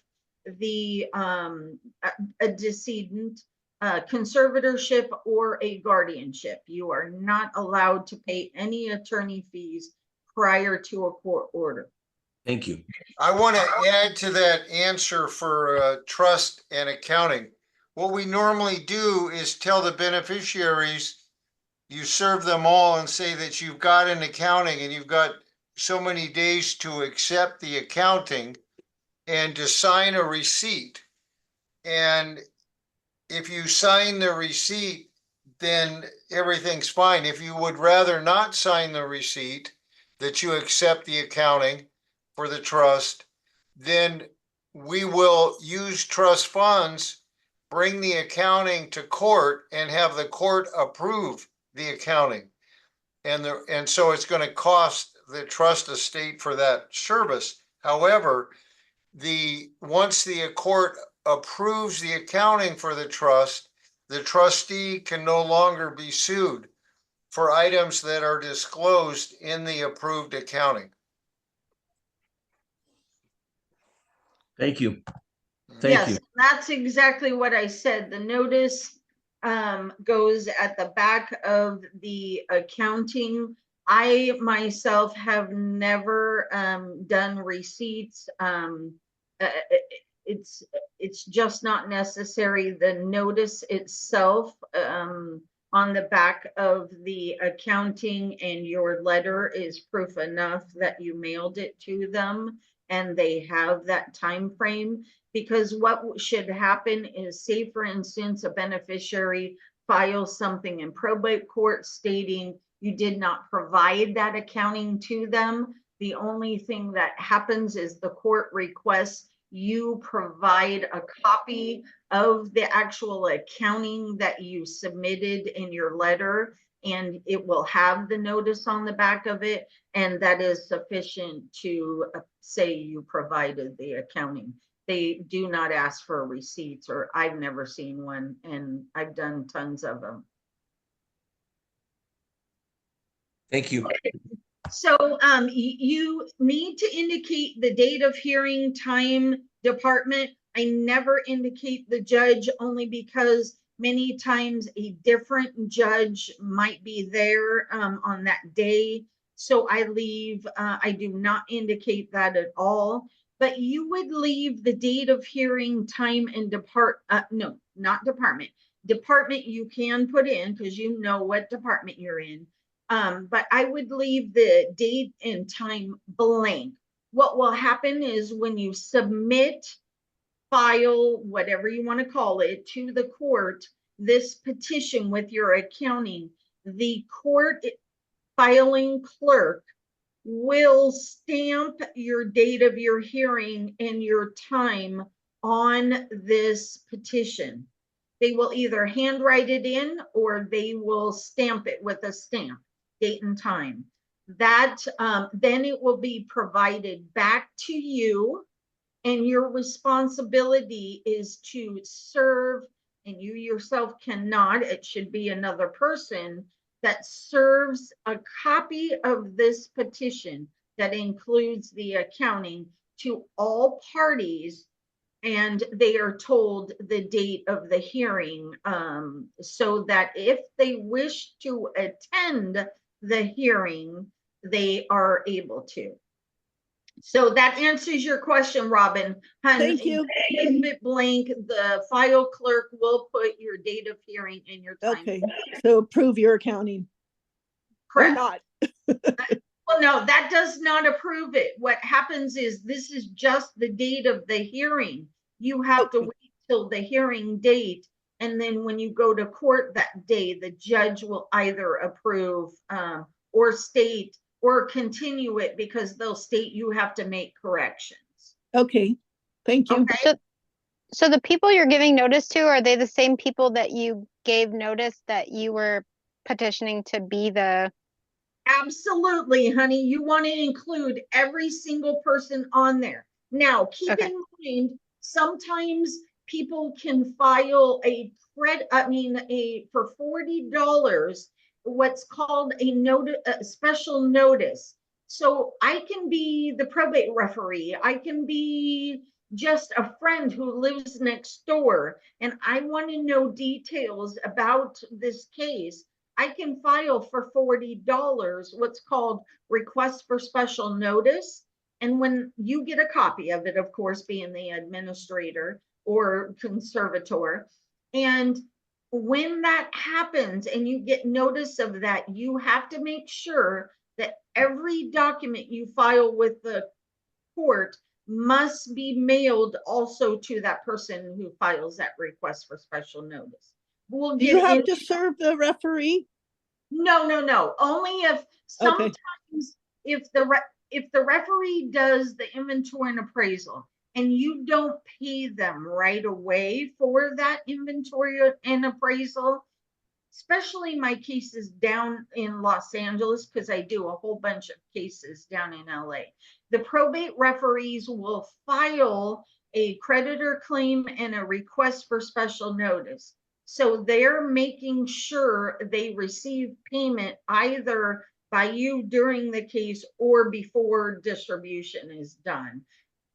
the a decedent, conservatorship or a guardianship. You are not allowed to pay any attorney fees prior to a court order. Thank you. I want to add to that answer for trust and accounting. What we normally do is tell the beneficiaries, you serve them all and say that you've got an accounting and you've got so many days to accept the accounting and to sign a receipt. And if you sign the receipt, then everything's fine. If you would rather not sign the receipt, that you accept the accounting for the trust, then we will use trust funds, bring the accounting to court and have the court approve the accounting. And so it's going to cost the trust estate for that service. However, once the court approves the accounting for the trustee can no longer be sued for items that are disclosed in the approved accounting. Thank you. Thank Yes, you. that's exactly what I said. The notice goes at the back of the accounting. I myself have never done receipts. It's just not necessary. The notice itself on the back of the accounting and your letter is proof enough that you mailed it to them and they have that time frame. Because what should happen is, say for instance, a beneficiary files something in probate court stating you did not provide that accounting to them. The only thing that happens is the court requests you provide a copy of the actual accounting that you submitted in your letter, and it will have the notice on the back of it, and that is sufficient to say you provided the accounting. They do not ask for receipts, or I've never seen one, and I've done tons of them. Thank you. So you need to indicate the date of hearing, time, department. I never indicate the judge, only because many times a different judge might be there on that day. So I do not indicate that at all. But you would leave the date of hearing, time, and no, not department. Department you can put in because you know what department you're in. But I would leave the date and time blank. What will happen is when you submit, file, whatever you want to call it, to the court, this petition with your accounting, the court filing clerk will stamp your date of your hearing and your time on this petition. They will either handwrite it in or they will stamp it with a stamp, date and time. That then it will be provided back to you, and your responsibility is to serve, and you yourself cannot, it should be another person that serves a copy of this petition that includes the accounting to all parties, and they are told the date of the hearing, so that if they wish to attend the hearing, they are able to. So that answers your question, Robin. Thank you. Leave it blank. The file clerk will put your date of hearing and your time. Okay, so approve your accounting. Or Correct. not. Well, no, that does not approve it. What happens is this is just the date of the hearing. You have to wait till the hearing date. And then when you go to court that day, the judge will either approve or state or continue it, because they'll state you have to make corrections. Okay, thank you. Okay. So the people you're giving notice to, are they the same people that you gave notice that you were petitioning to be the? Absolutely, honey. You want to include every single person on there. Now, keep in mind, sometimes people can file for $40, what's called a special notice. So I can be the probate referee. I can be just a friend who lives next door and I want to know details about this case, I can file for $40 what's called request for special notice. And when you get a copy of it, of course, being the administrator or conservator, and when that happens and you get notice of that, you have to make sure that every document you file with the court must be mailed also to that person who files that request for special notice. We'll Do you have into, to serve the referee? no. Only if sometimes if the referee does the inventory and appraisal and you don't pay them right away for that inventory and appraisal, especially my cases down in Los Angeles, because I do a whole bunch of cases down in LA. The probate referees will file a creditor claim and a request for special notice. So they're making sure they receive payment either by you during the case or before distribution is done.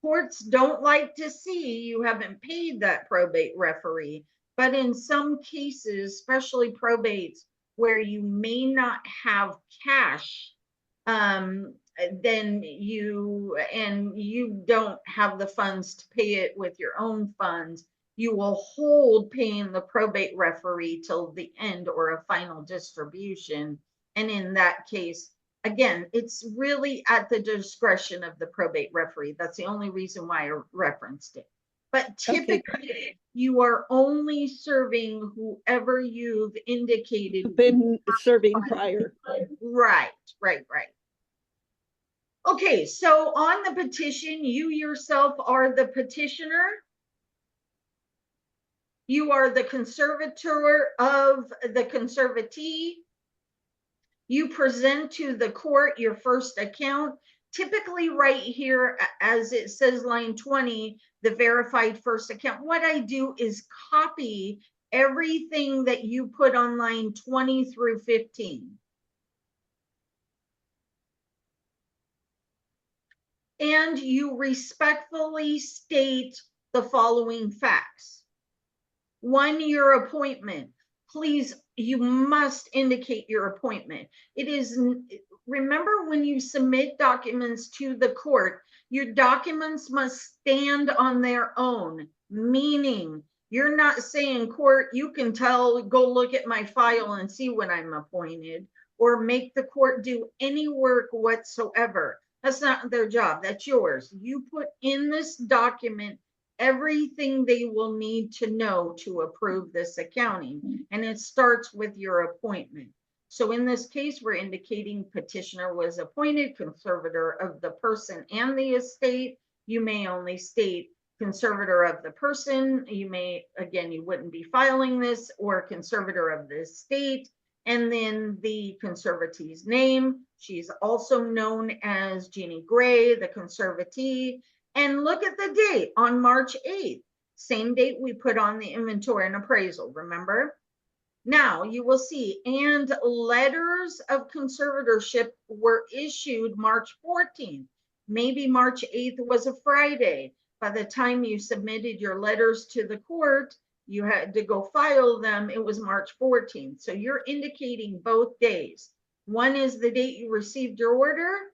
Courts don't like to see you haven't paid that probate referee. But in some cases, especially probates, where you may not have cash, then you don't have the funds to pay it with your own funds, you will hold paying the probate referee till the end or a final distribution. And in that case, again, it's really at the discretion of the probate referee. That's the only reason why I referenced it. But typically, you are only serving whoever you've indicated. Been serving prior. Right. Okay, so on the petition, you yourself are the petitioner. You are the conservator of the conservatee. You present to the court your first account. Typically right here, as it says line 20, the verified first account, what I do is copy everything that you put on line 20 through 15. And you respectfully state the following facts. 1, your appointment. Please, you must indicate your appointment. It is, remember when you submit documents to the court, your documents must stand on their own, meaning you're not saying, court, you can tell, go look at my file and see when I'm appointed, or make the court do any work whatsoever. That's not their job, that's yours. You put in this document everything they will need to know to approve this accounting. And it starts with your appointment. So in this case, we're indicating petitioner was appointed conservator of the person and the estate. You may only state conservator of the person. You may, again, you wouldn't be filing this, or conservator of the estate. And then the conservatee's name. She's also known as Jeannie Gray, the conservatee. And look at the date, on March 8th, same date we put on the inventory and appraisal, remember? Now you will see, and letters of conservatorship were issued March 14th. Maybe March 8th was a Friday. By the time you submitted your letters to the court, you had to go file them, it was March 14th. So you're indicating both days. One is the date you received your order,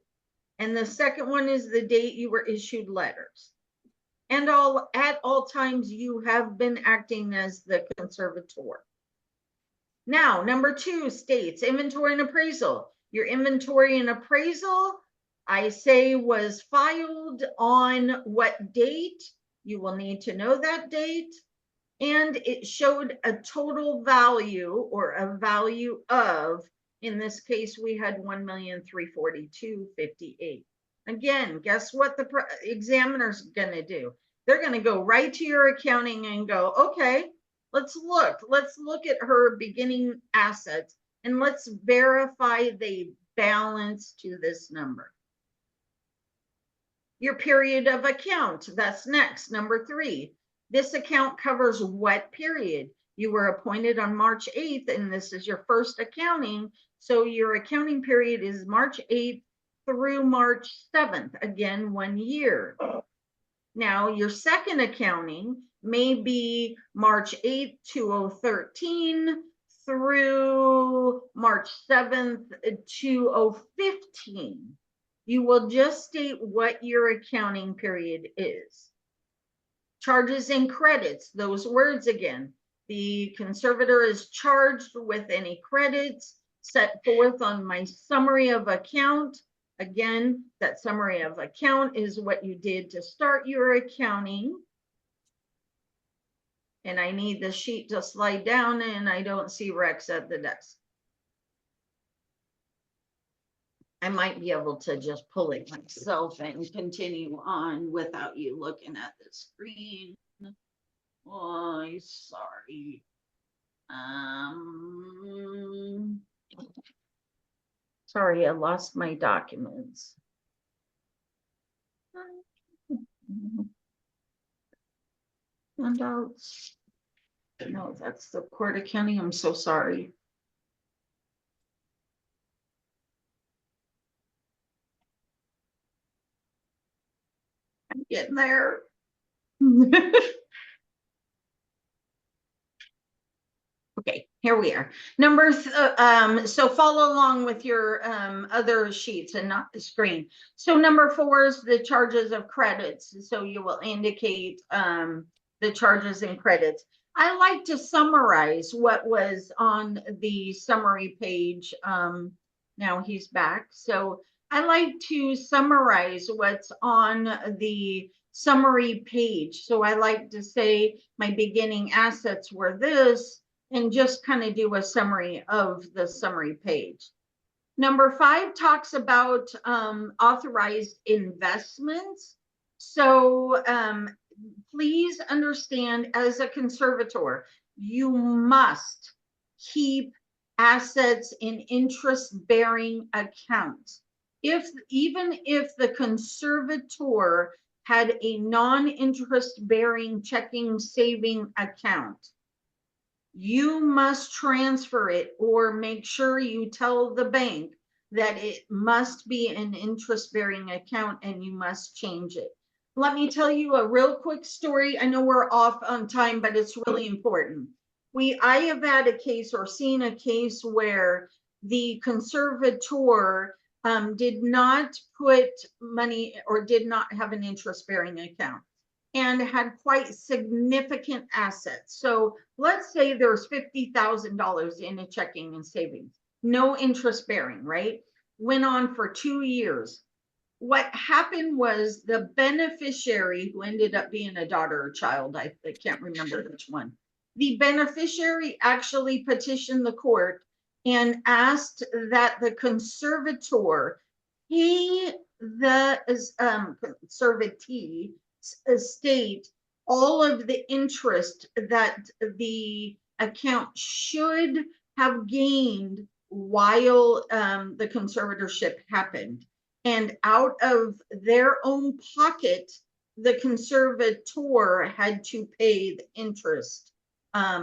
and the second one is the date you were issued letters. And at all times you have been acting as the conservator. Now, number 2 states inventory and appraisal. Your inventory and appraisal, I say, was filed on what date? You will need to know that date. And it showed a total value, or a value of, in this case, we had $1,342,058. Again, guess what the examiner's going to do? They're going to go right to your accounting and go, okay, let's look at her beginning assets and let's verify they balance to this number. Your period of account, that's next, number 3. This account covers what period? You were appointed on March 8th, and this is your first accounting. So your accounting period is March 8th through March 7th, again, 1 year. Now, your second accounting may be March 8th, 2013 through March 7th, 2015. You will just state what your accounting period is. Charges and credits, those words again. The conservator is charged with any credits set forth on my summary of account. Again, that summary of account is what you did to start your accounting. And I need the sheet to slide down, and I don't see Rex at the desk. I might be able to just pull it myself and continue on without you looking at the screen. Oh, sorry. Sorry, I lost my documents. Handouts. No, that's the court accounting. I'm so sorry. I'm getting there. Okay, here we are. So follow along with your other sheets and not the screen. So number 4 is the charges of credits. So you will indicate the charges and credits. I like to summarize what was on the summary page. Now he's back. So I like to summarize what's on the summary page. So I like to say my beginning assets were this, and just kind of do a summary of the summary page. Number 5 talks about authorized investments. So please understand, as a conservator, you must keep assets in interest-bearing accounts. Even if the conservator had a non-interest-bearing checking saving account, you must transfer it or make sure you tell the bank that it must be an interest-bearing account and you must change it. Let me tell you a real quick story. I know we're off on time, but it's really important. I have had a case or seen a case where the conservator did not put money or did not have an interest-bearing account and had quite significant assets. So let's say there's $50,000 in a checking and savings, no interest bearing, right? Went on for 2 years. What happened was the beneficiary, who ended up being a daughter or child, I can't remember which one, the beneficiary actually petitioned the court and asked that the conservator pay the conservatee state all of the interest that the account should have gained while the conservatorship happened. And out of their own pocket, the conservator had to pay the interest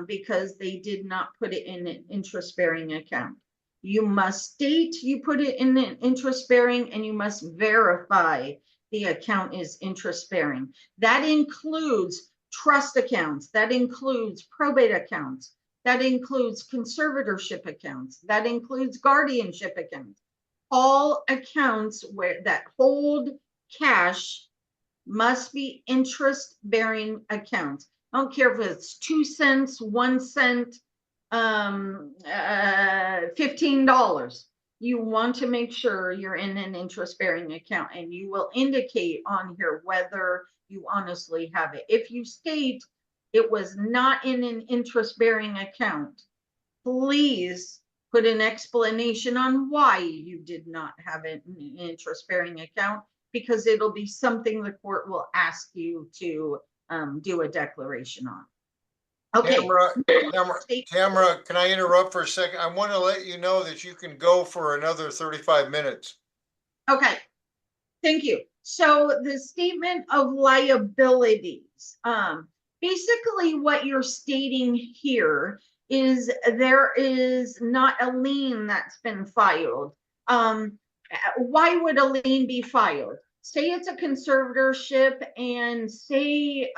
because they did not put it in an interest-bearing account. You must state you put it in an interest-bearing, and you must verify the account is interest-bearing. That includes trust accounts, that includes probate accounts, that includes conservatorship accounts, that includes guardianship accounts. All accounts that hold cash must be interest-bearing accounts. I don't care if it's 2 cents, 1 cent, $15. You want to make sure you're in an interest-bearing account, and you will indicate on here whether you honestly have it. If you state it was not in an interest-bearing account, please put an explanation on why you did not have it in an interest-bearing account, because it'll be something the court will ask you to do a declaration on. Okay. Tamara, can I interrupt for a second? I want to let you know that you can go for another 35 minutes. Okay, thank you. So the statement of liabilities, basically what you're stating here is there is not a lien that's been filed. Why would a lien be filed? say it's a conservatorship and say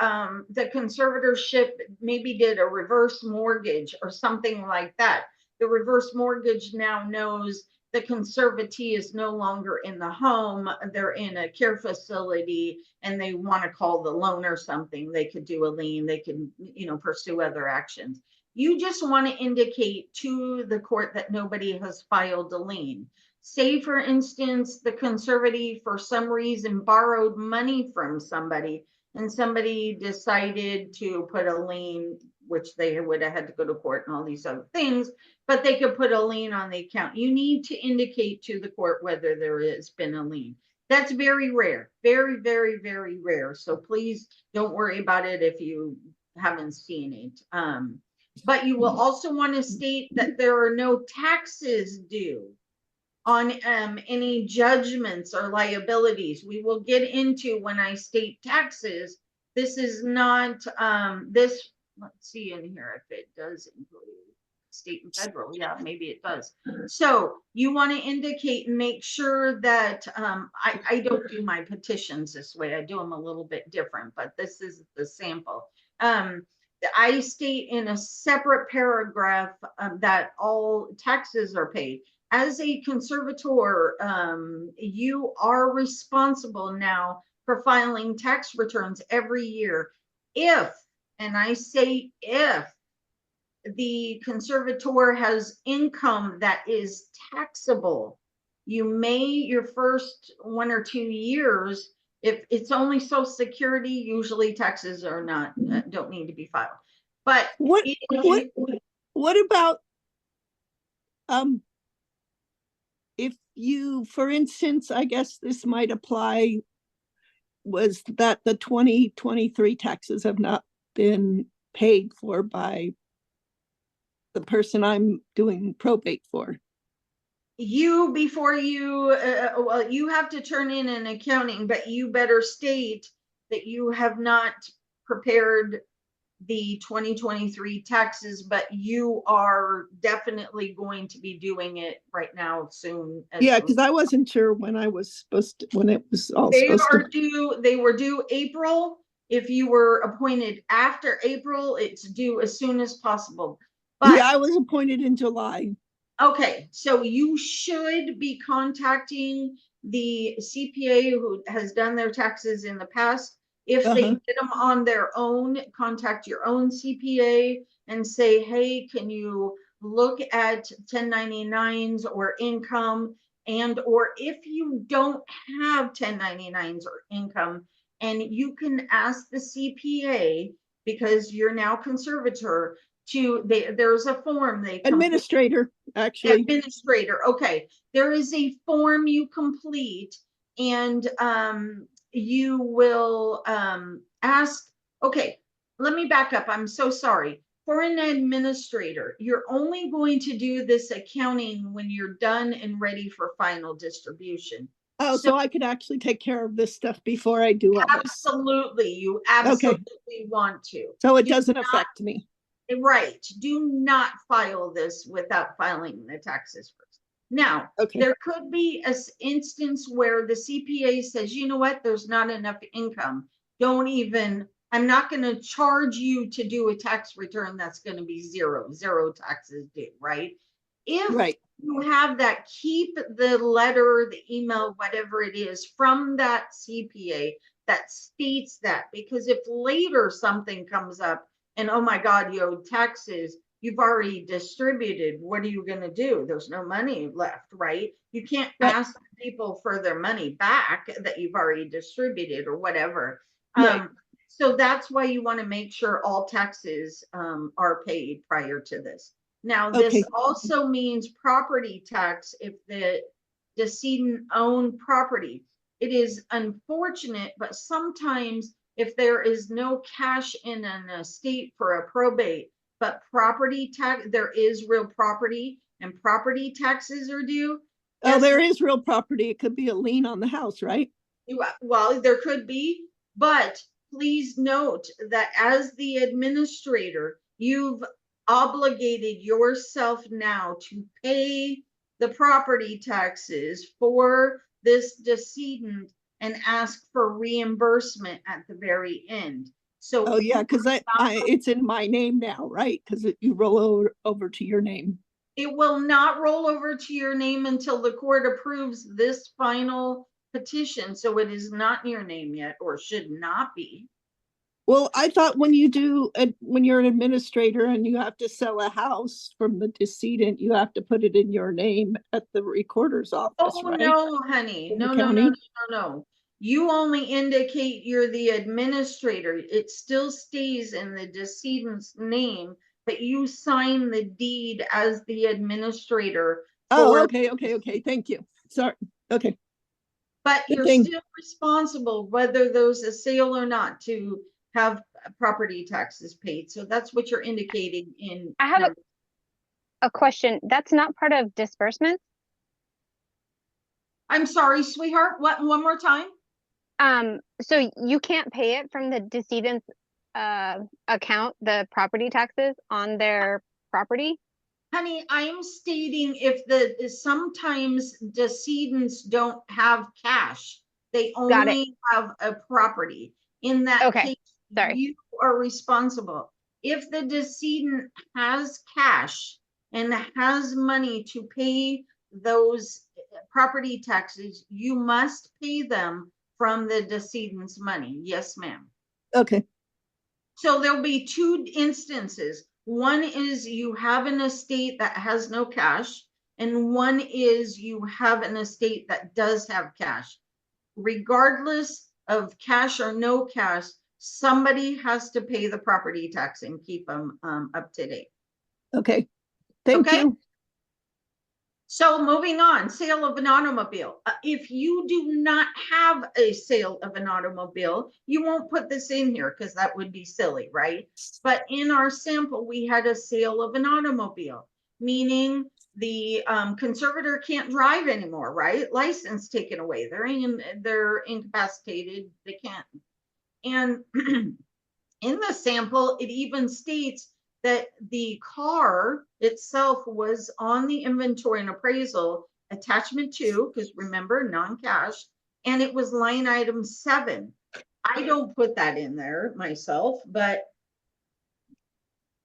the conservatorship maybe did a reverse mortgage or something like that. The reverse mortgage now knows the conservatee is no longer in the home, they're in a care facility, and they want to call the loan or something. They could do a lien, they can, pursue other actions. You just want to indicate to the court that nobody has filed a lien. Say, for instance, the conservatee for some reason borrowed money from somebody and somebody decided to put a lien, which they would have had to go to court and all these other things, but they could put a lien on the account. You need to indicate to the court whether there has been a lien. That's very rare, very, very, very rare. So please don't worry about it if you haven't seen it. But you will also want to state that there are no taxes due on any judgments or liabilities. We will get into when I state taxes. This is not this. Let's see in here if it does include state and federal. Yeah, maybe it does. So you want to indicate and make sure that I don't do my petitions this way. I do them a little bit different, but this is the sample. I state in a separate paragraph that all taxes are paid. As a conservator, you are responsible now for filing tax returns every year. If, and I say if, the conservator has income that is taxable, you may, your first 1 or 2 years, if it's only Social Security, usually taxes are not, don't need to be filed. But what about if you, for instance, I guess this might apply, was that the 2023 taxes have not been paid for by the person I'm doing probate for? You, before you, well, you have to turn in an accounting, but you better state that you have not prepared the 2023 taxes, but you are definitely going to be doing it right now soon. Yeah, because I wasn't sure when I was supposed to, when it was all supposed to. They were due April. If you were appointed after April, it's due as soon as possible. But yeah, I was appointed in July. Okay, so you should be contacting the CPA who has done their taxes in the past. If they did them on their own, contact your own CPA and say, hey, can you look at 1099s or income? And or if you don't have 1099s or income, and you can ask the CPA, because you're now conservator, there's a form they administrator, actually. Administrator, okay. There is a form you complete, and you will ask, okay, let me back up. I'm so sorry. For an administrator, you're only going to do this accounting when you're done and ready for final distribution. Oh, so I could actually take care of this stuff before I do all this. Absolutely. You absolutely want to. So it doesn't affect me. Right. Do not file this without filing the taxes first. Now, there could be an instance where the CPA says, you know what, there's not enough income. Don't even, I'm not going to charge you to do a tax return that's going to be zero taxes due, right? If you have that, keep the letter, the email, whatever it is from that CPA that states that, because if later something comes up and oh my God, you owe taxes, you've already distributed, what are you going to do? There's no money left, right? You can't ask people for their money back that you've already distributed or whatever. So that's why you want to make sure all taxes are paid prior to this. Now, this also means property tax if the decedent owned property. It is unfortunate, but sometimes if there is no cash in an estate for a probate, but property tax, there is real property and property taxes are due. Oh, there is real property. It could be a lien on the house, right? Well, there could be, but please note that as the administrator, you've obligated yourself now to pay the property taxes for this decedent and ask for reimbursement at the very end. So. Oh, yeah, because it's in my name now, right? Because you roll over to your name. It will not roll over to your name until the court approves this final petition. So it is not in your name yet, or should not be. Well, I thought when you're an administrator and you have to sell a house from the decedent, you have to put it in your name at the recorder's office, Oh, right? no, honey. In the No, no, no, county? no, no, no. You only indicate you're the administrator. It still stays in the decedent's name, but you sign the deed as the administrator. Oh, okay. Thank you. Sorry. Okay. But Good you're thing. still responsible, whether there's a sale or not, to have property taxes paid. So that's what you're indicating in. I have a question. That's not part of disbursement? I'm sorry, sweetheart. What? One more time? So you can't pay it from the decedent's account, the property taxes on their property? Honey, I'm stating if sometimes decedents don't have cash, they Got it. only have a property. In that Okay, case, sorry. you are responsible. If the decedent has cash and has money to pay those property taxes, you must pay them from the decedent's money. Yes, ma'am. Okay. So there'll be two instances. One is you have an estate that has no cash, and one is you have an estate that does have cash. Regardless of cash or no cash, somebody has to pay the property tax and keep them up to date. Okay. Thank Okay. you. So moving on, sale of an automobile. If you do not have a sale of an automobile, you won't put this in here because that would be silly, right? But in our sample, we had a sale of an automobile, meaning the conservator can't drive anymore, right? License taken away. They're incapacitated. They can't. And in the sample, it even states that the car itself was on the inventory and appraisal attachment 2, because remember, non-cash, and it was line item 7. I don't put that in there myself, but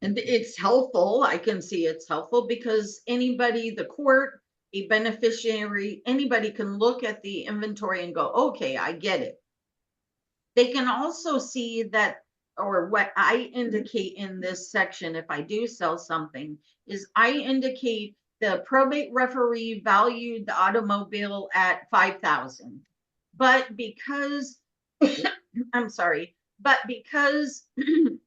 it's helpful. I can see it's helpful because anybody, the court, a beneficiary, anybody can look at the inventory and go, okay, I get it. They can also see that, or what I indicate in this section, if I do sell something, is I indicate the probate referee valued the automobile at $5,000. But because, I'm sorry, but because the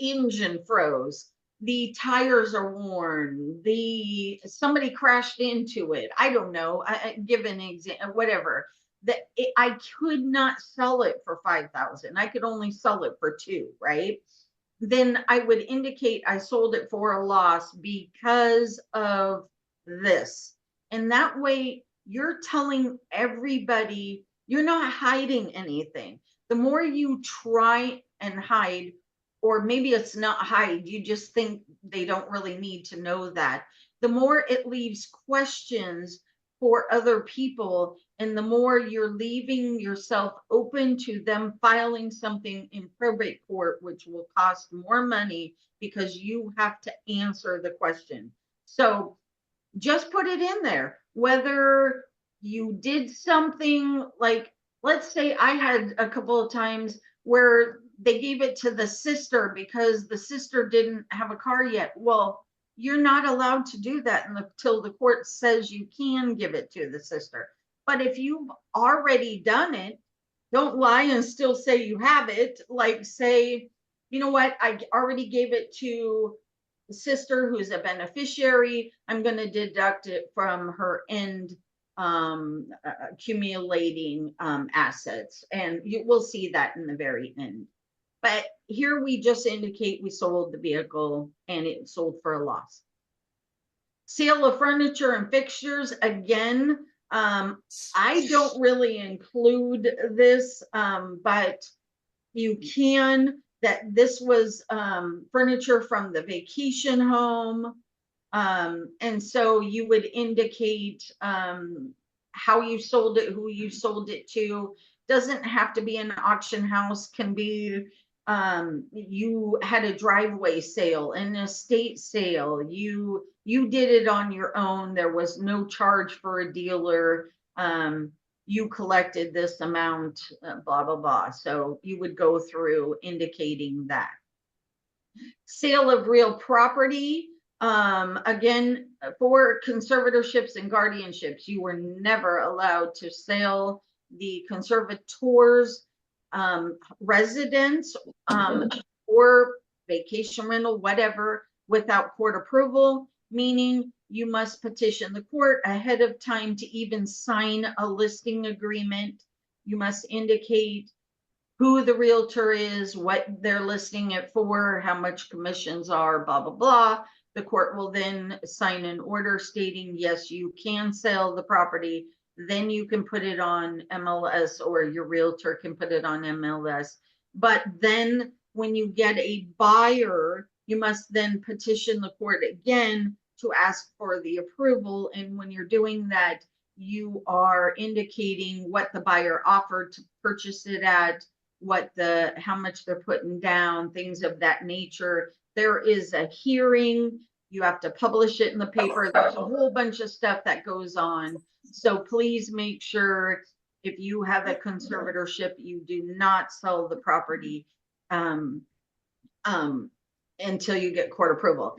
engine froze, the tires are worn, somebody crashed into it, I don't know, I give an example, whatever, I could not sell it for $5,000. I could only sell it for $2,000, right? Then I would indicate I sold it for a loss because of this. And that way you're telling everybody, you're not hiding anything. The more you try and hide, or maybe it's not hide, you just think they don't really need to know that, the more it leaves questions for other people, and the more you're leaving yourself open to them filing something in probate court, which will cost more money because you have to answer the question. So just put it in there, whether you did something like, let's say I had a couple of times where they gave it to the sister because the sister didn't have a car yet. Well, you're not allowed to do that until the court says you can give it to the sister. But if you've already done it, don't lie and still say you have it. Like, say, you know what, I already gave it to the sister who's a beneficiary. I'm going to deduct it from her end accumulating assets. And you will see that in the very end. But here we just indicate we sold the vehicle and it sold for a loss. Sale of furniture and fixtures, again, I don't really include this, but you can, that this was furniture from the vacation home. And so you would indicate how you sold it, who you sold it to. Doesn't have to be an auction house, can be you had a driveway sale, an estate sale, you did it on your own, there was no charge for a dealer, you collected this amount, blah blah blah. So you would go through indicating that. Sale of real property, again, for conservatorships and guardianships, you were never allowed to sell the conservator's residence or vacation rental, whatever, without court approval, meaning you must petition the court ahead of time to even sign a listing agreement. You must indicate who the realtor is, what they're listing it for, how much commissions are, blah, blah, blah. The court will then sign an order stating, yes, you can sell the property. Then you can put it on MLS, or your realtor can put it on MLS. But then when you get a buyer, you must then petition the court again to ask for the approval. And when you're doing that, you are indicating what the buyer offered to purchase it at, how much they're putting down, things of that nature. There is a hearing, you have to publish it in the paper. There's a whole bunch of stuff that goes on. So please make sure if you have a conservatorship, you do not sell the property until you get court approval.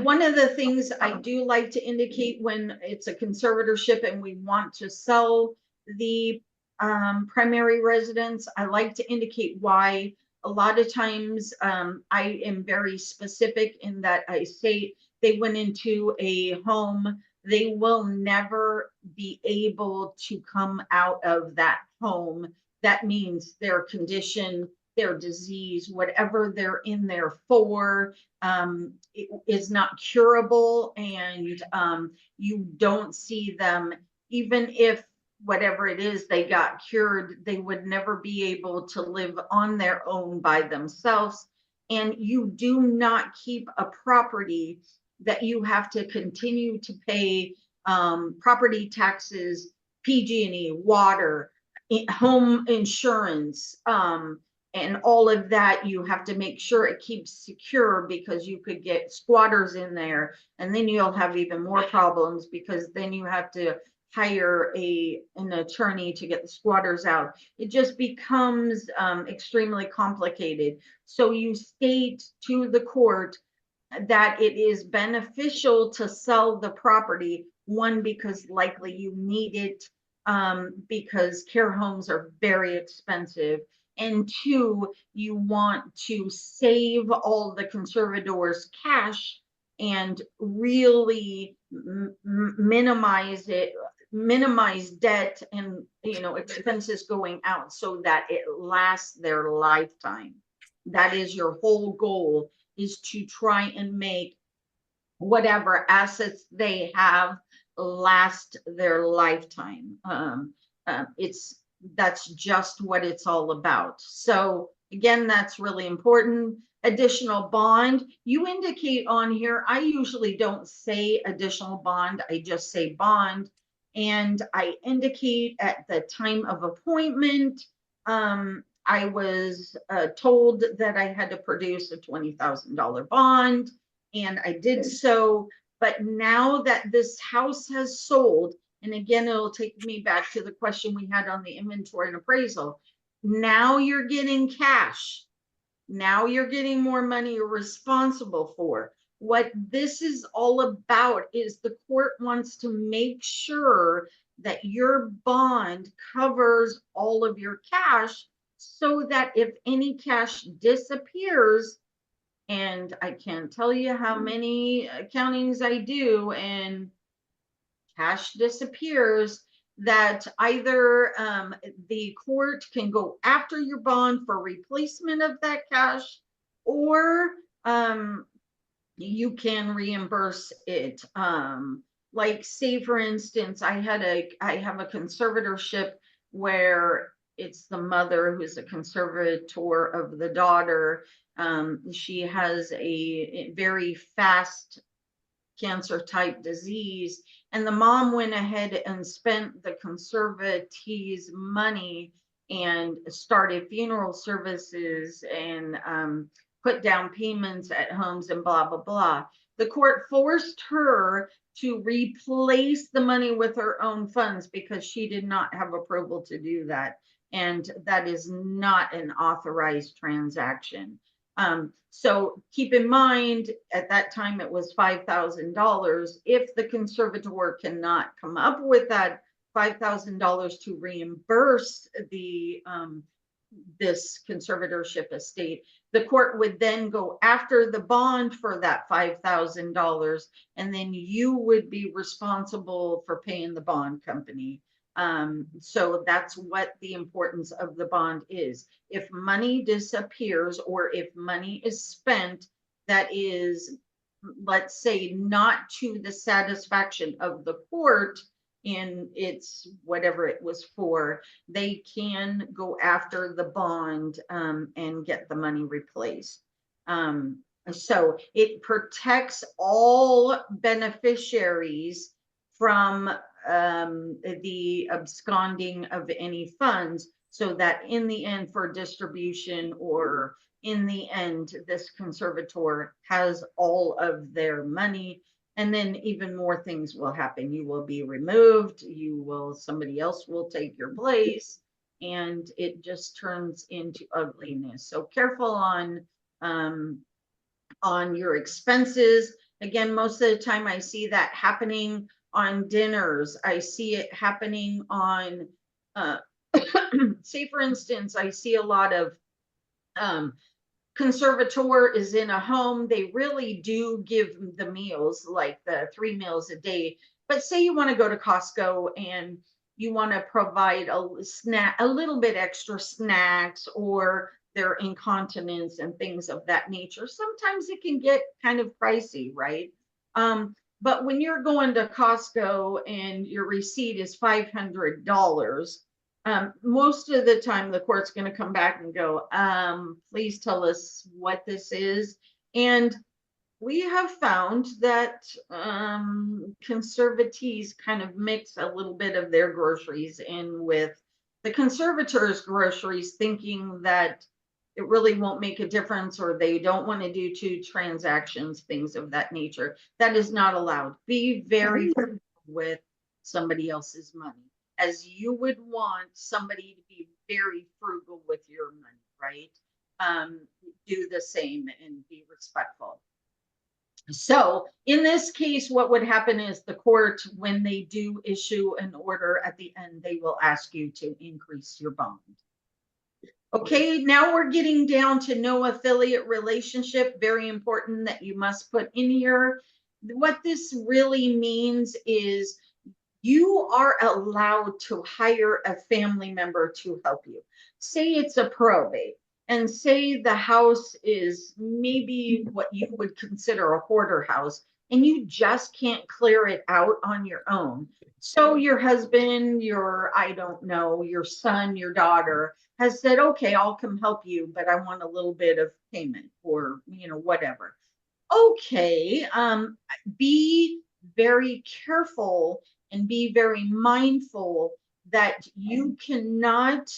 One of the things I do like to indicate when it's a conservatorship and we want to sell the primary residence, I like to indicate why. A lot of times I am very specific in that I say they went into a home, they will never be able to come out of that home. That means their condition, their disease, whatever they're in there for, it is not curable, and you don't see them, even if whatever it is they got cured, they would never be able to live on their own by themselves. And you do not keep a property that you have to continue to pay property taxes, PG&E, water, home insurance, and all of that. You have to make sure it keeps secure, because you could get squatters in there, and then you'll have even more problems, because then you have to hire an attorney to get the squatters out. It just becomes extremely complicated. So you state to the court that it is beneficial to sell the property, one, because likely you need it, because care homes are very expensive, and two, you want to save all the conservators' cash and really minimize debt and expenses going out, so that it lasts their lifetime. That is your whole goal, is to try and make whatever assets they have last their lifetime. That's just what it's all about. So again, that's really important. Additional bond, you indicate on here, I usually don't say additional bond, I just say bond. And I indicate at the time of appointment, I was told that I had to produce a $20,000 bond, and I did so. But now that this house has sold, and again, it'll take me back to the question we had on the inventory and appraisal. Now you're getting cash. Now you're getting more money you're responsible for. What this is all about is the court wants to make sure that your bond covers all of your cash, so that if any cash disappears, and I can't tell you how many accountings I do, and cash disappears, that either the court can go after your bond for replacement of that cash, or you can reimburse it. Like, say for instance, I have a conservatorship where it's the mother who's a conservator of the daughter. She has a very fast cancer type disease. And the mom went ahead and spent the conservatee's money and started funeral services and put down payments at homes and blah, blah, blah. The court forced her to replace the money with her own funds because she did not have approval to do that. And that is not an authorized transaction. So keep in mind, at that time, it was $5,000. If the conservator cannot come up with that $5,000 to reimburse the this conservatorship estate, the court would then go after the bond for that $5,000, and then you would be responsible for paying the bond company. So that's what the importance of the bond is. If money disappears or if money is spent that is, let's say, not to the satisfaction of the court in its whatever it was for, they can go after the bond and get the money replaced. So it protects all beneficiaries from the absconding of any funds, so that in the end, for distribution or in the end, this conservator has all of their money. And then even more things will happen. You will be removed, somebody else will take your place, and it just turns into ugliness. So careful on your expenses. Again, most of the time I see that happening on dinners. I see it happening on, say for instance, I see a lot of conservator is in a home. They really do give the meals, like the 3 meals a day. But say you want to go to Costco and you want to provide a little bit extra snacks, or their incontinence and things of that nature. Sometimes it can get kind of pricey, right? But when you're going to Costco and your receipt is $500, most of the time the court's going to come back and go, please tell us what this is. And we have found that conservatees kind of mix a little bit of their groceries in with the conservator's groceries, thinking that it really won't make a difference, or they don't want to do 2 transactions, things of that nature. That is not allowed. Be very careful with somebody else's money, as you would want somebody to be very frugal with your money, right? Do the same and be respectful. So in this case, what would happen is the court, when they do issue an order at the end, they will ask you to increase your bond. Okay, now we're getting down to no affiliate relationship. Very important that you must put in here. What this really means is you are allowed to hire a family member to help you. Say it's a probate, and say the house is maybe what you would consider a hoarder house, and you just can't clear it out on your own. So your husband, I don't know, your son, your daughter has said, okay, I'll come help you, but I want a little bit of payment, or, whatever. Okay, be very careful and be very mindful that you cannot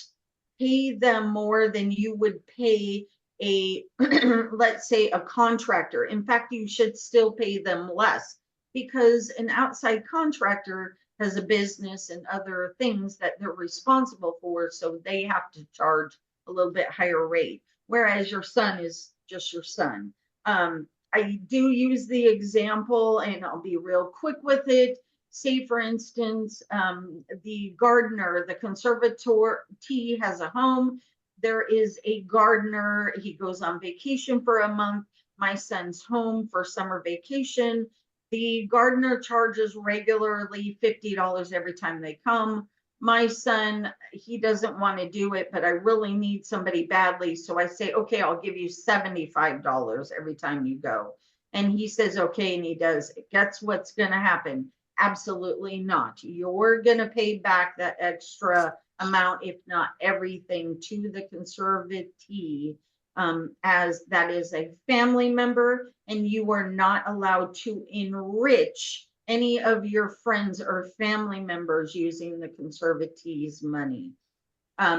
pay them more than you would pay a, let's say, a contractor. In fact, you should still pay them less, because an outside contractor has a business and other things that they're responsible for, so they have to charge a little bit higher rate, whereas your son is just your son. I do use the example, and I'll be real quick with it. Say, for instance, the gardener, the conservatee has a home. There is a gardener. He goes on vacation for a month. My son's home for summer vacation. The gardener charges regularly $50 every time they come. My son, he doesn't want to do it, but I really need somebody badly. So I say, okay, I'll give you $75 every time you go. And he says, okay, and he does. Guess what's going to happen? Absolutely not. You're going to pay back that extra amount, if not everything, to the conservatee. as that is a family member, and you are not allowed to enrich any of your friends or family members using the conservatee's money.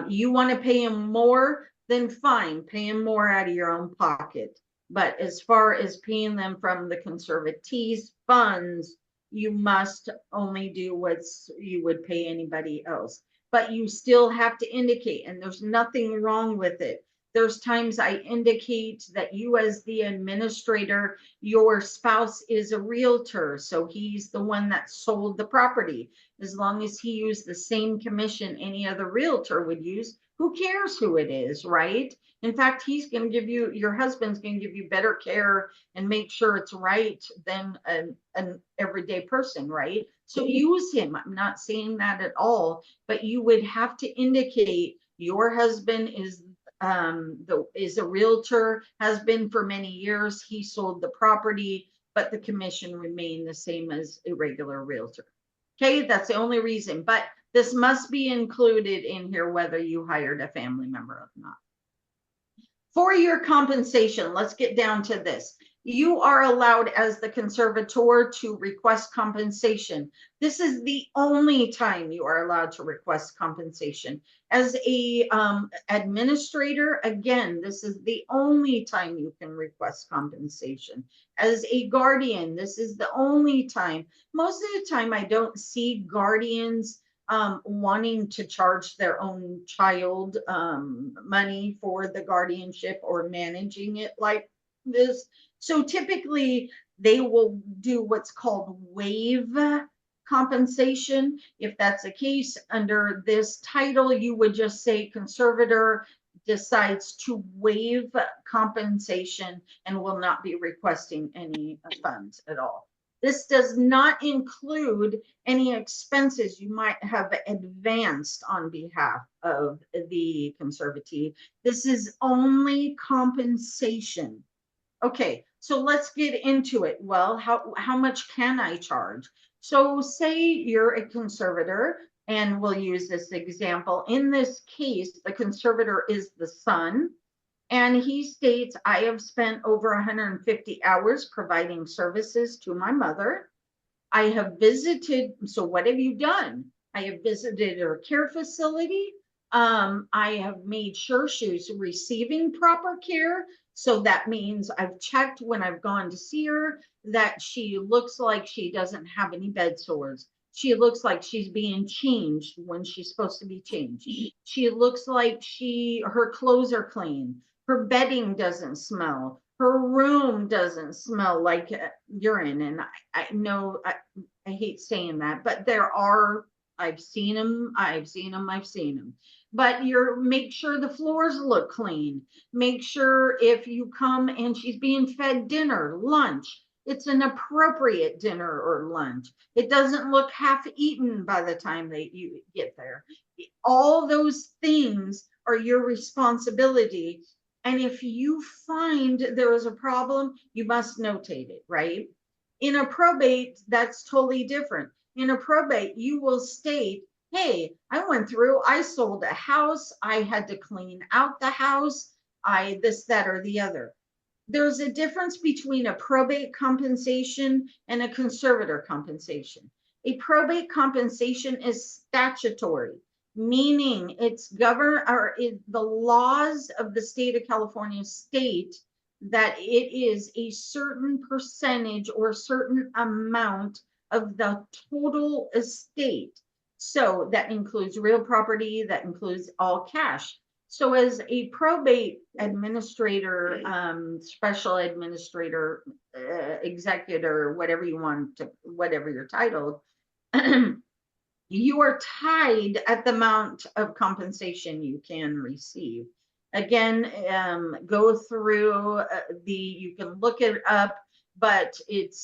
You want to pay them more, then fine, pay them more out of your own pocket. But as far as paying them from the conservatee's funds, you must only do what you would pay anybody else. But you still have to indicate, and there's nothing wrong with it. There's times I indicate that you, as the administrator, your spouse is a realtor, so he's the one that sold the property. As long as he used the same commission any other realtor would use, who cares who it is, right? In fact, he's going to give you, your husband's going to give you better care and make sure it's right than an everyday person, right? So use him. I'm not saying that at all, but you would have to indicate your husband is a realtor, has been for many years. He sold the property, but the commission remained the same as a regular realtor. Okay, that's the only reason, but this must be included in here whether you hired a family member or not. For your compensation, let's get down to this. You are allowed as the conservator to request compensation. This is the only time you are allowed to request compensation. As a administrator, again, this is the only time you can request compensation. As a guardian, this is the only time. Most of the time, I don't see guardians wanting to charge their own child money for the guardianship or managing it like this. So typically they will do what's called waive compensation. If that's the case, under this title, you would just say conservator decides to waive compensation and will not be requesting any funds at all. This does not include any expenses you might have advanced on behalf of the conservatee. This is only compensation. Okay, so let's get into it. Well, how much can I charge? So say you're a conservator, and we'll use this example. In this case, the conservator is the son. And he states, I have spent over 150 hours providing services to my mother. I have visited, so what have you done? I have visited her care facility. I have made sure she's receiving proper care. So that means I've checked when I've gone to see her that she looks like she doesn't have any bed sores. She looks like she's being changed when she's supposed to be changed. She looks like her clothes are clean. Her bedding doesn't smell. Her room doesn't smell like urine. And I know I hate saying that, but I've seen them. But make sure the floors look clean. Make sure if you come and she's being fed dinner, lunch, it's an appropriate dinner or lunch. It doesn't look half eaten by the time that you get there. All those things are your responsibility. And if you find there is a problem, you must notate it, right? In a probate, that's totally different. In a probate, you will state, hey, I went through, I sold a house, I had to clean out the house, this, that, or the other. There's a difference between a probate compensation and a conservator compensation. A probate compensation is statutory, meaning it's governed, or the laws of the state of California state that it is a certain percentage or certain amount of the total estate. So that includes real property, that includes all cash. So as a probate administrator, special administrator, executor, whatever you want to, whatever you're titled, you are tied at the amount of compensation you can receive. Again, go through you can look it up, but it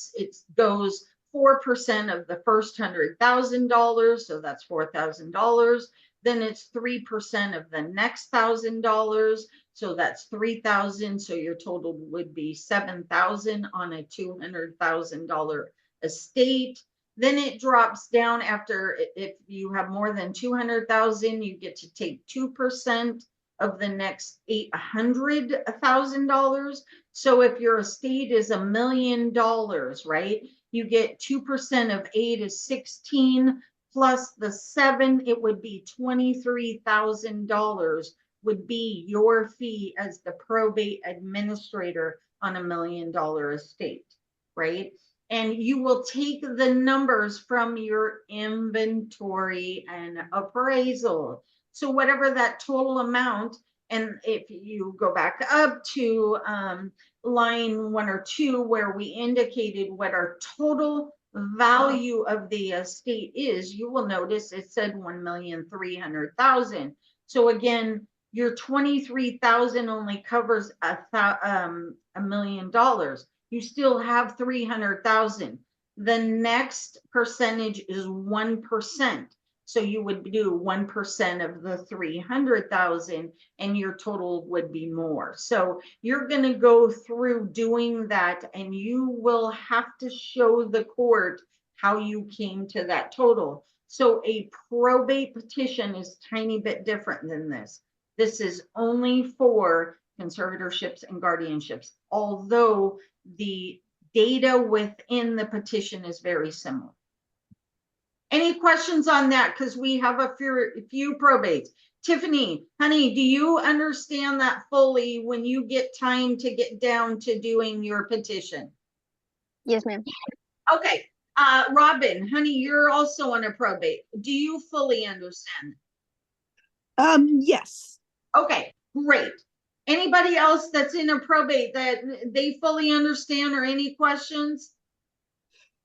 goes 4% of the first $100,000, so that's $4,000. Then it's 3% of the next $1,000, so that's $3,000. So your total would be $7,000 on a $200,000 estate. Then it drops down after, if you have more than 200,000, you get to take 2% of the next $800,000. So if your estate is $1 million, right, you get 2% of 8 is 16 plus the 7, it would be $23,000 would be your fee as the probate administrator on $1 million estate, right? And you will take the numbers from your inventory and appraisal. So whatever that total amount, and if you go back up to line 1 or 2, where we indicated what our total value of the estate is, you will notice it said 1,300,000. So again, your 23,000 only covers $1 million. You still have 300,000. The next percentage is 1%. So you would do 1% of the 300,000 and your total would be more. So you're going to go through doing that and you will have to show the court how you came to that total. So a probate petition is a tiny bit different than this. This is only for conservatorships and guardianships, although the data within the petition is very similar. Any questions on that? Because we have a few probates. Tiffany, honey, do you understand that fully when you get time to get down to doing your petition? Yes, ma'am. Okay. Robin, honey, you're also on a probate. Do you fully understand? Yes. Okay, great. Anybody else that's in a probate that they fully understand or any questions?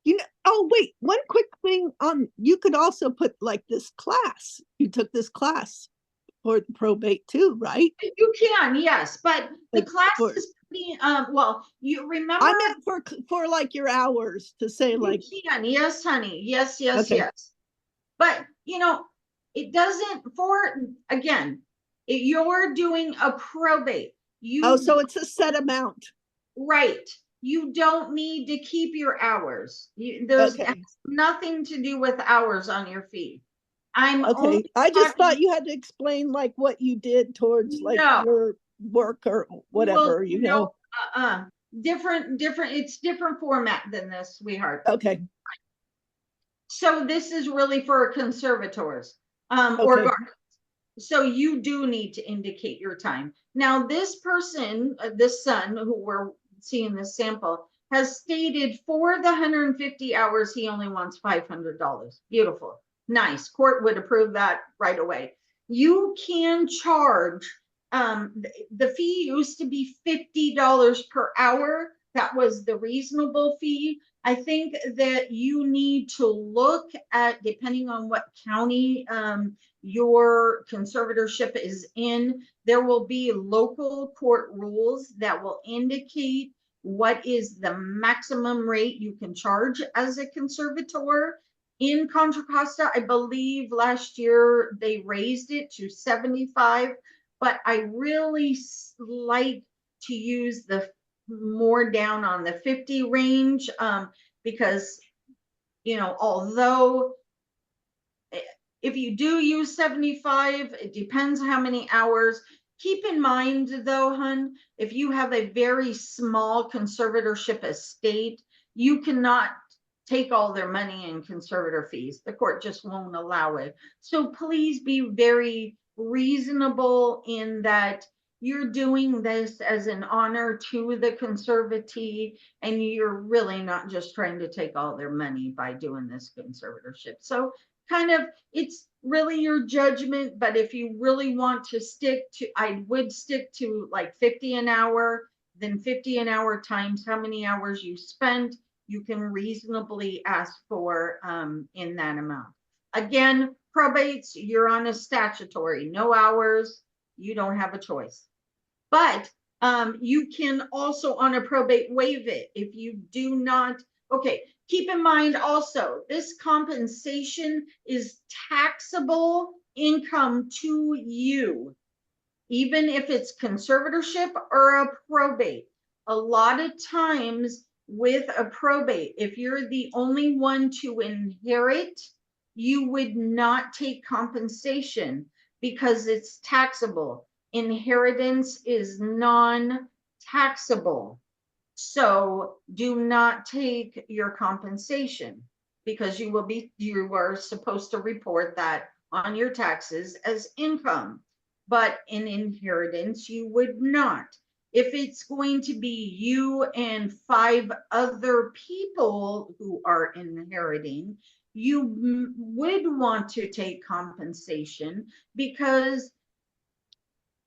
You know, oh wait, one quick thing on, you could also put like this class. You took this class for the probate too, right? You can, yes, but the Like class for- is pretty, well, you remember. I meant for like your hours to say like. You can, yes, honey, yes, yes, Okay. yes. But, you know, it doesn't, again, you're doing a probate. Oh, so it's a set amount. Right. You don't need to keep your hours. There's Okay. nothing to do with hours on your fee. I'm Okay, only I just talking- thought you had to explain like what you did towards like No. your work or whatever, Well, you know? Different, it's different format than this, sweetheart. Okay, So this is really for conservators, or Okay. guardians. So you do need to indicate your time. Now, this person, this son who we're seeing this sample, has stated for the 150 hours, he only wants $500. Beautiful. Nice. Court would approve that right away. You can charge, the fee used to be $50 per hour. That was the reasonable fee. I think that you need to look at, depending on what county your conservatorship is in, there will be local court rules that will indicate what is the maximum rate you can charge as a conservator. In Contra Costa, I believe last year they raised it to 75, but I really like to use the more down on the 50 range, because, you know, although if you do use 75, it depends how many hours. Keep in mind though, hun, if you have a very small conservatorship estate, you cannot take all their money in conservator fees. The court just won't allow it. So please be very reasonable in that you're doing this as an honor to the conservatee, and you're really not just trying to take all their money by doing this conservatorship. So kind of, it's really your judgment, but if you really want to stick to, I would stick to like 50 an hour, then 50 an hour times how many hours you spent, you can reasonably ask for in that amount. Again, probates, you're on a statutory, no hours, you don't have a choice. But you can also on a probate waive it if you do not. Okay, keep in mind also, this compensation is taxable income to you, even if it's conservatorship or a probate. A lot of times with a probate, if you're the only one to inherit, you would not take compensation because it's taxable. Inheritance is non-taxable. So do not take your compensation, because you are supposed to report that on your taxes as income. But in inheritance, you would not. If it's going to be you and 5 other people who are inheriting, you would want to take compensation, because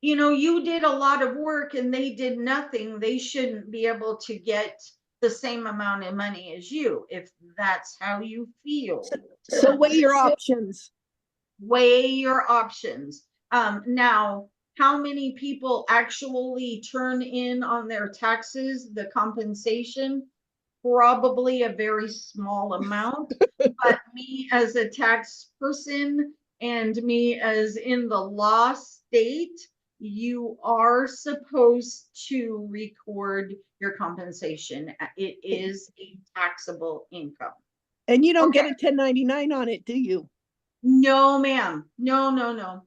you did a lot of work and they did nothing. They shouldn't be able to get the same amount of money as you, if that's how you feel. So weigh your options. Weigh your options. Now, how many people actually turn in on their taxes the compensation? Probably a very small amount. But me as a tax person and me as in the law state, you are supposed to record your compensation. It is a taxable income. And you don't get a 1099 on it, do you? No, ma'am. No.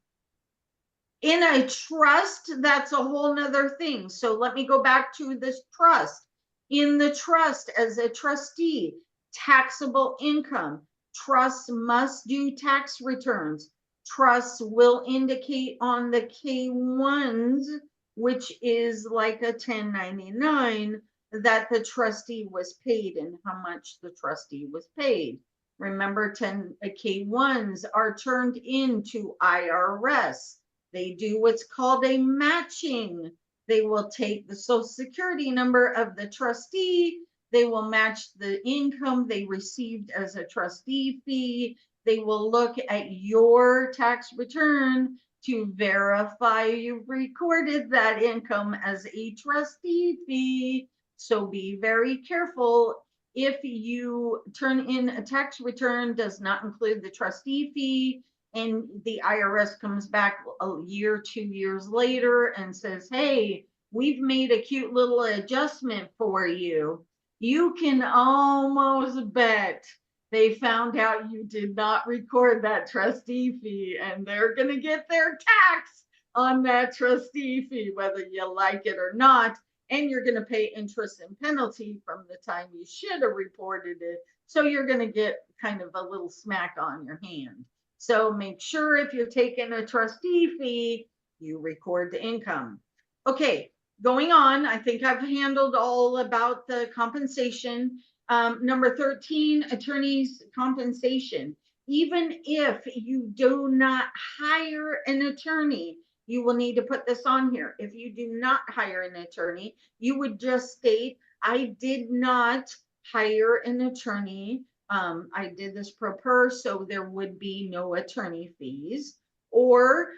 In a trust, that's a whole nother thing. So let me go back to this trust. In the trust, as a trustee, taxable income. Trusts must do tax returns. Trusts will indicate on the K-1s, which is like a 1099, that the trustee was paid and how much the trustee was paid. Remember, K-1s are turned into IRS. They do what's called a matching. They will take the social security number of the trustee. They will match the income they received as a trustee fee. They will look at your tax return to verify you've recorded that income as a trustee fee. So be very careful. If you turn in a tax return does not include the trustee fee, and the IRS comes back a year, 2 years later and says, hey, we've made a cute little adjustment for you, you can almost bet they found out you did not record that trustee fee, and they're going to get their tax on that trustee fee, whether you like it or not. And you're going to pay interest and penalty from the time you should have reported it. So you're going to get kind of a little smack on your hand. So make sure if you're taking a trustee fee, you record the income. Okay, going on, I think I've handled all about the compensation. Number 13, attorney's compensation. Even if you do not hire an attorney, you will need to put this on here. If you do not hire an attorney, you would just state, I did not hire an attorney. I did this pro per, so there would be no attorney fees. Or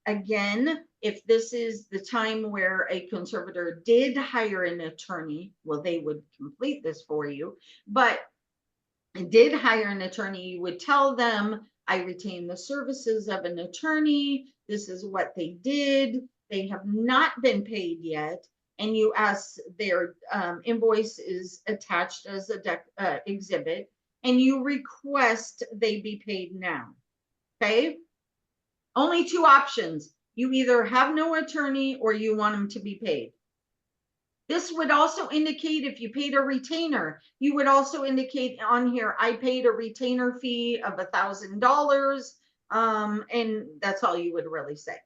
again, if this is the time where a conservator did hire an attorney, well, they would complete this for you, but did hire an attorney, you would tell them, I retain the services of an attorney. This is what they did. They have not been paid yet. And you ask, their invoice is attached as a exhibit, and you request they be paid now. Okay. Only 2 options. You either have no attorney or you want them to be paid. This would also indicate if you paid a retainer, you would also indicate on here, I paid a retainer fee of $1,000. And that's all you would really say.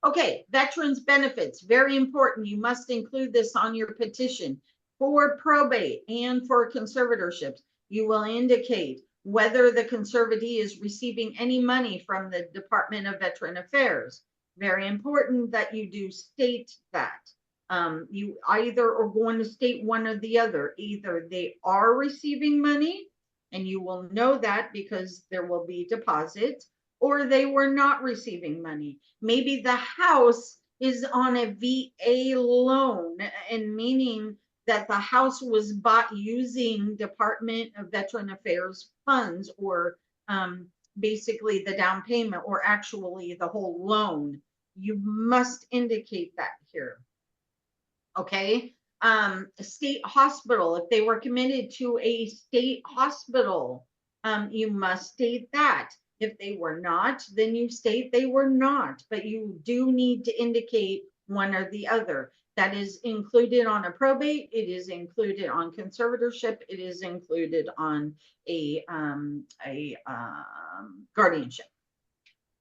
Okay, veterans benefits, very important. You must include this on your petition. For probate and for conservatorships, you will indicate whether the conservatee is receiving any money from the Department of Veteran Affairs. Very important that you do state that. You either are going to state one or the other. Either they are receiving money, and you will know that because there will be deposits, or they were not receiving money. Maybe the house is on a VA loan, and meaning that the house was bought using Department of Veteran Affairs funds, or basically the down payment, or actually the whole loan. You must indicate that here. Okay. A state hospital, if they were committed to a state hospital, you must state that. If they were not, then you state they were not, but you do need to indicate one or the other. That is included on a probate, it is included on conservatorship, it is included on a guardianship.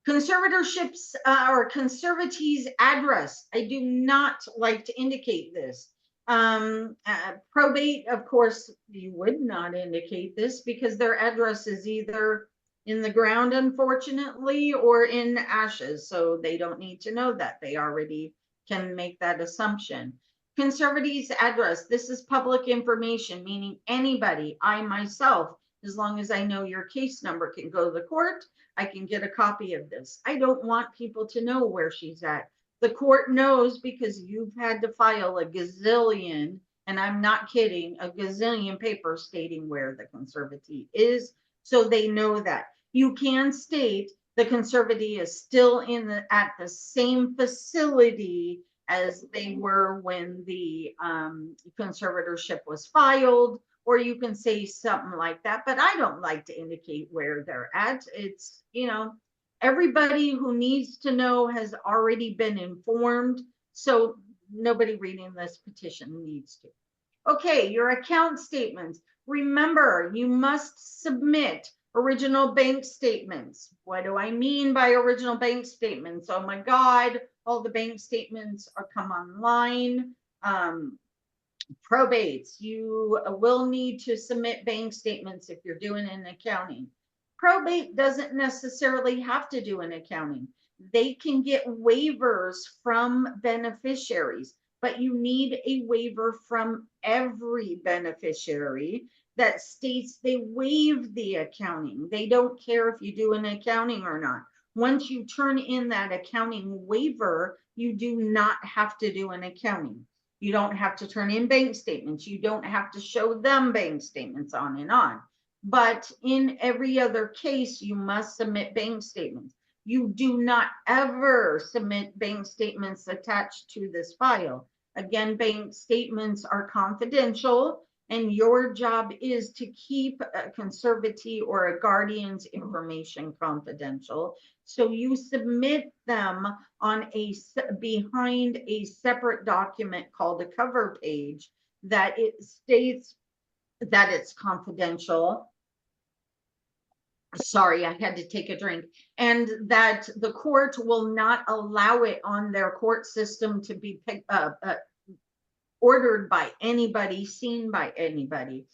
Conservatorships or conservatee's address. I do not like to indicate this. Probate, of course, you would not indicate this because their address is either in the ground, unfortunately, or in ashes. So they don't need to know that. They already can make that assumption. Conservatee's address. This is public information, meaning anybody, I myself, as long as I know your case number, can go to the court. I can get a copy of this. I don't want people to know where she's at. The court knows because you've had to file a gazillion, and I'm not kidding, a gazillion papers stating where the conservatee is. So they know that. You can state the conservatee is still at the same facility as they were when the conservatorship was filed, or you can say something like that, but I don't like to indicate where they're at. It's, you know, everybody who needs to know has already been informed, so nobody reading this petition needs to. Okay, your account statements. Remember, you must submit original bank statements. What do I mean by original bank statements? Oh my God, all the bank statements are come online. Probates, you will need to submit bank statements if you're doing an accounting. Probate doesn't necessarily have to do an accounting. They can get waivers from beneficiaries, but you need a waiver from every beneficiary that states they waive the accounting. They don't care if you do an accounting or not. Once you turn in that accounting waiver, you do not have to do an accounting. You don't have to turn in bank statements. You don't have to show them bank statements, on and on. But in every other case, you must submit bank statements. You do not ever submit bank statements attached to this file. Again, bank statements are confidential, and your job is to keep a conservatee or a guardian's information confidential. So you submit them on behind a separate document called a cover page that it states that it's confidential. Sorry, I had to take a drink. And that the court will not allow it on their court system to be ordered by anybody, seen by anybody.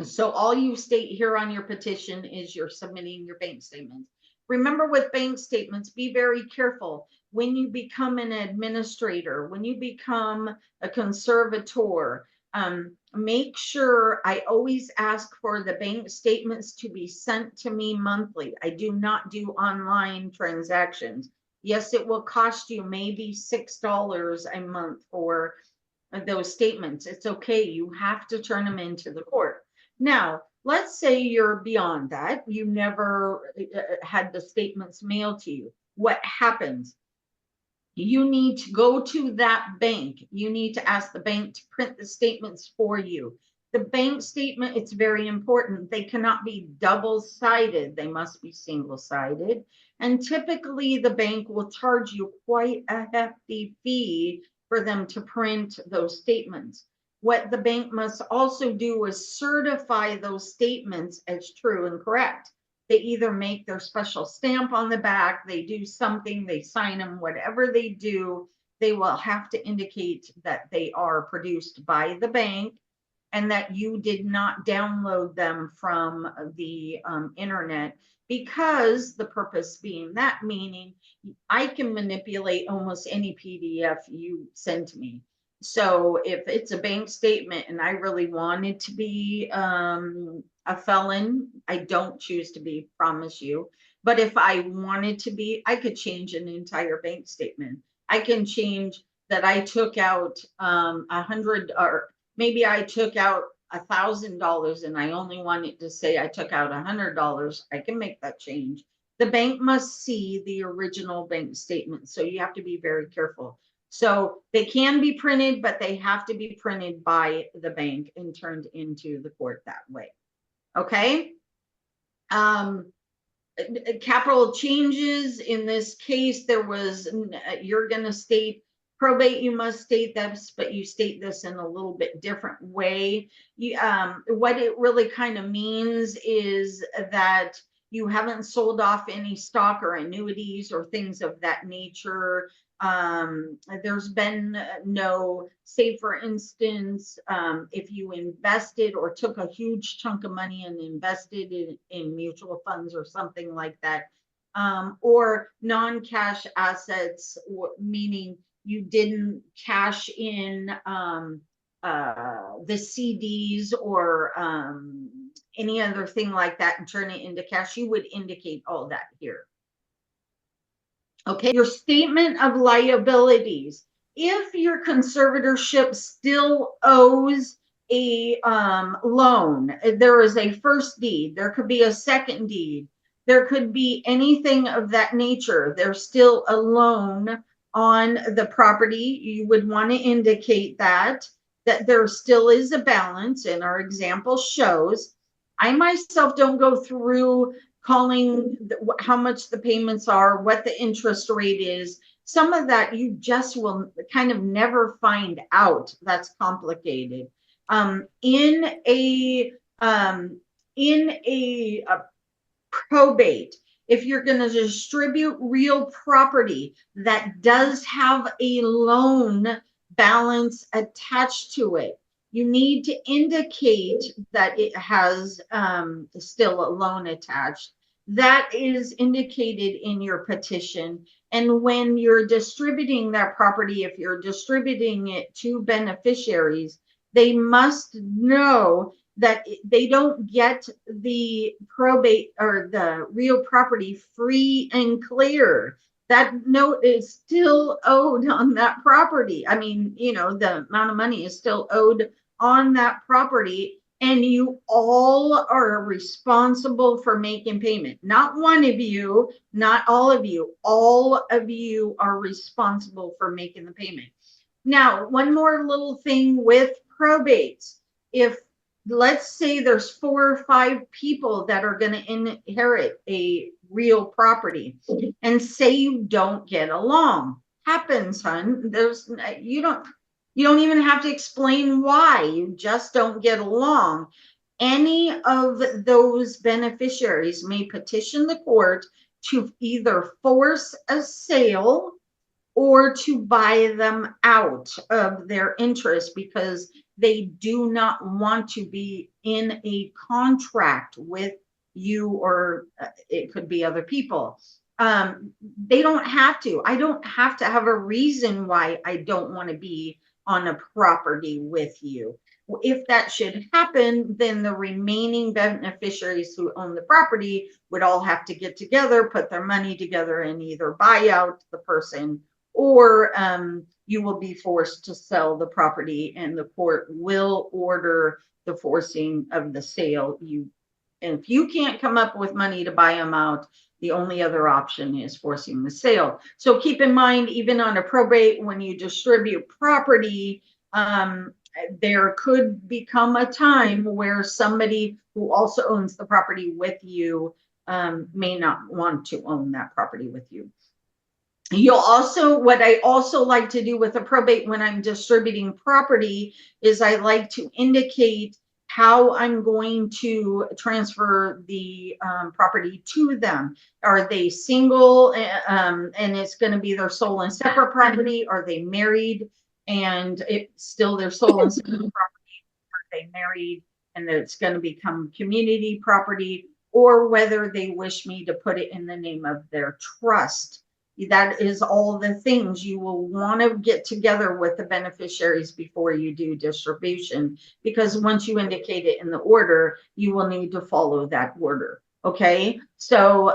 So all you state here on your petition is you're submitting your bank statements. Remember, with bank statements, be very careful. When you become an administrator, when you become a conservator, make sure, I always ask for the bank statements to be sent to me monthly. I do not do online transactions. Yes, it will cost you maybe $6 a month for those statements. It's okay. You have to turn them into the court. Now, let's say you're beyond that. You never had the statements mailed to you. What happens? You need to go to that bank. You need to ask the bank to print the statements for you. The bank statement, it's very important. They cannot be double-sided. They must be single-sided. And typically the bank will charge you quite a hefty fee for them to print those statements. What the bank must also do is certify those statements as true and correct. They either make their special stamp on the back, they do something, they sign them, whatever they do, they will have to indicate that they are produced by the bank and that you did not download them from the internet, because the purpose being that, meaning I can manipulate almost any PDF you send to me. So if it's a bank statement and I really wanted to be a felon, I don't choose to be, promise you. But if I wanted to be, I could change an entire bank statement. I can change that I took out 100, or maybe I took out $1,000 and I only wanted to say I took out $100. I can make that change. The bank must see the original bank statement. So you have to be very careful. So they can be printed, but they have to be printed by the bank and turned into the court that way. Okay. capital changes. In this case, there was, you're going to state probate, you must state this, but you state this in a little bit different way. What it really kind of means is that you haven't sold off any stock or annuities or things of that nature. There's been no, say for instance, if you invested or took a huge chunk of money and invested in mutual funds or something like that, or non-cash assets, meaning you didn't cash in the CDs or any other thing like that and turn it into cash, you would indicate all that here. Okay, your statement of liabilities. If your conservatorship still owes a loan, there is a first deed, there could be a second deed, there could be anything of that nature. There's still a loan on the property. You would want to indicate that there still is a balance, and our example shows. I myself don't go through calling how much the payments are, what the interest rate is. Some of that you just will kind of never find out. That's complicated. In a probate, if you're going to distribute real property that does have a loan balance attached to it, you need to indicate that it has still a loan attached. That is indicated in your petition. And when you're distributing that property, if you're distributing it to beneficiaries, they must know that they don't get the probate or the real property free and clear. That note is still owed on that property. I mean, you know, the amount of money is still owed on that property, and you all are responsible for making payment. Not one of you, not all of you are responsible for making the payment. Now, one more little thing with probates. If, let's say there's 4 or 5 people that are going to inherit a real property, and say you don't get along. Happens, hun. You don't even have to explain why. You just don't get along. Any of those beneficiaries may petition the court to either force a sale or to buy them out of their interest, because they do not want to be in a contract with you, or it could be other people. They don't have to. I don't have to have a reason why I don't want to be on a property with you. If that should happen, then the remaining beneficiaries who own the property would all have to get together, put their money together, and either buy out the person, or you will be forced to sell the property, and the court will order the forcing of the sale. And if you can't come up with money to buy them out, the only other option is forcing the sale. So keep in mind, even on a probate, when you distribute property, there could become a time where somebody who also owns the property with you may not want to own that property with you. What I also like to do with a probate when I'm distributing property is I like to indicate how I'm going to transfer the property to them. Are they single and it's going to be their sole and separate property? Are they married and it's still their sole and separate property? Are they married and it's going to become community property? Or whether they wish me to put it in the name of their trust. That is all the things you will want to get together with the beneficiaries before you do distribution, because once you indicate it in the order, you will need to follow that order. Okay, so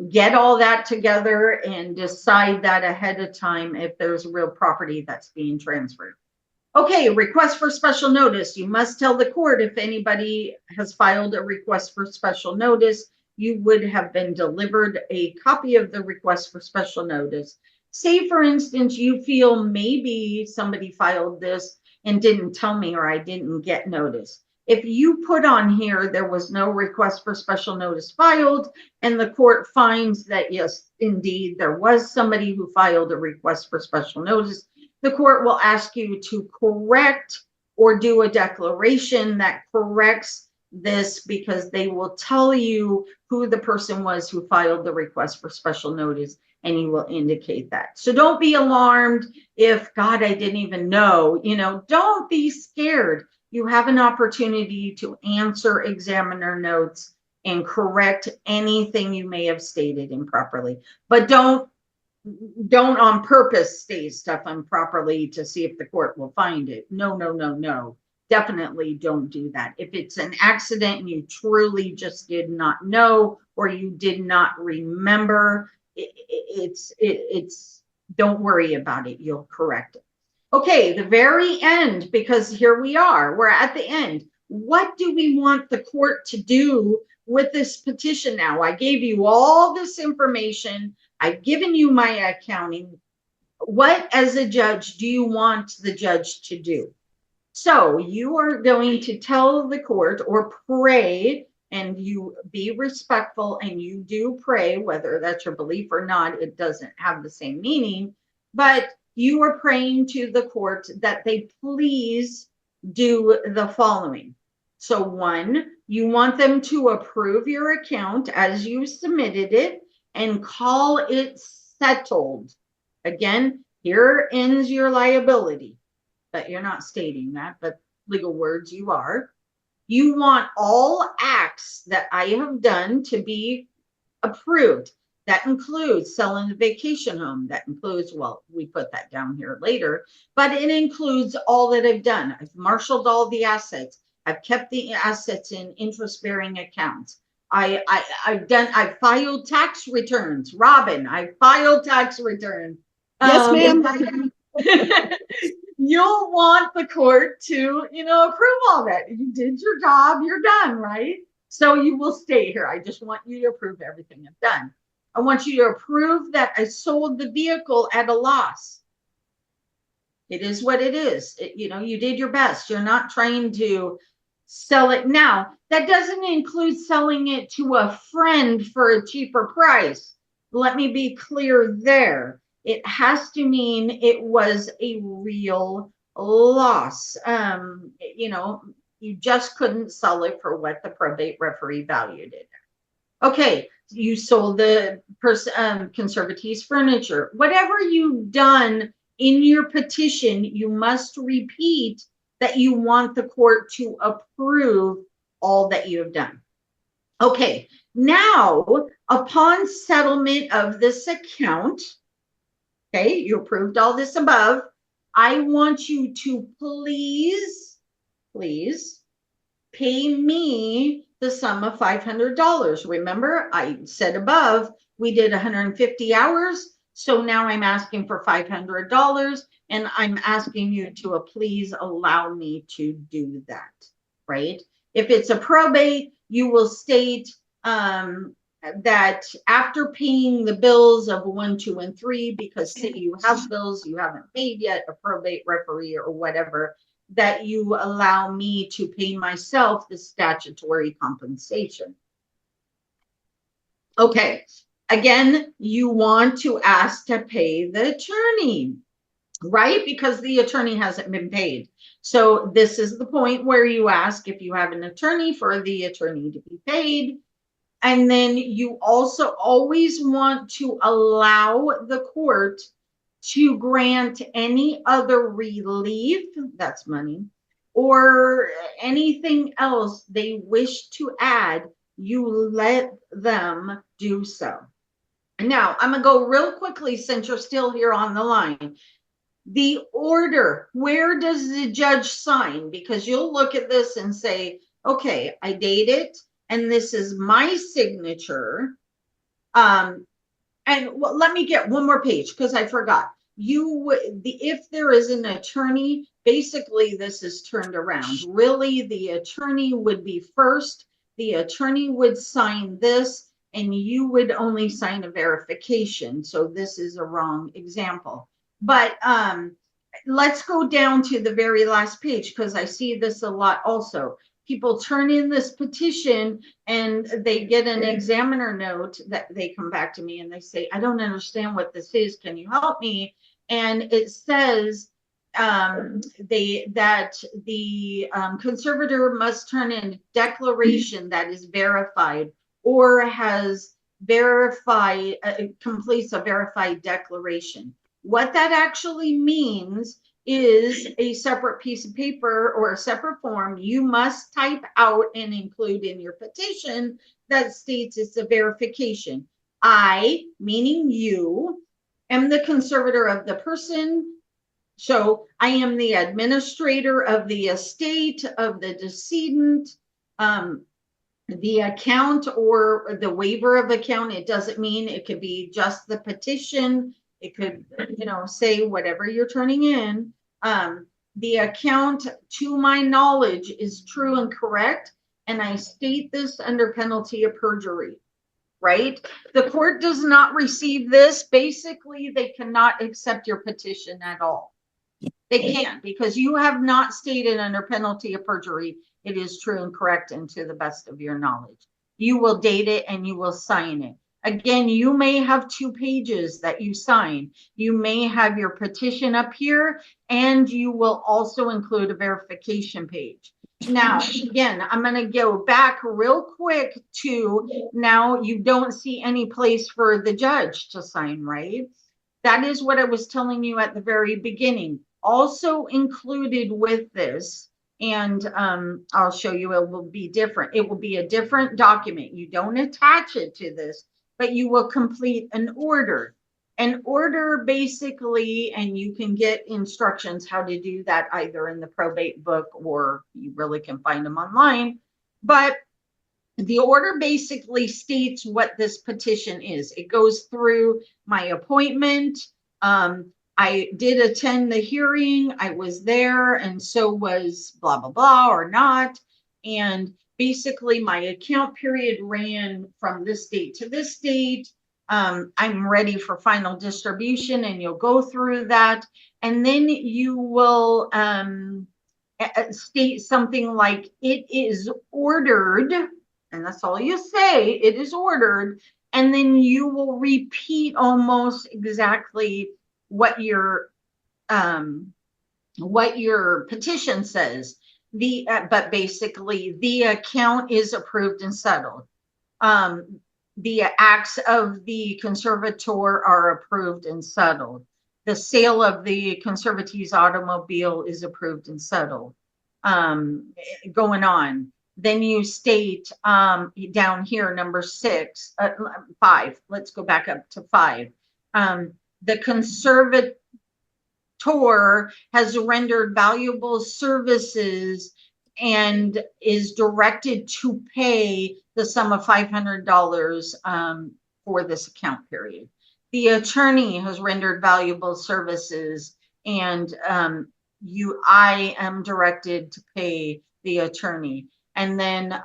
get all that together and decide that ahead of time if there's real property that's being transferred. Okay, request for special notice. You must tell the court if anybody has filed a request for special notice. You would have been delivered a copy of the request for special notice. Say, for instance, you feel maybe somebody filed this and didn't tell me, or I didn't get notice. If you put on here, there was no request for special notice filed, and the court finds that yes, indeed, there was somebody who filed a request for special notice, the court will ask you to correct or do a declaration that corrects this, because they will tell you who the person was who filed the request for special notice, and you will indicate that. So don't be alarmed if, God, I didn't even know, don't be scared. You have an opportunity to answer examiner notes and correct anything you may have stated improperly, but don't on purpose state stuff improperly to see if the court will find it. No. Definitely don't do that. If it's an accident and you truly just did not know, or you did not remember, it's don't worry about it. You'll correct it. Okay, the very end, because here we are, we're at the end. What do we want the court to do with this petition now? I gave you all this information. I've given you my accounting. What, as a judge, do you want the judge to do? So you are going to tell the court, or pray, and you be respectful, and you do pray, whether that's your belief or not, it doesn't have the same meaning, but you are praying to the court that they please do the following. So 1, you want them to approve your account as you submitted it and call it settled. Again, here ends your liability. But you're not stating that, but legal words you are. You want all acts that I have done to be approved. That includes selling the vacation home. That includes, well, we put that down here later, but it includes all that I've done. I've marshaled all the assets. I've kept the assets in interest-bearing accounts. I've filed tax returns. Robin, I filed tax returns. Yes, ma'am. You'll want the court to, approve all that. You did your job, you're done, right? So you will stay here. I just want you to approve everything I've done. I want you to approve that I sold the vehicle at a loss. It is what it is. You did your best. You're not trying to sell it now. That doesn't include selling it to a friend for a cheaper price. Let me be clear there. It has to mean it was a real loss. You just couldn't sell it for what the probate referee valued it. Okay, you sold the conservatives furniture. Whatever you've done in your petition, you must repeat that you want the court to approve all that you have done. Okay, now upon settlement of this account, okay, you approved all this above, I want you to please pay me the sum of $500. Remember, I said above, we did 150 hours. So now I'm asking for $500, and I'm asking you to please allow me to do that, right? If it's a probate, you will state that after paying the bills of 1, 2, and 3, because say you have bills you haven't paid yet, a probate referee or whatever, that you allow me to pay myself the statutory compensation. Okay, again, you want to ask to pay the attorney, right? Because the attorney hasn't been paid. So this is the point where you ask if you have an attorney for the attorney to be paid. And then you also always want to allow the court to grant any other relief, that's money, or anything else they wish to add, you let them do so. Now, I'm going to go real quickly since you're still here on the line. The order, where does the judge sign? Because you'll look at this and say, okay, I date it, and this is my signature. And well, let me get one more page because I forgot. If there is an attorney, basically this is turned around. Really, the attorney would be first. The attorney would sign this, and you would only sign a verification. So this is a wrong example. But let's go down to the very last page because I see this a lot also. people turn in this petition and they get an examiner note that they come back to me and they say, I don't understand what this is. Can you help me? And it says that the conservator must turn in a declaration that is verified or has verified, completes a verified declaration. What that actually means is a separate piece of paper or a separate form you must type out and include in your petition that states it's a verification. I, meaning you, am the conservator of the person. So I am the administrator of the estate of the decedent. The account or the waiver of account, it doesn't mean it could be just the petition. It could, you know, say whatever you're turning in. The account, to my knowledge, is true and correct. And I state this under penalty of perjury, right? The court does not receive this. Basically, they cannot accept your petition at all. They can't, because you have not stated under penalty of perjury it is true and correct and to the best of your knowledge. You will date it and you will sign it. Again, you may have 2 pages that you sign. You may have your petition up here and you will also include a verification page. Now, again, I'm going to go back real quick to now you don't see any place for the judge to sign, right? That is what I was telling you at the very beginning. Also included with this, and I'll show you, it will be different. It will be a different document. You don't attach it to this, but you will complete an order. An order basically, and you can get instructions how to do that either in the probate book or you really can find them online. But the order basically states what this petition is. It goes through my appointment. I did attend the hearing. I was there, and so was blah, blah, blah, or not. And basically, my account period ran from this date to this date. I'm ready for final distribution, and you'll go through that. And then you will state something like, it is ordered, and that's all you say, it is ordered. And then you will repeat almost exactly what your petition says. But basically the account is approved and settled. The acts of the conservator are approved and settled. The sale of the conservatee's automobile is approved and settled. Going on. Then you state down here, number 5. Let's go back up to 5. The conservator has rendered valuable services and is directed to pay the sum of $500 for this account period. The attorney has rendered valuable services and I am directed to pay the attorney. And then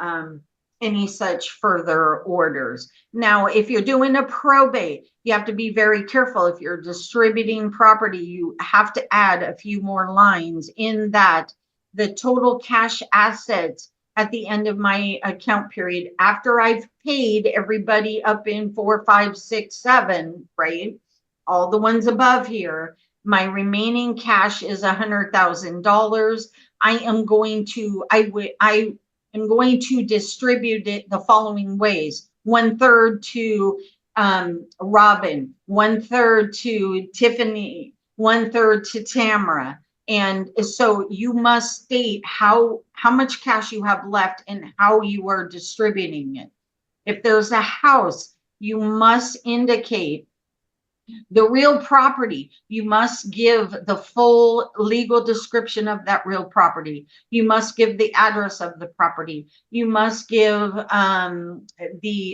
any such further orders. Now, if you're doing a probate, you have to be very careful. If you're distributing property, you have to add a few more lines in that the total cash assets at the end of my account period, after I've paid everybody up in 4, 5, 6, 7, right? All the ones above here, my remaining cash is $100,000. I am going to distribute it the following ways: 1/3 to Robin, 1/3 to Tiffany, 1/3 to Tamara. And so you must state how much cash you have left and how you are distributing it. If there's a house, you must indicate the real property. You must give the full legal description of that real property. You must give the address of the property. You must give the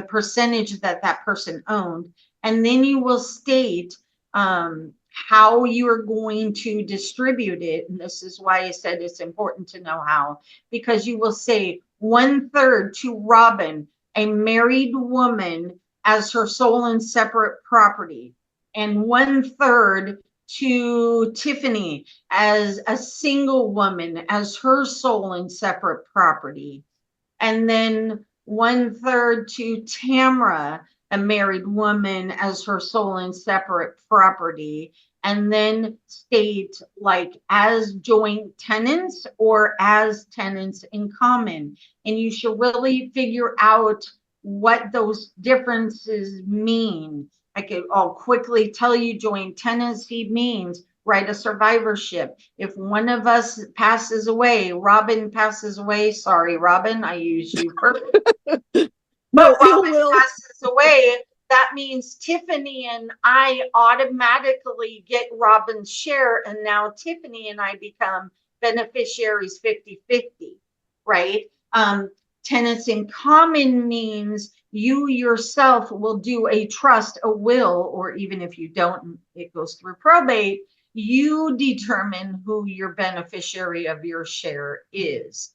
percentage that person owned. And then you will state how you are going to distribute it. And this is why I said it's important to know how, because you will say 1/3 to Robin, a married woman, as her sole and separate property, and 1/3 to Tiffany as a single woman, as her sole and separate property. And then 1/3 to Tamara, a married woman, as her sole and separate property. And then state like as joint tenants or as tenants in common. And you should really figure out what those differences mean. I'll quickly tell you joint tenancy means right of survivorship. If one of us passes away, Robin passes away, sorry, Robin, I use you first. No, But Robin will. passes away, that means Tiffany and I automatically get Robin's share, and now Tiffany and I become beneficiaries 50-50, right? Tenants in common means you yourself will do a trust, a will, or even if you don't, it goes through probate. You determine who your beneficiary of your share is.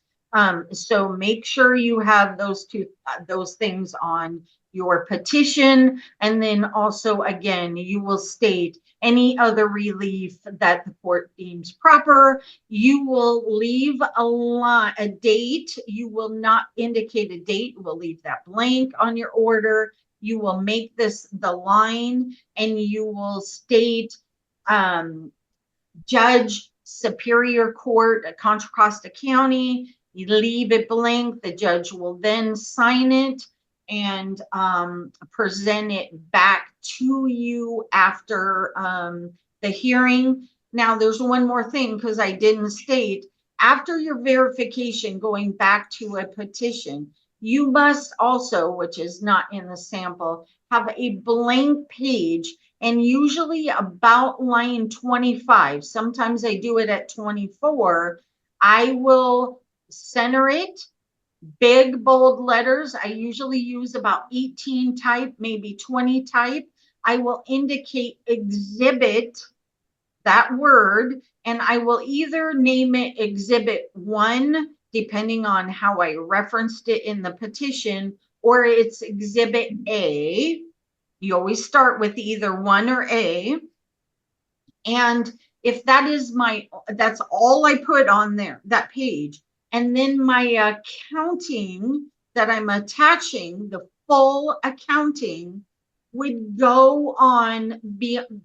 So make sure you have those things on your petition. And then also, again, you will state any other relief that the court deems proper. You will leave a date. You will not indicate a date. We'll leave that blank on your order. You will make this the line, and you will state Judge, Superior Court at Contra Costa County. You leave it blank. The judge will then sign it and present it back to you after the hearing. Now, there's one more thing because I didn't state. After your verification, going back to a petition, you must also, which is not in the sample, have a blank page, and usually about line 25. Sometimes I do it at 24. I will center it, big bold letters. I usually use about 18 type, maybe 20 type. I will indicate exhibit, that word, and I will either name it exhibit 1, depending on how I referenced it in the petition, or it's exhibit A. You always start with either 1 or A. And if that's all I put on there, that page. And then my accounting that I'm attaching, the full accounting, would go on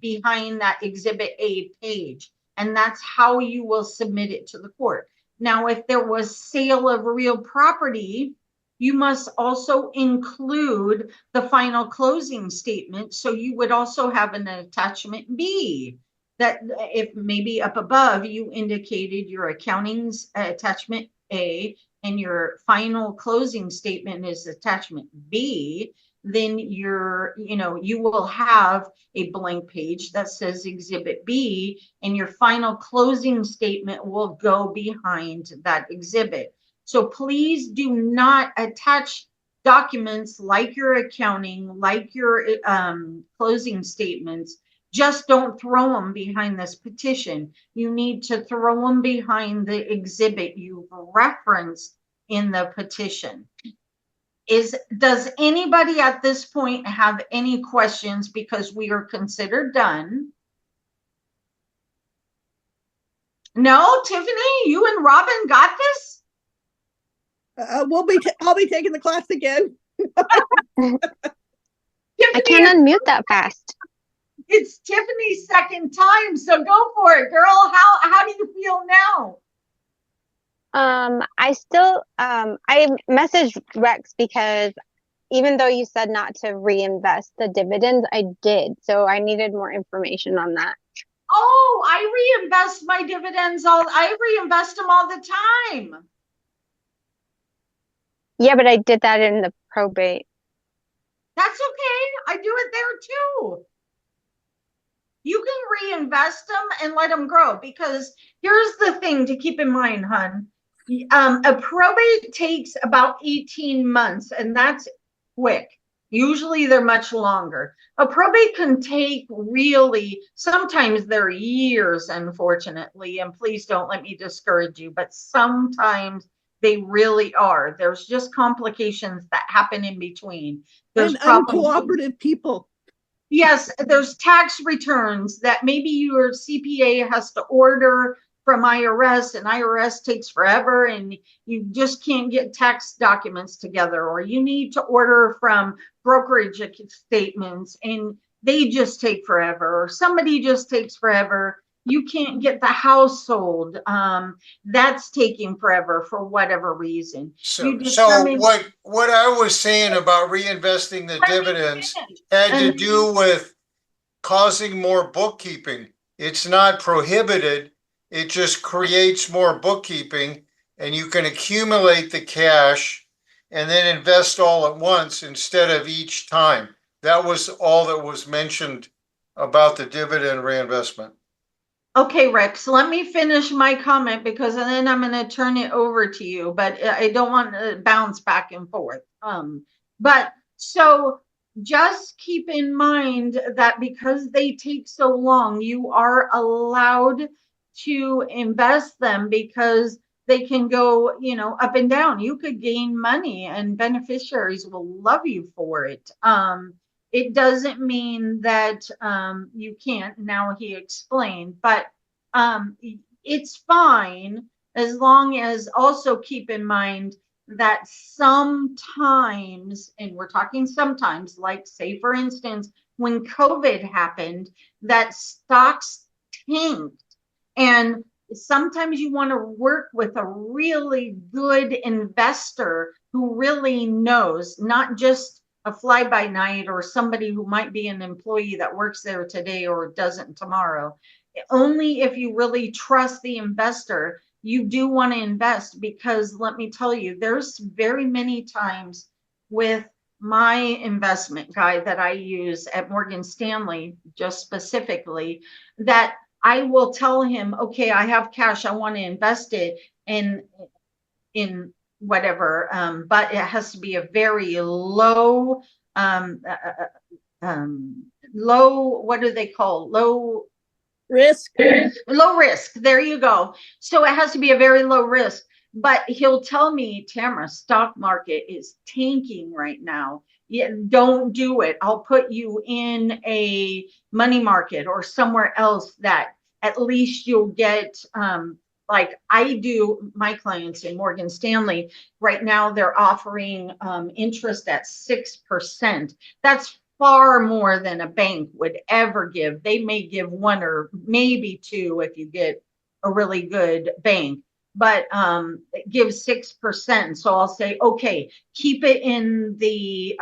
behind that exhibit A page. And that's how you will submit it to the court. Now, if there was sale of real property, you must also include the final closing statement. So you would also have an attachment B, that if maybe up above you indicated your accounting's attachment A and your final closing statement is attachment B, then you will have a blank page that says exhibit B, and your final closing statement will go behind that exhibit. So please do not attach documents like your accounting, like your closing statements. Just don't throw them behind this petition. You need to throw them behind the exhibit you've referenced in the petition. Does anybody at this point have any questions, because we are considered done? No, Tiffany, you and Robin got this? I'll be taking the class again. I can't unmute that fast. It's Tiffany's second time, so go for it, girl. How do you feel now? I still, I messaged Rex because even though you said not to reinvest the dividends, I did. So I needed more information on that. Oh, I reinvest my dividends I reinvest them all the time. Yeah, but I did that in the probate. That's okay. I do it there too. You can reinvest them and let them grow, because here's the thing to keep in mind, hon. A probate takes about 18 months, and that's quick. Usually they're much longer. A probate can take really, sometimes they're years, unfortunately, and please don't let me discourage you, but sometimes they really are. There's just complications that happen in between. There's and uncooperative people. Yes, there's tax returns that maybe your CPA has to order from IRS, and IRS takes forever and you just can't get tax documents together, or you need to order from brokerage statements and they just take forever, or somebody just takes forever. You can't get the house sold. That's taking forever for whatever reason. So what I was saying about reinvesting the dividends had to do with causing more bookkeeping. It's not prohibited. It just creates more bookkeeping, and you can accumulate the cash and then invest all at once instead of each time. That was all that was mentioned about the dividend reinvestment. Okay, Rex, let me finish my comment because then I'm going to turn it over to you, but I don't want to bounce back and forth. But so just keep in mind that because they take so long, you are allowed to invest them because they can go, you know, up and down. You could gain money and beneficiaries will love you for it. It doesn't mean that you can't. Now he explained, but it's fine as long as also keep in mind that sometimes, and we're talking sometimes, like say for instance, when COVID happened, that stocks tanked. And sometimes you want to work with a really good investor who really knows, not just a fly by night or somebody who might be an employee that works there today or doesn't tomorrow. Only if you really trust the investor, you do want to invest, because let me tell you, there's very many times with my investment guide that I use at Morgan Stanley, just specifically, that I will tell him, okay, I have cash, I want to invest it in whatever, but it has to be a very low, low, what do they call, low risk. Low risk. There you go. So it has to be a very low risk. But he'll tell me, Tamara, stock market is tanking right now. Yeah, don't do it. I'll put you in a money market or somewhere else that at least you'll get, like I do my clients in Morgan Stanley. Right now, they're offering interest at 6%. That's far more than a bank would ever give. They may give 1 or maybe 2 if you get a really good bank, but it gives 6%. So I'll say, okay, keep it in the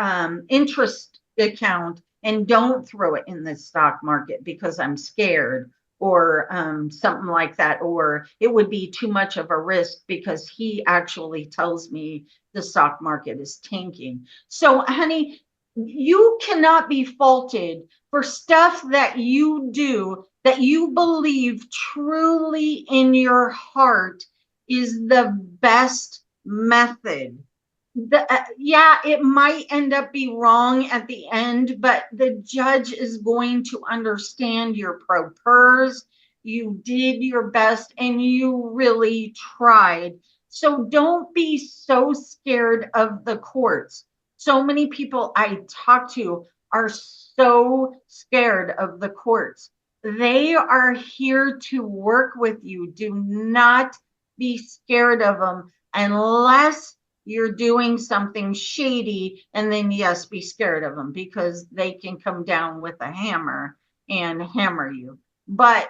interest account and don't throw it in the stock market because I'm scared, or something like that, or it would be too much of a risk because he actually tells me the stock market is tanking. So honey, you cannot be faulted for stuff that you do that you believe truly in your heart is the best method. Yeah, it might end up be wrong at the end, but the judge is going to understand your pro pers. You did your best and you really tried. So don't be so scared of the courts. So many people I talk to are so scared of the courts. They are here to work with you. Do not be scared of them unless you're doing something shady, and then yes, be scared of them because they can come down with a hammer and hammer you. But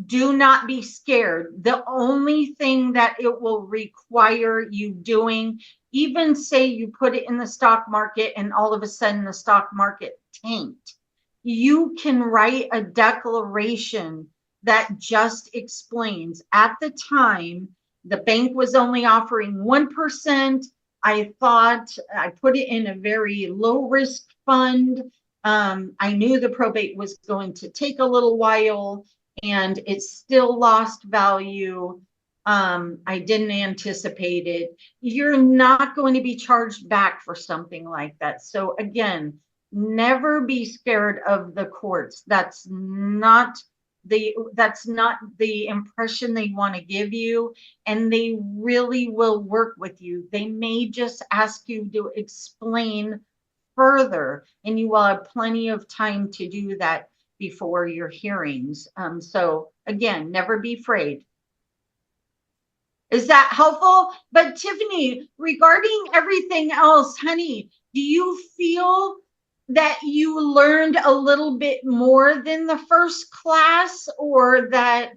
do not be scared. The only thing that it will require you doing, even say you put it in the stock market and all of a sudden the stock market tanked, you can write a declaration that just explains, at the time, the bank was only offering 1%. I thought I put it in a very low risk fund. I knew the probate was going to take a little while and it still lost value. I didn't anticipate it. You're not going to be charged back for something like that. So again, never be scared of the courts. That's not the impression they want to give you, and they really will work with you. They may just ask you to explain further, and you will have plenty of time to do that before your hearings. So again, never be afraid. Is that helpful? But Tiffany, regarding everything else, honey, do you feel that you learned a little bit more than the first class, or that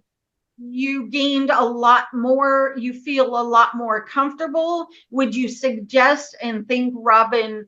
you gained a lot more, you feel a lot more comfortable? Would you suggest and think Robin